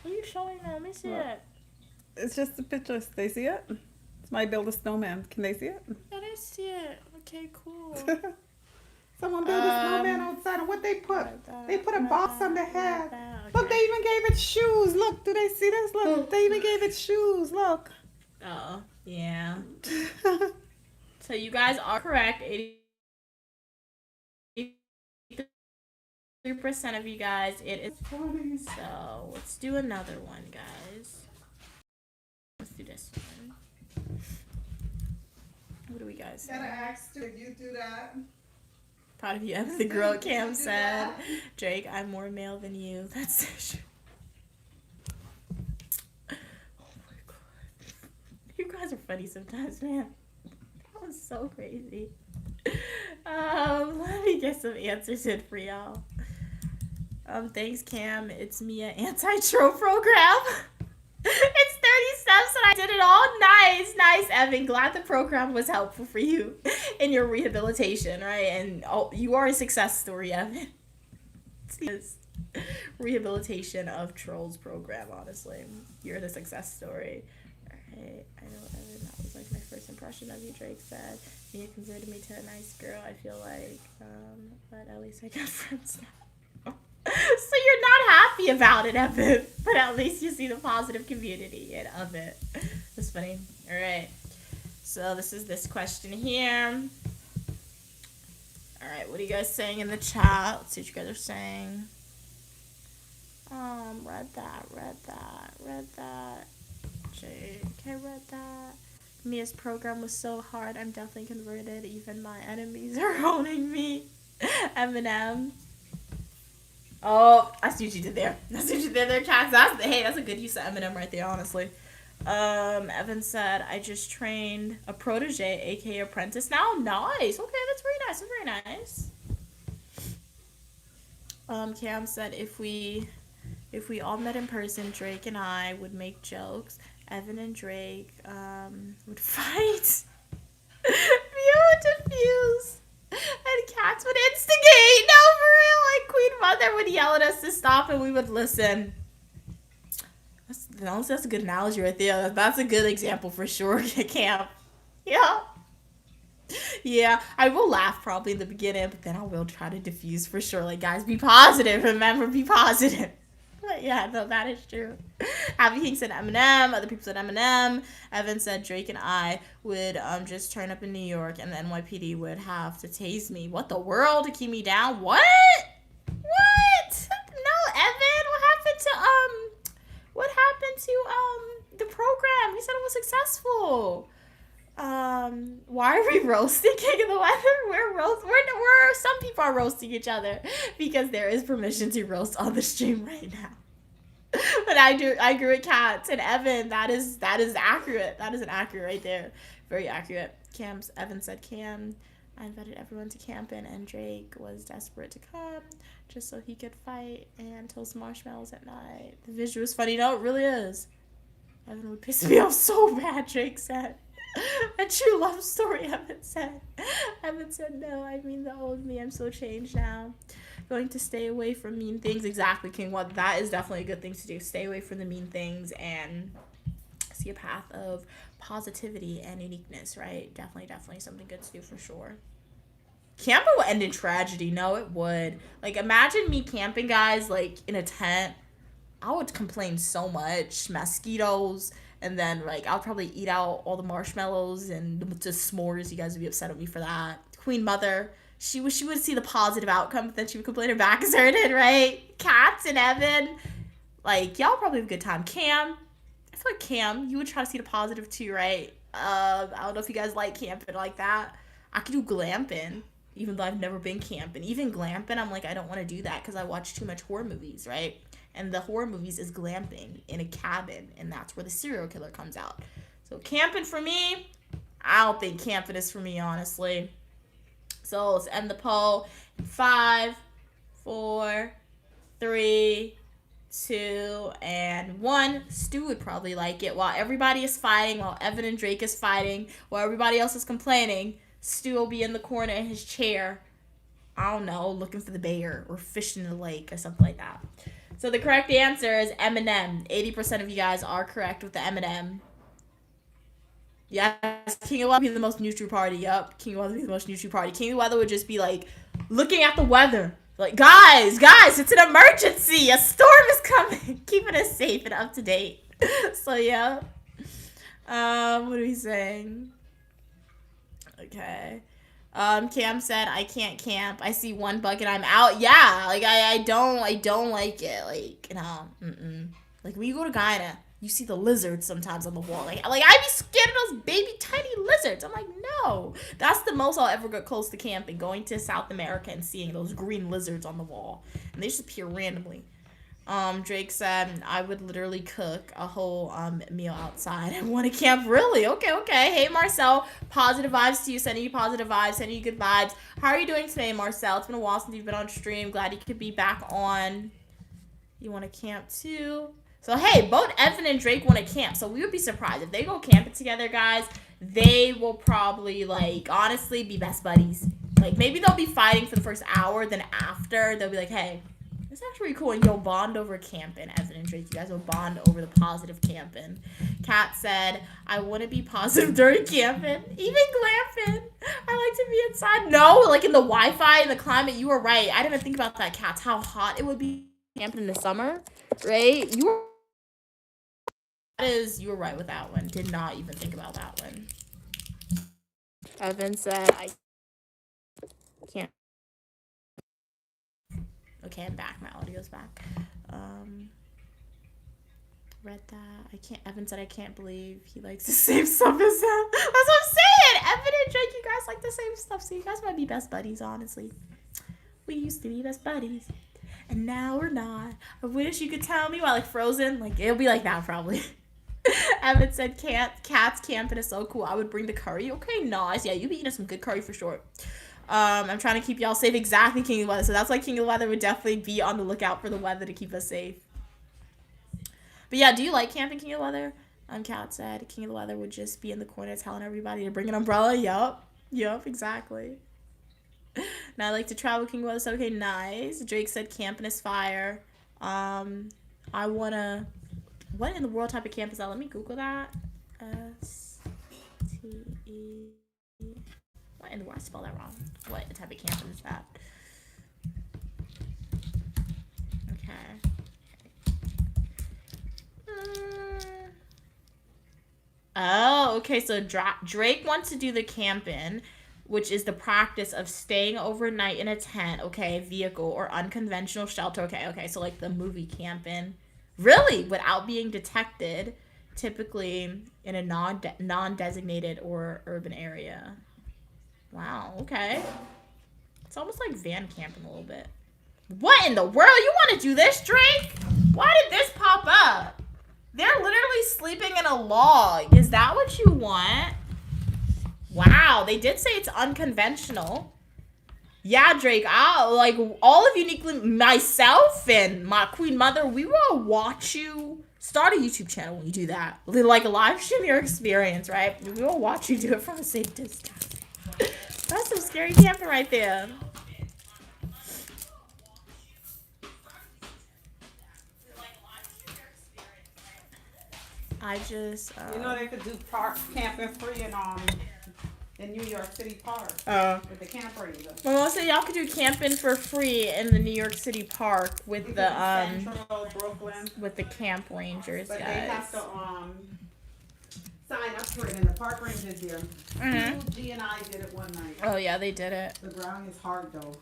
What are you showing now? Let me see it. It's just a picture. They see it? Somebody build a snowman. Can they see it? Yeah, they see it. Okay, cool. Someone built a snowman outside. And what they put? They put a box on the head. Look, they even gave it shoes. Look, do they see this? Look, they even gave it shoes. Look. Oh, yeah. So you guys are correct. 83% of you guys. It is. So let's do another one, guys. Let's do this one. What do we guys say? Gotta ask, did you do that? Proud of you, Evan the girl. Cam said, Drake, I'm more male than you. That's so true. Oh my god. You guys are funny sometimes, man. That was so crazy. Let me get some answers in for y'all. Thanks, Cam. It's Mia anti-troll program. It's 30 steps and I did it all. Nice, Evan. Glad the program was helpful for you in your rehabilitation, right? And you are a success story, Evan. It's rehabilitation of trolls program, honestly. You're the success story. Alright, I know, Evan, that was like my first impression of you, Drake said. You converted me to a nice girl, I feel like. But at least I got friends now. So you're not happy about it, Evan, but at least you see the positive community of it. That's funny. All right. So this is this question here. All right. What are you guys saying in the chat? Let's see what you guys are saying. Read that. Okay, read that. Mia's program was so hard. I'm definitely converted. Even my enemies are owning me. Eminem. Oh, I see what you did there. That's a good use of Eminem right there, honestly. Evan said, I just trained a protege, aka apprentice. Now, nice. Okay, that's very nice. Cam said, if we all met in person, Drake and I would make jokes Evan and Drake would fight. Mia would defuse. And Cats would instigate. No, for real. Like, Queen Mother would yell at us to stop and we would listen. That's a good analogy right there. That's a good example for sure at camp. Yeah. Yeah, I will laugh probably in the beginning, but then I will try to diffuse for sure. Like, guys, be positive. Remember, be positive. But yeah, no, that is true. Happy King said Eminem. Other people said Eminem. Evan said Drake and I would just turn up in New York, and the NYPD would have to tase me. What the world to keep me down? What? What? No, Evan. What happened to the program? We said it was successful. Why are we roasting King of the Weather? We're some people are roasting each other because there is permission to roast on the stream right now. But I agree with Cats and Evan. That is accurate. That is an accurate right there. Very accurate. Evan said Cam. I invited everyone to camping, and Drake was desperate to come just so he could fight and toast marshmallows at night. The visual is funny. No, it really is. Evan would piss me off so bad, Drake said. A true love story, Evan said. Evan said, no, I mean the old me. I'm so changed now. Going to stay away from mean things. Exactly, King. Well, that is definitely a good thing to do. Stay away from the mean things and see a path of positivity and uniqueness, right? Definitely something good to do for sure. Camping would end in tragedy. No, it would. Like, imagine me camping, guys, like, in a tent. I would complain so much. Mosquitoes. And then, like, I'll probably eat out all the marshmallows and the s'mores. You guys would be upset at me for that. Queen Mother, she would see the positive outcome, but then she would complain her back is hurting, right? Cats and Evan, like, y'all probably have a good time. Cam, I feel like Cam, you would try to see the positive too, right? I don't know if you guys like camping like that. I could do glamping, even though I've never been camping. Even glamping, I'm like, I don't want to do that because I watch too much horror movies, right? And the horror movies is glamping in a cabin, and that's where the serial killer comes out. So camping for me, I don't think camping is for me, honestly. So let's end the poll. 5, 4, 3, 2, and 1. Stu would probably like it. While everybody is fighting, while Evan and Drake is fighting, while everybody else is complaining, Stu will be in the corner in his chair, I don't know, looking for the bear or fishing in the lake or something like that. So the correct answer is Eminem. 80% of you guys are correct with the Eminem. Yes, King of Weather would be the most neutral party. Yup, King of Weather would be the most neutral party. King of Weather would just be like, looking at the weather. Like, guys, it's an emergency. A storm is coming. Keeping us safe and up to date. So, yeah. What are we saying? Okay. Cam said, I can't camp. I see one bug and I'm out. Yeah, like, I don't like it. Like, you know, Like, when you go to Guyana, you see the lizards sometimes on the wall. Like I'd be scared of those baby tiny lizards. I'm like, no. That's the most I'll ever get close to camping, going to South America and seeing those green lizards on the wall. And they just appear randomly. Drake said, I would literally cook a whole meal outside and want to camp. Really? Okay. Hey, Marcel, positive vibes to you. Sending you positive vibes, sending you good vibes. How are you doing today, Marcel? It's been a while since you've been on stream. Glad you could be back on. You want to camp too? So, hey, both Evan and Drake want to camp. So, we would be surprised. If they go camping together, guys, they will probably, like, honestly be best buddies. Like, maybe they'll be fighting for the first hour. Then after, they'll be like, hey, it's actually cool, and you'll bond over camping. Evan and Drake, you guys will bond over the positive camping. Kat said, I want to be positive during camping, even glamping. I like to be inside. No, like in the Wi-Fi and the climate, you were right. I didn't even think about that, Kat, how hot it would be camping in the summer, right? You were right with that one. Did not even think about that one. Evan said, I can't. Okay, I'm back. My audio's back. Read that. I can't. Evan said, I can't believe he likes the same stuff as that. That's what I'm saying. Evan and Drake, you guys like the same stuff. So you guys might be best buddies, honestly. We used to be best buddies. And now we're not. I wish you could tell me why, like Frozen. Like, it'll be like that probably. Evan said, Cats camping is so cool. I would bring the curry. Okay, nice. Yeah, you be eating some good curry for sure. I'm trying to keep y'all safe. Exactly, King of the Weather. So that's why King of the Weather would definitely be on the lookout for the weather to keep us safe. But yeah, do you like camping, King of the Weather? Cat said King of the Weather would just be in the corner telling everybody to bring an umbrella. Yup, exactly. Now I like to travel, King of the Weather said, okay, nice. Drake said camping is fire. I wanna, what in the world type of camp is that? Let me Google that. S-T-E. What in the world? I spelled that wrong. What type of camp is that? Okay. Oh, okay. So Drake wants to do the camping, which is the practice of staying overnight in a tent, okay, vehicle, or unconventional shelter. Okay. So like the movie camping, really, without being detected, typically in a non-designated or urban area. Wow. Okay. It's almost like van camping a little bit. What in the world? You want to do this, Drake? Why did this pop up? They're literally sleeping in a log. Is that what you want? Wow, they did say it's unconventional. Yeah, Drake, like all of uniquely, myself and my queen mother, we will watch you start a YouTube channel when you do that. Like live stream your experience, right? We will watch you do it from a safe distance. That's some scary camping right there. I just You know they could do park camping free in New York City Park with the camp ranger. Well, so y'all could do camping for free in the New York City Park with the Central, Brooklyn. with the camp rangers, But guys. they have to sign up for it, and the park rangers there. G and I did it one night. Oh yeah, they did it. The ground is hard though.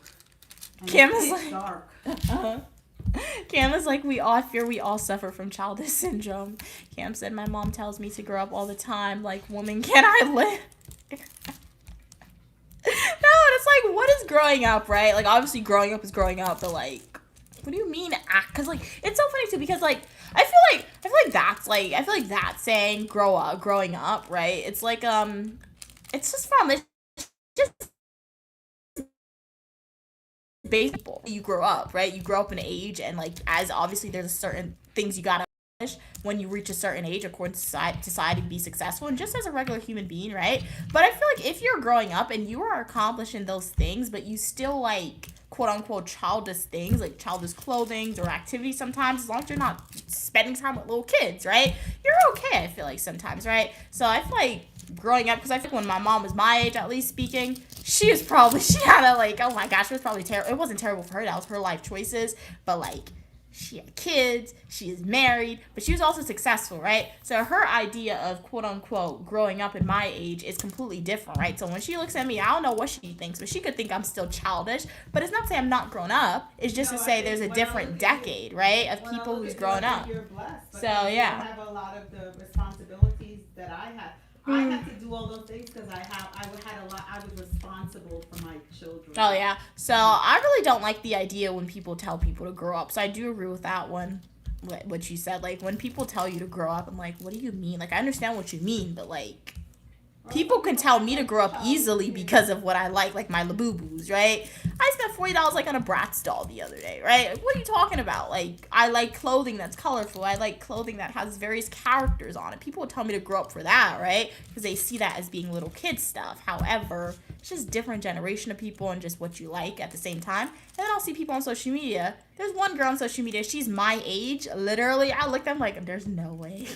And Cam is it's like- dark. Cam is like, we all fear, we all suffer from childhood syndrome. Cam said, my mom tells me to grow up all the time. Like, woman, can I live? No, it's like, what is growing up, right? Like, obviously, growing up is growing up, but like, what do you mean act? Because like, it's so funny too, because like, I feel like that's like, I feel like that saying growing up, right? It's like, it's just baseball. You grow up, right? You grow up in age, and like, as obviously there's certain things you gotta accomplish when you reach a certain age according to society to be successful, and just as a regular human being, right? But I feel like if you're growing up and you are accomplishing those things, but you still like quote unquote childish things, like childish clothing or activities sometimes, as long as you're not spending time with little kids, right? You're okay, I feel like sometimes, right? So I feel like growing up, because I think when my mom was my age, at least speaking, she had a like, oh my gosh, it was probably terrible. It wasn't terrible for her, that was her life choices, but like, she had kids, she is married, but she was also successful, right? So her idea of quote unquote growing up in my age is completely different, right? So when she looks at me, I don't know what she thinks, but she could think I'm still childish, but it's not to say I'm not grown up, it's just to say there's a different decade, right, of people who's grown up. You're blessed. So yeah. You have a lot of the responsibilities that I had. I had to do all those things because I was responsible for my children. Oh yeah. So I really don't like the idea when people tell people to grow up. So I do agree with that one. What you said, like when people tell you to grow up, I'm like, what do you mean? Like I understand what you mean, but like people can tell me to grow up easily because of what I like my Labubu's, right? I spent $40 like on a Bratz doll the other day, right? Like, what are you talking about? Like I like clothing that's colorful. I like clothing that has various characters on it. People would tell me to grow up for that, right? Because they see that as being little kid stuff. However, it's just different generation of people and just what you like at the same time. And then I'll see people on social media. There's one girl on social media, she's my age, literally. I look at them like, there's no way.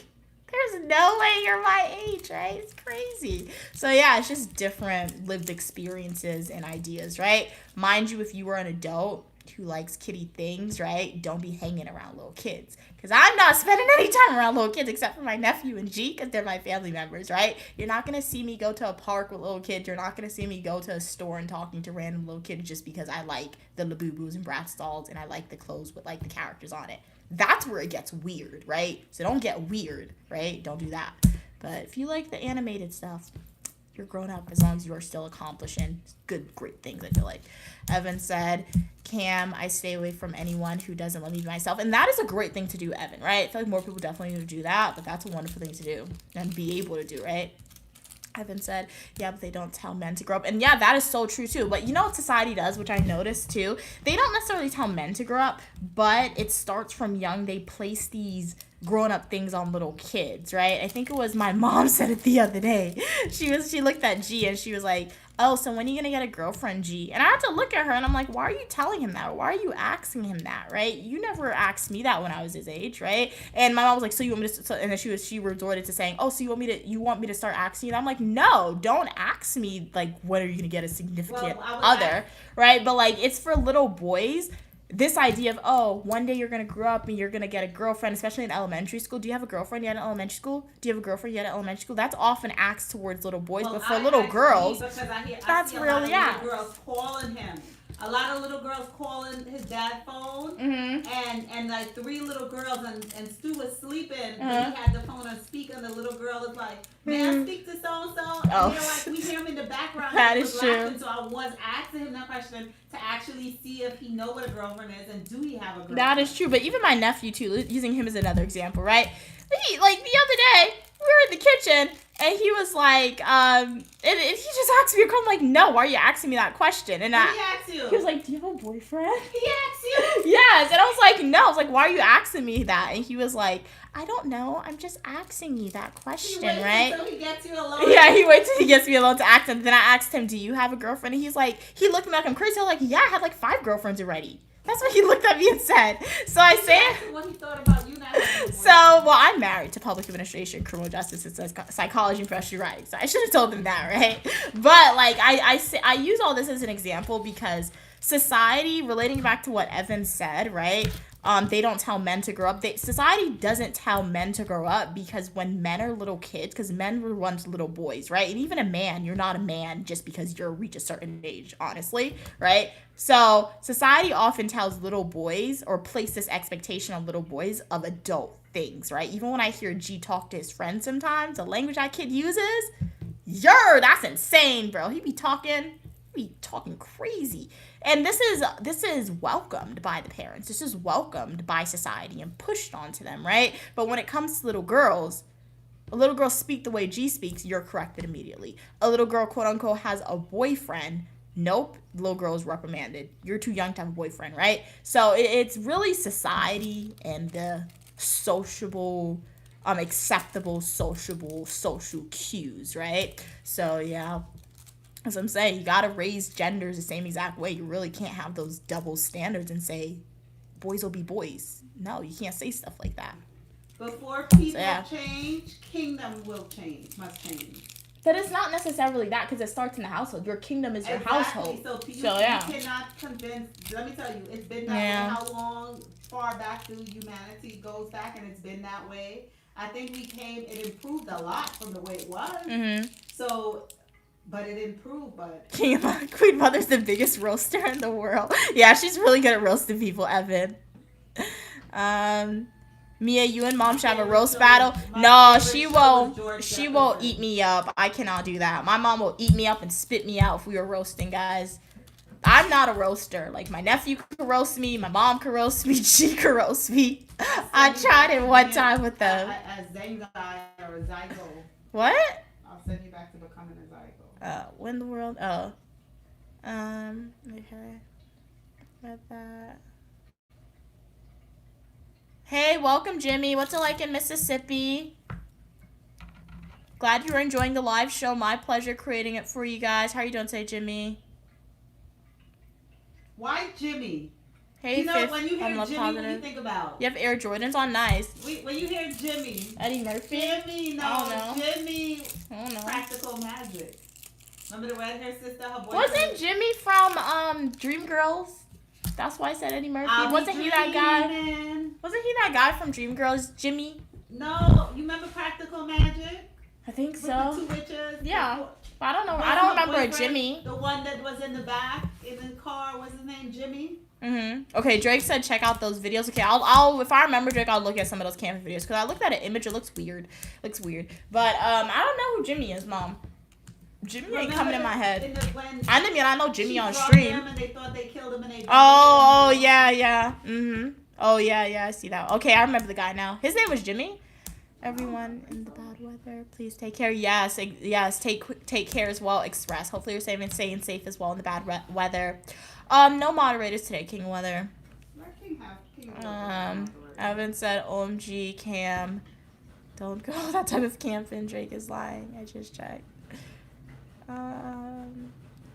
There's no way you're my age, right? It's crazy. So yeah, it's just different lived experiences and ideas, right? Mind you, if you were an adult who likes kitty things, right, don't be hanging around little kids. Because I'm not spending any time around little kids except for my nephew and G, because they're my family members, right? You're not going to see me go to a park with little kids. You're not going to see me go to a store and talking to random little kids just because I like the Labubus and Bratz dolls and I like the clothes with like the characters on it. That's where it gets weird, right? So don't get weird, right? Don't do that. But if you like the animated stuff, you're grown up as long as you are still accomplishing great things, I feel like. Evan said, Cam, I stay away from anyone who doesn't let me be myself. And that is a great thing to do, Evan, right? I feel like more people definitely need to do that, but that's a wonderful thing to do and be able to do, right? Evan said, yeah, but they don't tell men to grow up. And yeah, that is so true too. But you know what society does, which I noticed too? They don't necessarily tell men to grow up, but it starts from young. They place these grown up things on little kids, right? I think it was my mom said it the other day. She looked at G and she was like, oh, so when are you gonna get a girlfriend, G? And I had to look at her and I'm like, why are you telling him that? Why are you asking him that, right? You never asked me that when I was his age, right? And my mom was like, so you want me to, and then she resorted to saying, oh, so you want me to start asking you that? I'm like, no, don't ask me like, when are you gonna get a significant other, right? But like, it's for little boys. This idea of, oh, one day you're going to grow up and you're going to get a girlfriend, especially in elementary school. Do you have a girlfriend yet in elementary school? Do you have a girlfriend yet in elementary school? That's often asked towards little boys, but for little girls, that's really asked. Girls calling him. A lot of little girls calling his dad's phone, and like 3 little girls, and Stu was sleeping, and he had the phone on speaker, and the little girl is like, may I speak to so-and-so? And they're like, we hear him in the background. That is true. So I was asking him that question to actually see if he know what a girlfriend is, and do he have a girlfriend? That is true, but even my nephew, too, using him as another example, right? Like, the other day, we were in the kitchen, and he was like, and he just asked me a question. I'm like, no, why are you asking me that question? And he asked you. He was like, do you have a boyfriend? He asked you? Yes. And I was like, no. I was like, why are you asking me that? And he was like, I don't know. I'm just asking you that question, right? Until he gets you alone. Yeah, he waits till he gets me alone to ask him. Then I asked him, do you have a girlfriend? And he's like, he looked at me like I'm crazy. I was like, yeah, I had like 5 girlfriends already. That's what he looked at me and said. So I said, what he thought about you now. So, well, I'm married to public administration, criminal justice, and psychology and professional writing. So I should have told him that, right? But like, I use all this as an example because society, relating back to what Evan said, right? They don't tell men to grow up. Society doesn't tell men to grow up because when men are little kids, because men were once little boys, right? And even a man, you're not a man just because you reach a certain age, honestly, right? So society often tells little boys or places this expectation on little boys of adult things, right? Even when I hear G talk to his friends sometimes, the language that kid uses, that's insane, bro. He be talking crazy. And this is welcomed by the parents. This is welcomed by society and pushed onto them, right? But when it comes to little girls, a little girl speak the way G speaks, you're corrected immediately. A little girl, quote unquote, has a boyfriend. Nope, the little girl is reprimanded. You're too young to have a boyfriend, right? So it's really society and the sociable, acceptable social cues, right? So yeah. As I'm saying, you gotta raise genders the same exact way. You really can't have those double standards and say boys will be boys. No, you can't say stuff like that. Before people change, kingdom must change. But it's not necessarily that because it starts in the household. Your kingdom is your household. So you cannot convince. Let me tell you, it's been that way. How long, far back through humanity goes back, and it's been that way. I think it improved a lot from the way it was. So. But it improved, but... Queen Mother's the biggest roaster in the world. Yeah, she's really good at roasting people, Evan. Mia, you and Mom should have a roast battle. No, she won't eat me up. I cannot do that. My mom will eat me up and spit me out if we were roasting, guys. I'm not a roaster. Like, my nephew could roast me. My mom could roast me. She could roast me. I tried it one time with them. A Zengai or a Zygo. What? I'll send you back to becoming a Zygo. Win the world. Okay. Got that. Hey, welcome, Jimmy. What's it like in Mississippi? Glad you're enjoying the live show. My pleasure creating it for you guys. How are you doing today, Jimmy? Why Jimmy? Hey, when you hear Jimmy, what do you think about? You have Air Jordans on, nice. When you hear Jimmy. Eddie Murphy? Jimmy, no. Jimmy. I don't know. Practical Magic. Remember the red hair sister? Her boyfriend? Wasn't Jimmy from Dreamgirls? That's why I said Eddie Murphy. Wasn't he that guy? Wasn't he that guy from Dreamgirls? Jimmy? No, you remember Practical Magic? I think so. With the 2 witches? Yeah. But I don't know. I don't remember a Jimmy. The one that was in the back in the car, what's his name? Jimmy? Okay, Drake said check out those videos. Okay, I'll if I remember Drake, I'll look at some of those camping videos because I looked at an image. It looks weird. But I don't know who Jimmy is, Mom. Jimmy ain't coming in my head. I know Jimmy on stream. And they thought they killed him and they oh yeah. Oh yeah, I see that. Okay, I remember the guy now. His name was Jimmy. Everyone in the bad weather, please take care. Yes, take care as well. Express. Hopefully you're safe and staying safe as well in the bad weather. No moderators today, King Weather. Evan said, OMG, Cam. Don't go that type of camping. Drake is lying. I just checked.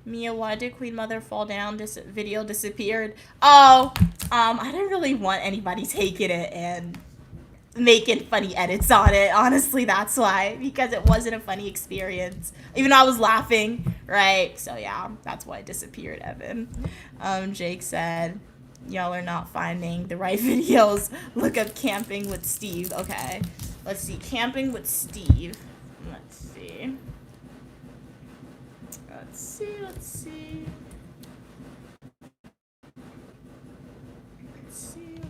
Mia, why did Queen Mother fall down? This video disappeared. Oh, I didn't really want anybody taking it and making funny edits on it. Honestly, that's why. Because it wasn't a funny experience. Even though I was laughing, right? So yeah, that's why it disappeared, Evan. Jake said, y'all are not finding the right videos. Look up camping with Steve. Okay. Let's see. Camping with Steve. Let's see. Let's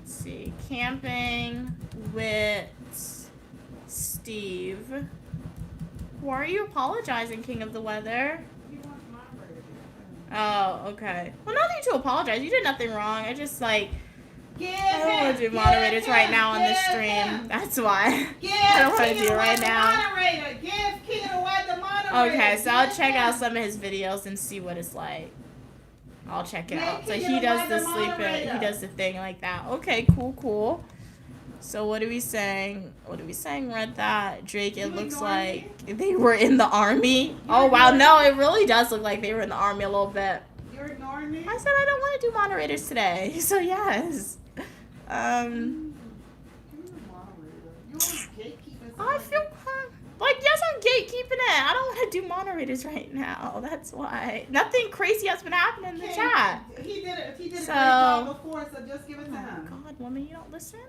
see. Camping with Steve. Why are you apologizing, King of the Weather? Oh, okay. Well, nothing to apologize. You did nothing wrong. I just, like, I don't want to do moderators right now on the stream. That's why. I don't want to do it right now. Okay, so I'll check out some of his videos and see what it's like. I'll check it out. So he does the sleeping, he does the thing like that. Okay, cool. So what are we saying? Read that. Drake, it looks like they were in the army. Oh, wow. No, it really does look like they were in the army a little bit. You're ignoring me? I said I don't want to do moderators today. So, yes. I feel like, yes, I'm gatekeeping it. I don't want to do moderators right now. That's why. Nothing crazy has been happening in the chat. He did a great job before, so just give it to him. Oh, God, woman, you don't listen?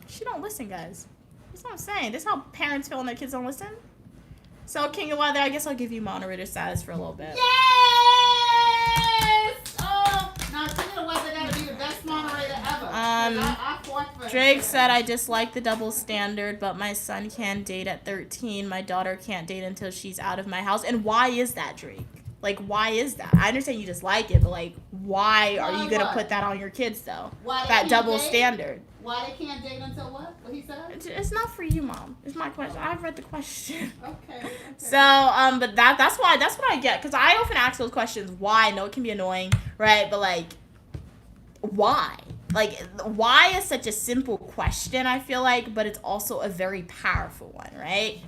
She don't listen, guys. That's what I'm saying. This is how parents feel when their kids don't listen. So, King of Weather, I guess I'll give you moderator status for a little bit. Yes! Oh, now King of the Weather gotta be the best moderator ever. I fought for Drake said, I dislike the double standard, but my son can date at 13. My daughter can't date until she's out of my house. And why is that, Drake? Like, why is that? I understand you dislike it, but, like, why are you going to put that on your kids, though? That double standard. Why they can't date until what? What he said? It's not for you, Mom. It's my question. I've read the question. Okay. So, but that's what I get. Because I often ask those questions. Why? I know it can be annoying, right? But, like, why? Like, why is such a simple question, I feel like, but it's also a very powerful one, right?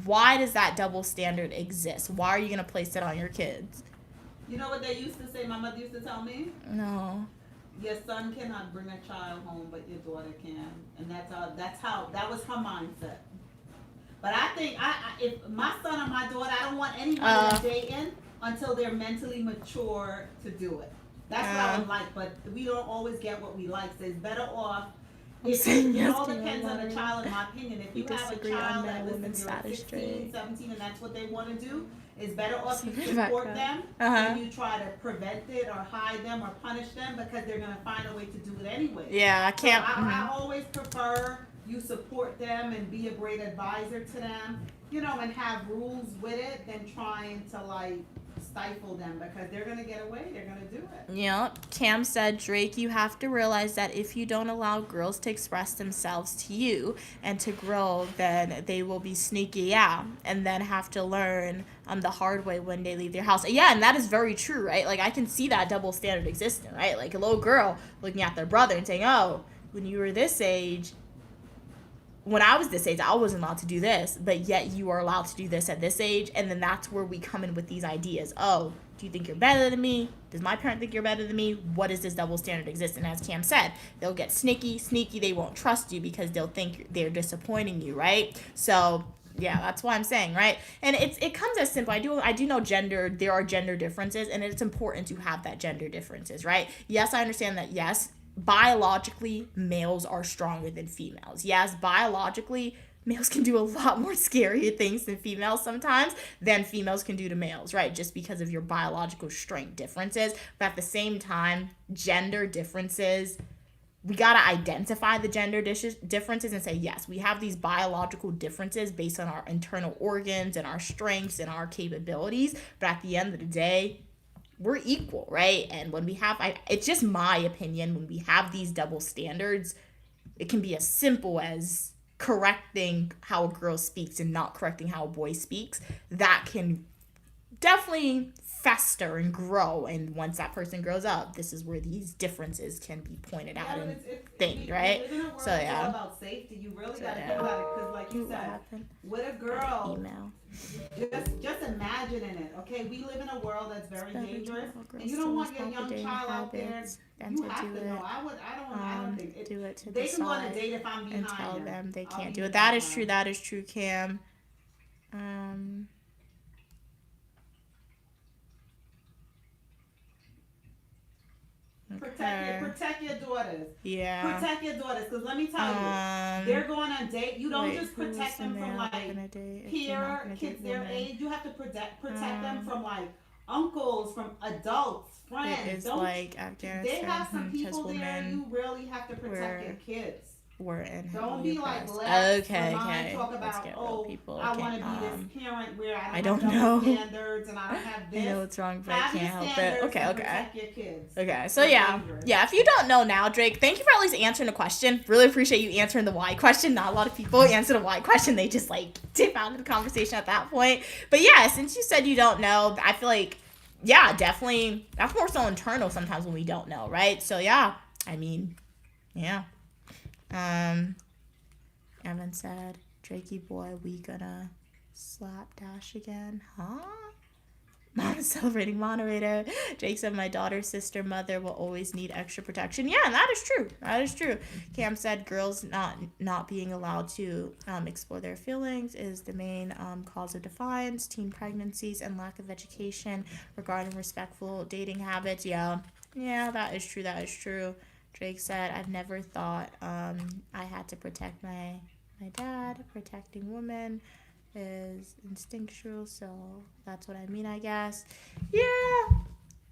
Why does that double standard exist? Why are you going to place it on your kids? You know what they used to say? My mother used to tell me? No. Your son cannot bring a child home, but your daughter can. And that was her mindset. But I think if my son or my daughter, I don't want anybody dating until they're mentally mature to do it. That's what I would like, but we don't always get what we like. So it's better off. It all depends on the child, in my opinion. If you have a child that listens to 16, 17, and that's what they want to do, it's better off you support them than you try to prevent it or hide them or punish them because they're going to find a way to do it anyway. Yeah, I can't. So I always prefer you support them and be a great advisor to them, you know, and have rules with it than trying to, like, stifle them because they're going to get away. They're going to do it. Yeah. Cam said, Drake, you have to realize that if you don't allow girls to express themselves to you and to grow, then they will be sneaky out and then have to learn the hard way when they leave their house. Yeah, and that is very true, right? Like, I can see that double standard existing, right? Like, a little girl looking at their brother and saying, oh, when you were this age, when I was this age, I wasn't allowed to do this, but yet you are allowed to do this at this age. And then that's where we come in with these ideas. Oh, do you think you're better than me? Does my parent think you're better than me? What is this double standard exist? And as Cam said, they'll get sneaky. They won't trust you because they'll think they're disappointing you, right? So yeah, that's what I'm saying, right? And it comes as simple. I do know gender, there are gender differences, and it's important to have that gender differences, right? Yes, I understand that, yes, biologically, males are stronger than females. Yes, biologically, males can do a lot more scarier things than females sometimes than females can do to males, right? Just because of your biological strength differences. But at the same time, gender differences, we got to identify the gender differences and say, yes, we have these biological differences based on our internal organs and our strengths and our capabilities. But at the end of the day, we're equal, right? And when we have, it's just my opinion, when we have these double standards, it can be as simple as correcting how a girl speaks and not correcting how a boy speaks. That can definitely fester and grow, and once that person grows up, this is where these differences can be pointed out and things, right? So yeah, all about safety. You really gotta think about it, because like you said, with a girl, email. just imagining it. Okay, we live in a world that's very dangerous, and you don't want your young child out there. You have to know. I don't think do it to they the can go on a side date if I'm behind and tell her. them they I'll can't be do it. That is behind. true. That is true, Cam. Protect your daughters. Yeah. Protect your daughters, because let me tell you, they're going on date. You don't just protect them from like peer kids their age. You have to protect them from like uncles, from adults, friends. It is like Afghanistan. They have some people there. women You really have to protect your kids. Were in Don't be like okay. talk Let's about, get real, people. I want to be this parent where I don't have know standards and I don't have this. I know it's wrong, but have I can't your help it. standards Okay, and okay. Protect your kids. Okay, so They're yeah. dangerous. Yeah, if you don't know now, Drake, thank you for at least answering the question. Really appreciate you answering the why question. Not a lot of people answer the why question. They just like dip out of the conversation at that point. But yeah, since you said you don't know, I feel like, yeah, definitely, that's more so internal sometimes when we don't know, right? So yeah, I mean, yeah. Evan said, Drakey boy, we gonna slap Dash again, huh? Mom is celebrating moderator. Jake said, my daughter's sister mother will always need extra protection. Yeah, and that is true. That is true. Cam said girls not being allowed to explore their feelings is the main cause of defiance, teen pregnancies, and lack of education regarding respectful dating habits. Yeah, that is true. That is true. Drake said, I've never thought I had to protect my dad. Protecting women is instinctual, so that's what I mean, I guess.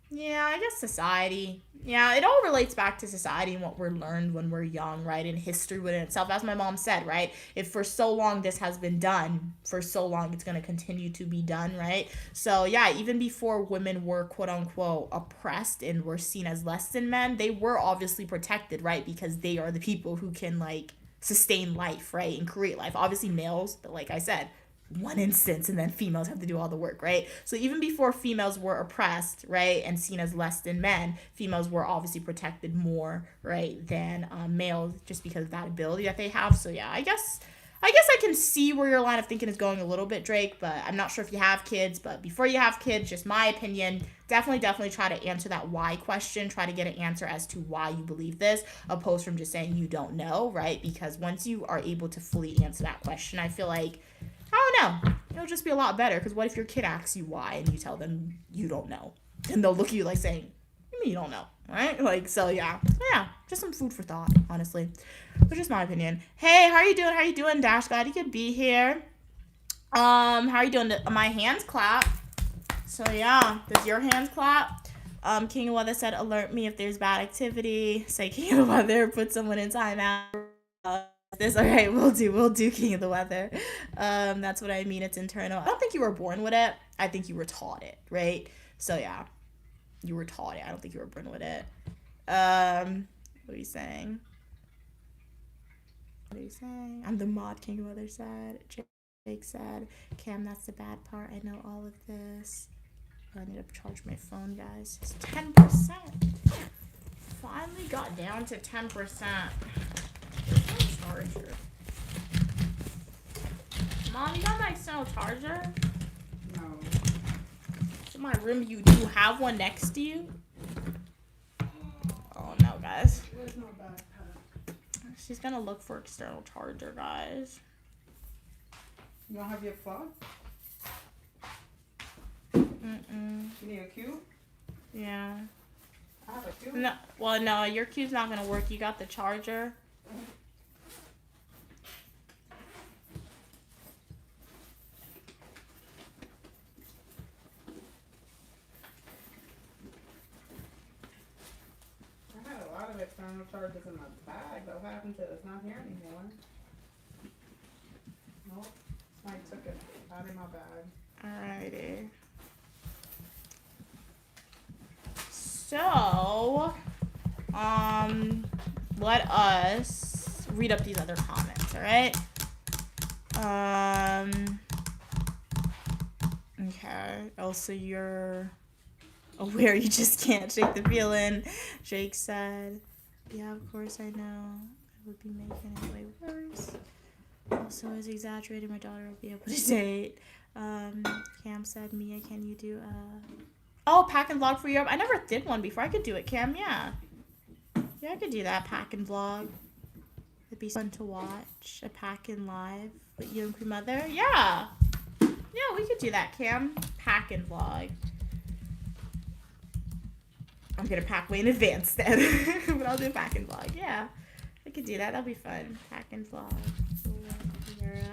Yeah, I guess society. Yeah, it all relates back to society and what we're learned when we're young, right? And history within itself. As my mom said, right? If for so long this has been done, for so long it's going to continue to be done, right? So yeah, even before women were quote unquote oppressed and were seen as less than men, they were obviously protected, right? Because they are the people who can like sustain life, right? And create life. Obviously males, but like I said, one instance, and then females have to do all the work, right? So even before females were oppressed, right, and seen as less than men, females were obviously protected more, right, than males, just because of that ability that they have. So yeah, I guess I can see where your line of thinking is going a little bit, Drake, but I'm not sure if you have kids. But before you have kids, just my opinion, definitely try to answer that why question. Try to get an answer as to why you believe this, opposed from just saying you don't know, right? Because once you are able to fully answer that question, I feel like, I don't know, it'll just be a lot better. Because what if your kid asks you why and you tell them you don't know? And they'll look at you like saying, you mean you don't know, right? Like, so yeah, just some food for thought, honestly. Which is my opinion. Hey, how are you doing, Dash? Glad you could be here. How are you doing? My hands clap. So yeah, does your hands clap? King of Weather said, alert me if there's bad activity. Say King of the Weather, put someone in timeout. This, all right, we'll do King of the Weather. That's what I mean. It's internal. I don't think you were born with it. I think you were taught it, right? So yeah, you were taught it. I don't think you were born with it. What are you saying? What are you saying? I'm the mod, King of Weather said. Jake said, Cam, that's the bad part. I know all of this. I need to charge my phone, guys. It's 10%. Finally got down to 10%. There's no charger. Mom, you got my external charger? No. In my room, you do have one next to you? Oh no, guys. Where's my backpack? She's gonna look for external charger, guys. You don't have your plug? Mm-mm. You need a cube? Yeah. I have a cube. No, well, no, your cube's not gonna work. You got the charger. I had a lot of external charges in my bag. What happened to it? It's not here anymore. Nope. I took it out of my bag. Alrighty. So, let us read up these other comments, alright? Okay. Okay. Also, you're aware you just can't shake the feeling. Jake said, yeah, of course I know. I would be making it way worse. Also, as exaggerated, my daughter will be able to date. Cam said, Mia, can you do pack and vlog for Europe? I never did one before. I could do it, Cam, yeah. Yeah, I could do that, pack and vlog. It'd be fun to watch. A pack and live with you and Queen Mother. Yeah. Yeah, we could do that, Cam. Pack and vlog. I'm gonna pack way in advance then. But I'll do pack and vlog. Yeah. I could do that. That'll be fun. Pack and vlog. Europe.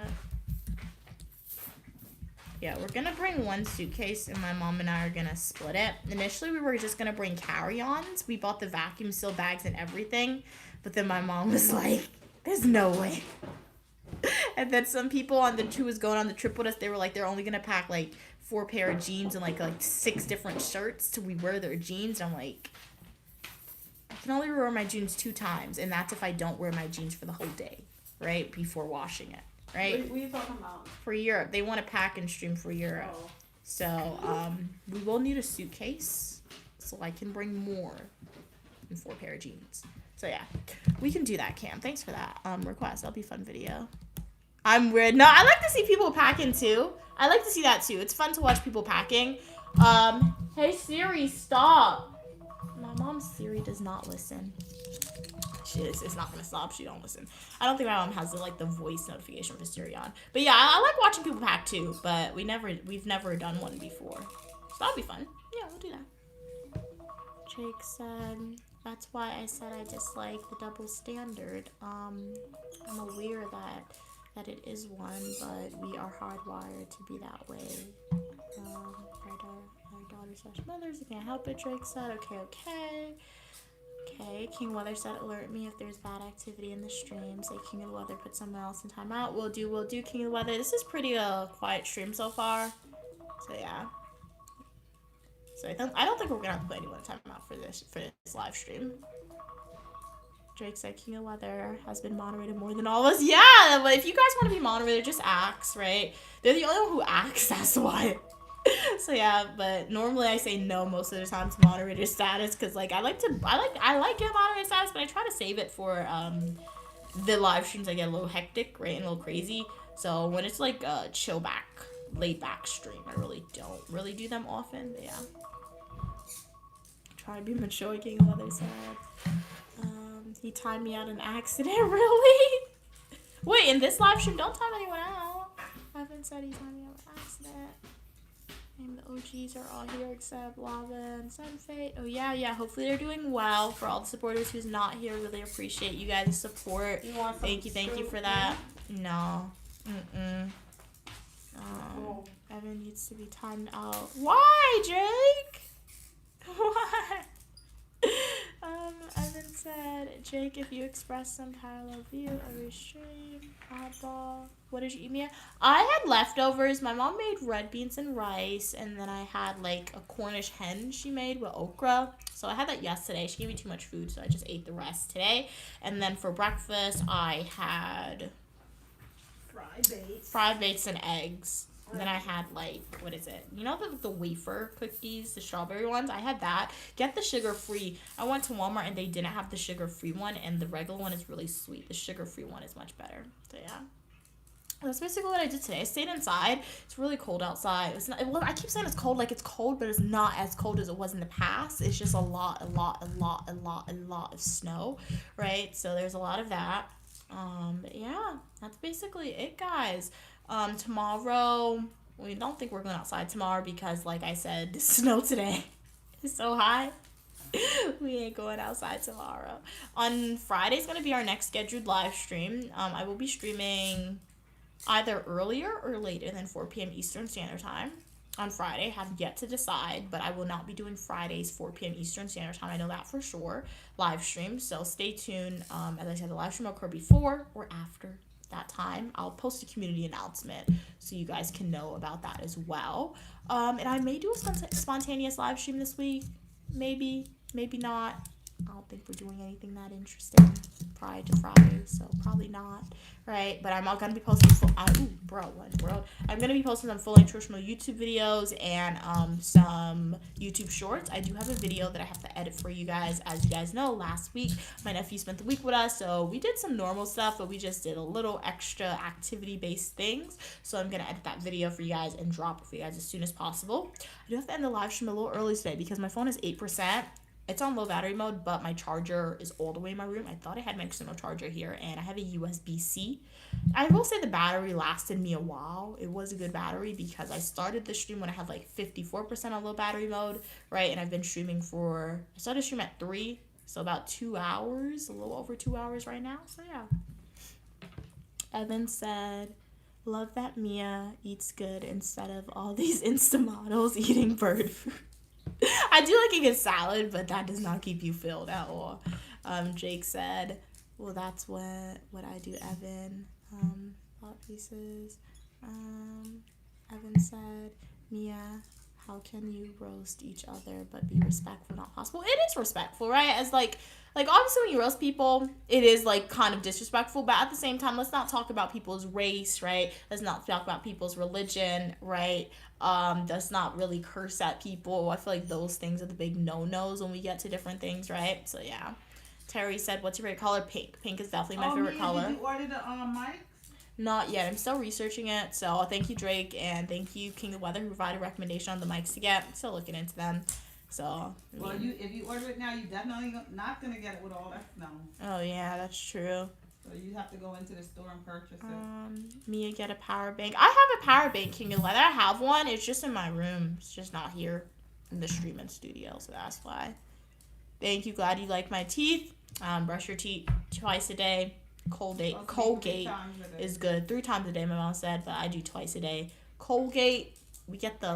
Yeah, we're gonna bring one suitcase and my mom and I are gonna split it. Initially, we were just gonna bring carry-ons. We bought the vacuum seal bags and everything. But then my mom was like, there's no way. And then some people who was going on the trip with us, they were like, they're only gonna pack like 4 pair of jeans and like 6 different shirts till we wear their jeans. And I'm like, I can only wear my jeans 2 times, and that's if I don't wear my jeans for the whole day, right? Before washing it, right? What are you talking about? For Europe. They want to pack and stream for Europe. Oh. So, we will need a suitcase so I can bring more than 4 pair of jeans. So yeah, we can do that, Cam. Thanks for that request. That'll be a fun video. I'm weird. No, I like to see people packing too. I like to see that too. It's fun to watch people packing. Hey Siri, stop. My mom's Siri does not listen. It's not gonna stop. She don't listen. I don't think my mom has the voice notification for Siri on. But yeah, I like watching people pack too. But we've never done one before. So that'll be fun. Yeah, we'll do that. Jake said, that's why I said I dislike the double standard. I'm aware that it is one, but we are hardwired to be that way. Our daughter/mothers, I can't help it, Drake said. Okay, King Weather said, alert me if there's bad activity in the stream. Say King of the Weather, put someone else in timeout. We'll do King of the Weather. This is pretty quiet stream so far. So yeah. So I don't think we're gonna have to put anyone in timeout for this live stream. Drake said King of Weather has been moderated more than all of us. Yeah, but if you guys want to be moderated, just ask, right? They're the only one who asks, that's why. So yeah, but normally I say no most of the time to moderator status because I like getting moderator status, but I try to save it for the live streams that get a little hectic, right, and a little crazy. So when it's like a chill back, laid back stream, I really don't really do them often. But yeah, try to be mature. King of Weather said. He timed me out in accident, really? Wait, in this live stream, don't time anyone out. Evan said he timed me out in accident. And the OGs are all here except Lava and Sunfate. Oh yeah, hopefully they're doing well. For all the supporters who's not here, really appreciate you guys' support. Thank you for that. No. Evan needs to be timed out. Why, Jake? What? Evan said, Jake, if you express some parallel view of your stream, oddball. What did you eat, Mia? I had leftovers. My mom made red beans and rice, and then I had a Cornish hen she made with okra. So I had that yesterday. She gave me too much food, so I just ate the rest today. And then for breakfast, I had fried bakes and eggs. And then I had what is it? You know the wafer cookies, the strawberry ones? I had that. Get the sugar-free. I went to Walmart and they didn't have the sugar-free one, and the regular one is really sweet. The sugar-free one is much better. So yeah. That's basically what I did today. I stayed inside. It's really cold outside. I keep saying it's cold it's cold, but it's not as cold as it was in the past. It's just a lot of snow, right? So there's a lot of that. But yeah, that's basically it, guys. Tomorrow, we don't think we're going outside tomorrow because, like I said, the snow today is so high. We ain't going outside tomorrow. On Friday is going to be our next scheduled live stream. I will be streaming either earlier or later than 4 p.m. Eastern Standard Time on Friday. Have yet to decide, but I will not be doing Fridays 4 p.m. Eastern Standard Time. I know that for sure. Live stream, so stay tuned. As I said, the live stream will occur before or after that time. I'll post a community announcement so you guys can know about that as well. And I may do a spontaneous live stream this week. Maybe not. I don't think we're doing anything that interesting prior to Friday, so probably not, right? But I'm all gonna be posting bro, what in the world? I'm going to be posting some full nutritional YouTube videos and some YouTube shorts. I do have a video that I have to edit for you guys. As you guys know, last week, my nephew spent the week with us, so we did some normal stuff, but we just did a little extra activity-based things. So I'm going to edit that video for you guys and drop it for you guys as soon as possible. I do have to end the live stream a little early today because my phone is 8%. It's on low battery mode, but my charger is all the way in my room. I thought I had my external charger here, and I have a USB-C. I will say the battery lasted me a while. It was a good battery because I started the stream when I had like 54% on low battery mode, right? And I've been streaming I started stream at 3, so about 2 hours, a little over 2 hours right now. So yeah. Evan said, love that Mia eats good instead of all these Insta models eating bird food. I do like a good salad, but that does not keep you filled at all. Jake said, well, that's what I do, Evan. Thought pieces. Evan said, Mia, how can you roast each other but be respectful, not possible? It is respectful, right? As like obviously when you roast people, it is like kind of disrespectful, but at the same time, let's not talk about people's race, right? Let's not talk about people's religion, right? Let's not really curse at people. I feel like those things are the big no-nos when we get to different things, right? So yeah. Terry said, what's your favorite color? Pink. Pink is definitely my favorite color. Did you order the mics? Not yet. I'm still researching it. So thank you, Drake, and thank you, King of Weather, who provided a recommendation on the mics to get. I'm still looking into them. So well, if you order it now, you definitely not gonna get it with all that snow. Oh yeah, that's true. So you have to go into the store and purchase it. Mia, get a power bank. I have a power bank, King of Weather. I have one. It's just in my room. It's just not here in the streaming studio, so that's why. Thank you. Glad you like my teeth. Brush your teeth twice a day. Colgate is good. 3 times a day, my mom said, but I do twice a day. Colgate, we get the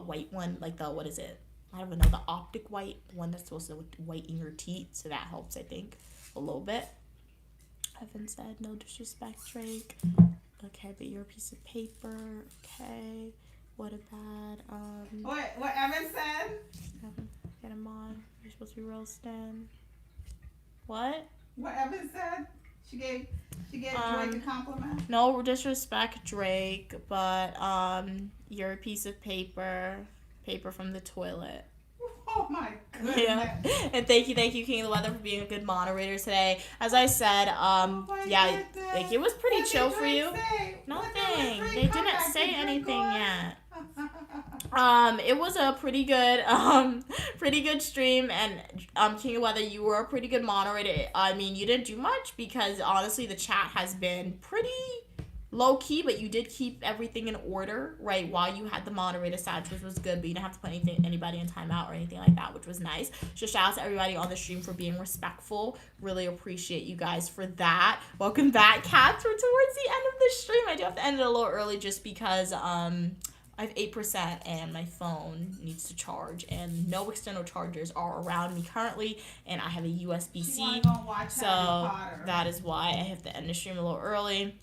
white one, what is it? I don't even know, the optic white one that's supposed to whiten your teeth, so that helps, I think, a little bit. Evan said, no disrespect, Drake. Okay, but you're a piece of paper. Okay, what about What Evan said? Evan, get him on. You're supposed to be roasting. What? What Evan said? She gave Drake a compliment. No disrespect, Drake, but you're a piece of paper from the toilet. Oh my goodness. Yeah. And thank you, King of the Weather, for being a good moderator today. As I said, like it was pretty chill for you. Nothing. They didn't say anything yet. It was a pretty good stream, and King of Weather, you were a pretty good moderator. I mean, you didn't do much because honestly the chat has been pretty low key, but you did keep everything in order, right, while you had the moderator side, which was good, but you didn't have to put anybody in timeout or anything like that, which was nice. So shout out to everybody on the stream for being respectful. Really appreciate you guys for that. Welcome back, cats. We're towards the end of the stream. I do have to end it a little early just because I have 8% and my phone needs to charge, and no external chargers are around me currently, and I have a USB-C, so that is why I have to end the stream a little early.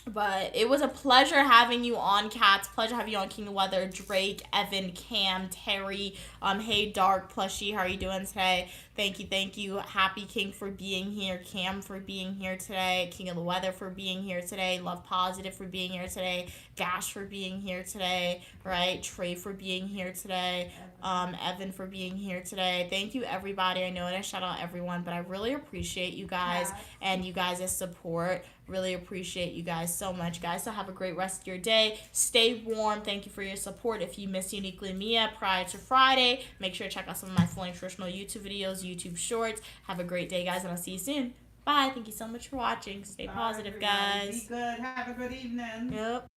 But it was a pleasure having you on, Cats. Pleasure having you on, King of Weather, Drake, Evan, Cam, Terry. Hey, Dark Plushie, how are you doing today? Thank you. Happy King for being here. Cam for being here today. King of the Weather for being here today. Love Positive for being here today. Gash for being here today. Right? Trey for being here today. Evan for being here today. Thank you, everybody. I know I didn't shout out everyone, but I really appreciate you guys and you guys' support. Really appreciate you guys so much, guys. So have a great rest of your day. Stay warm. Thank you for your support. If you missed Uniquely Mia prior to Friday, make sure to check out some of my full nutritional YouTube videos, YouTube shorts. Have a great day, guys, and I'll see you soon. Bye. Thank you so much for watching. Stay positive, guys. Be good. Have a good evening. Yep.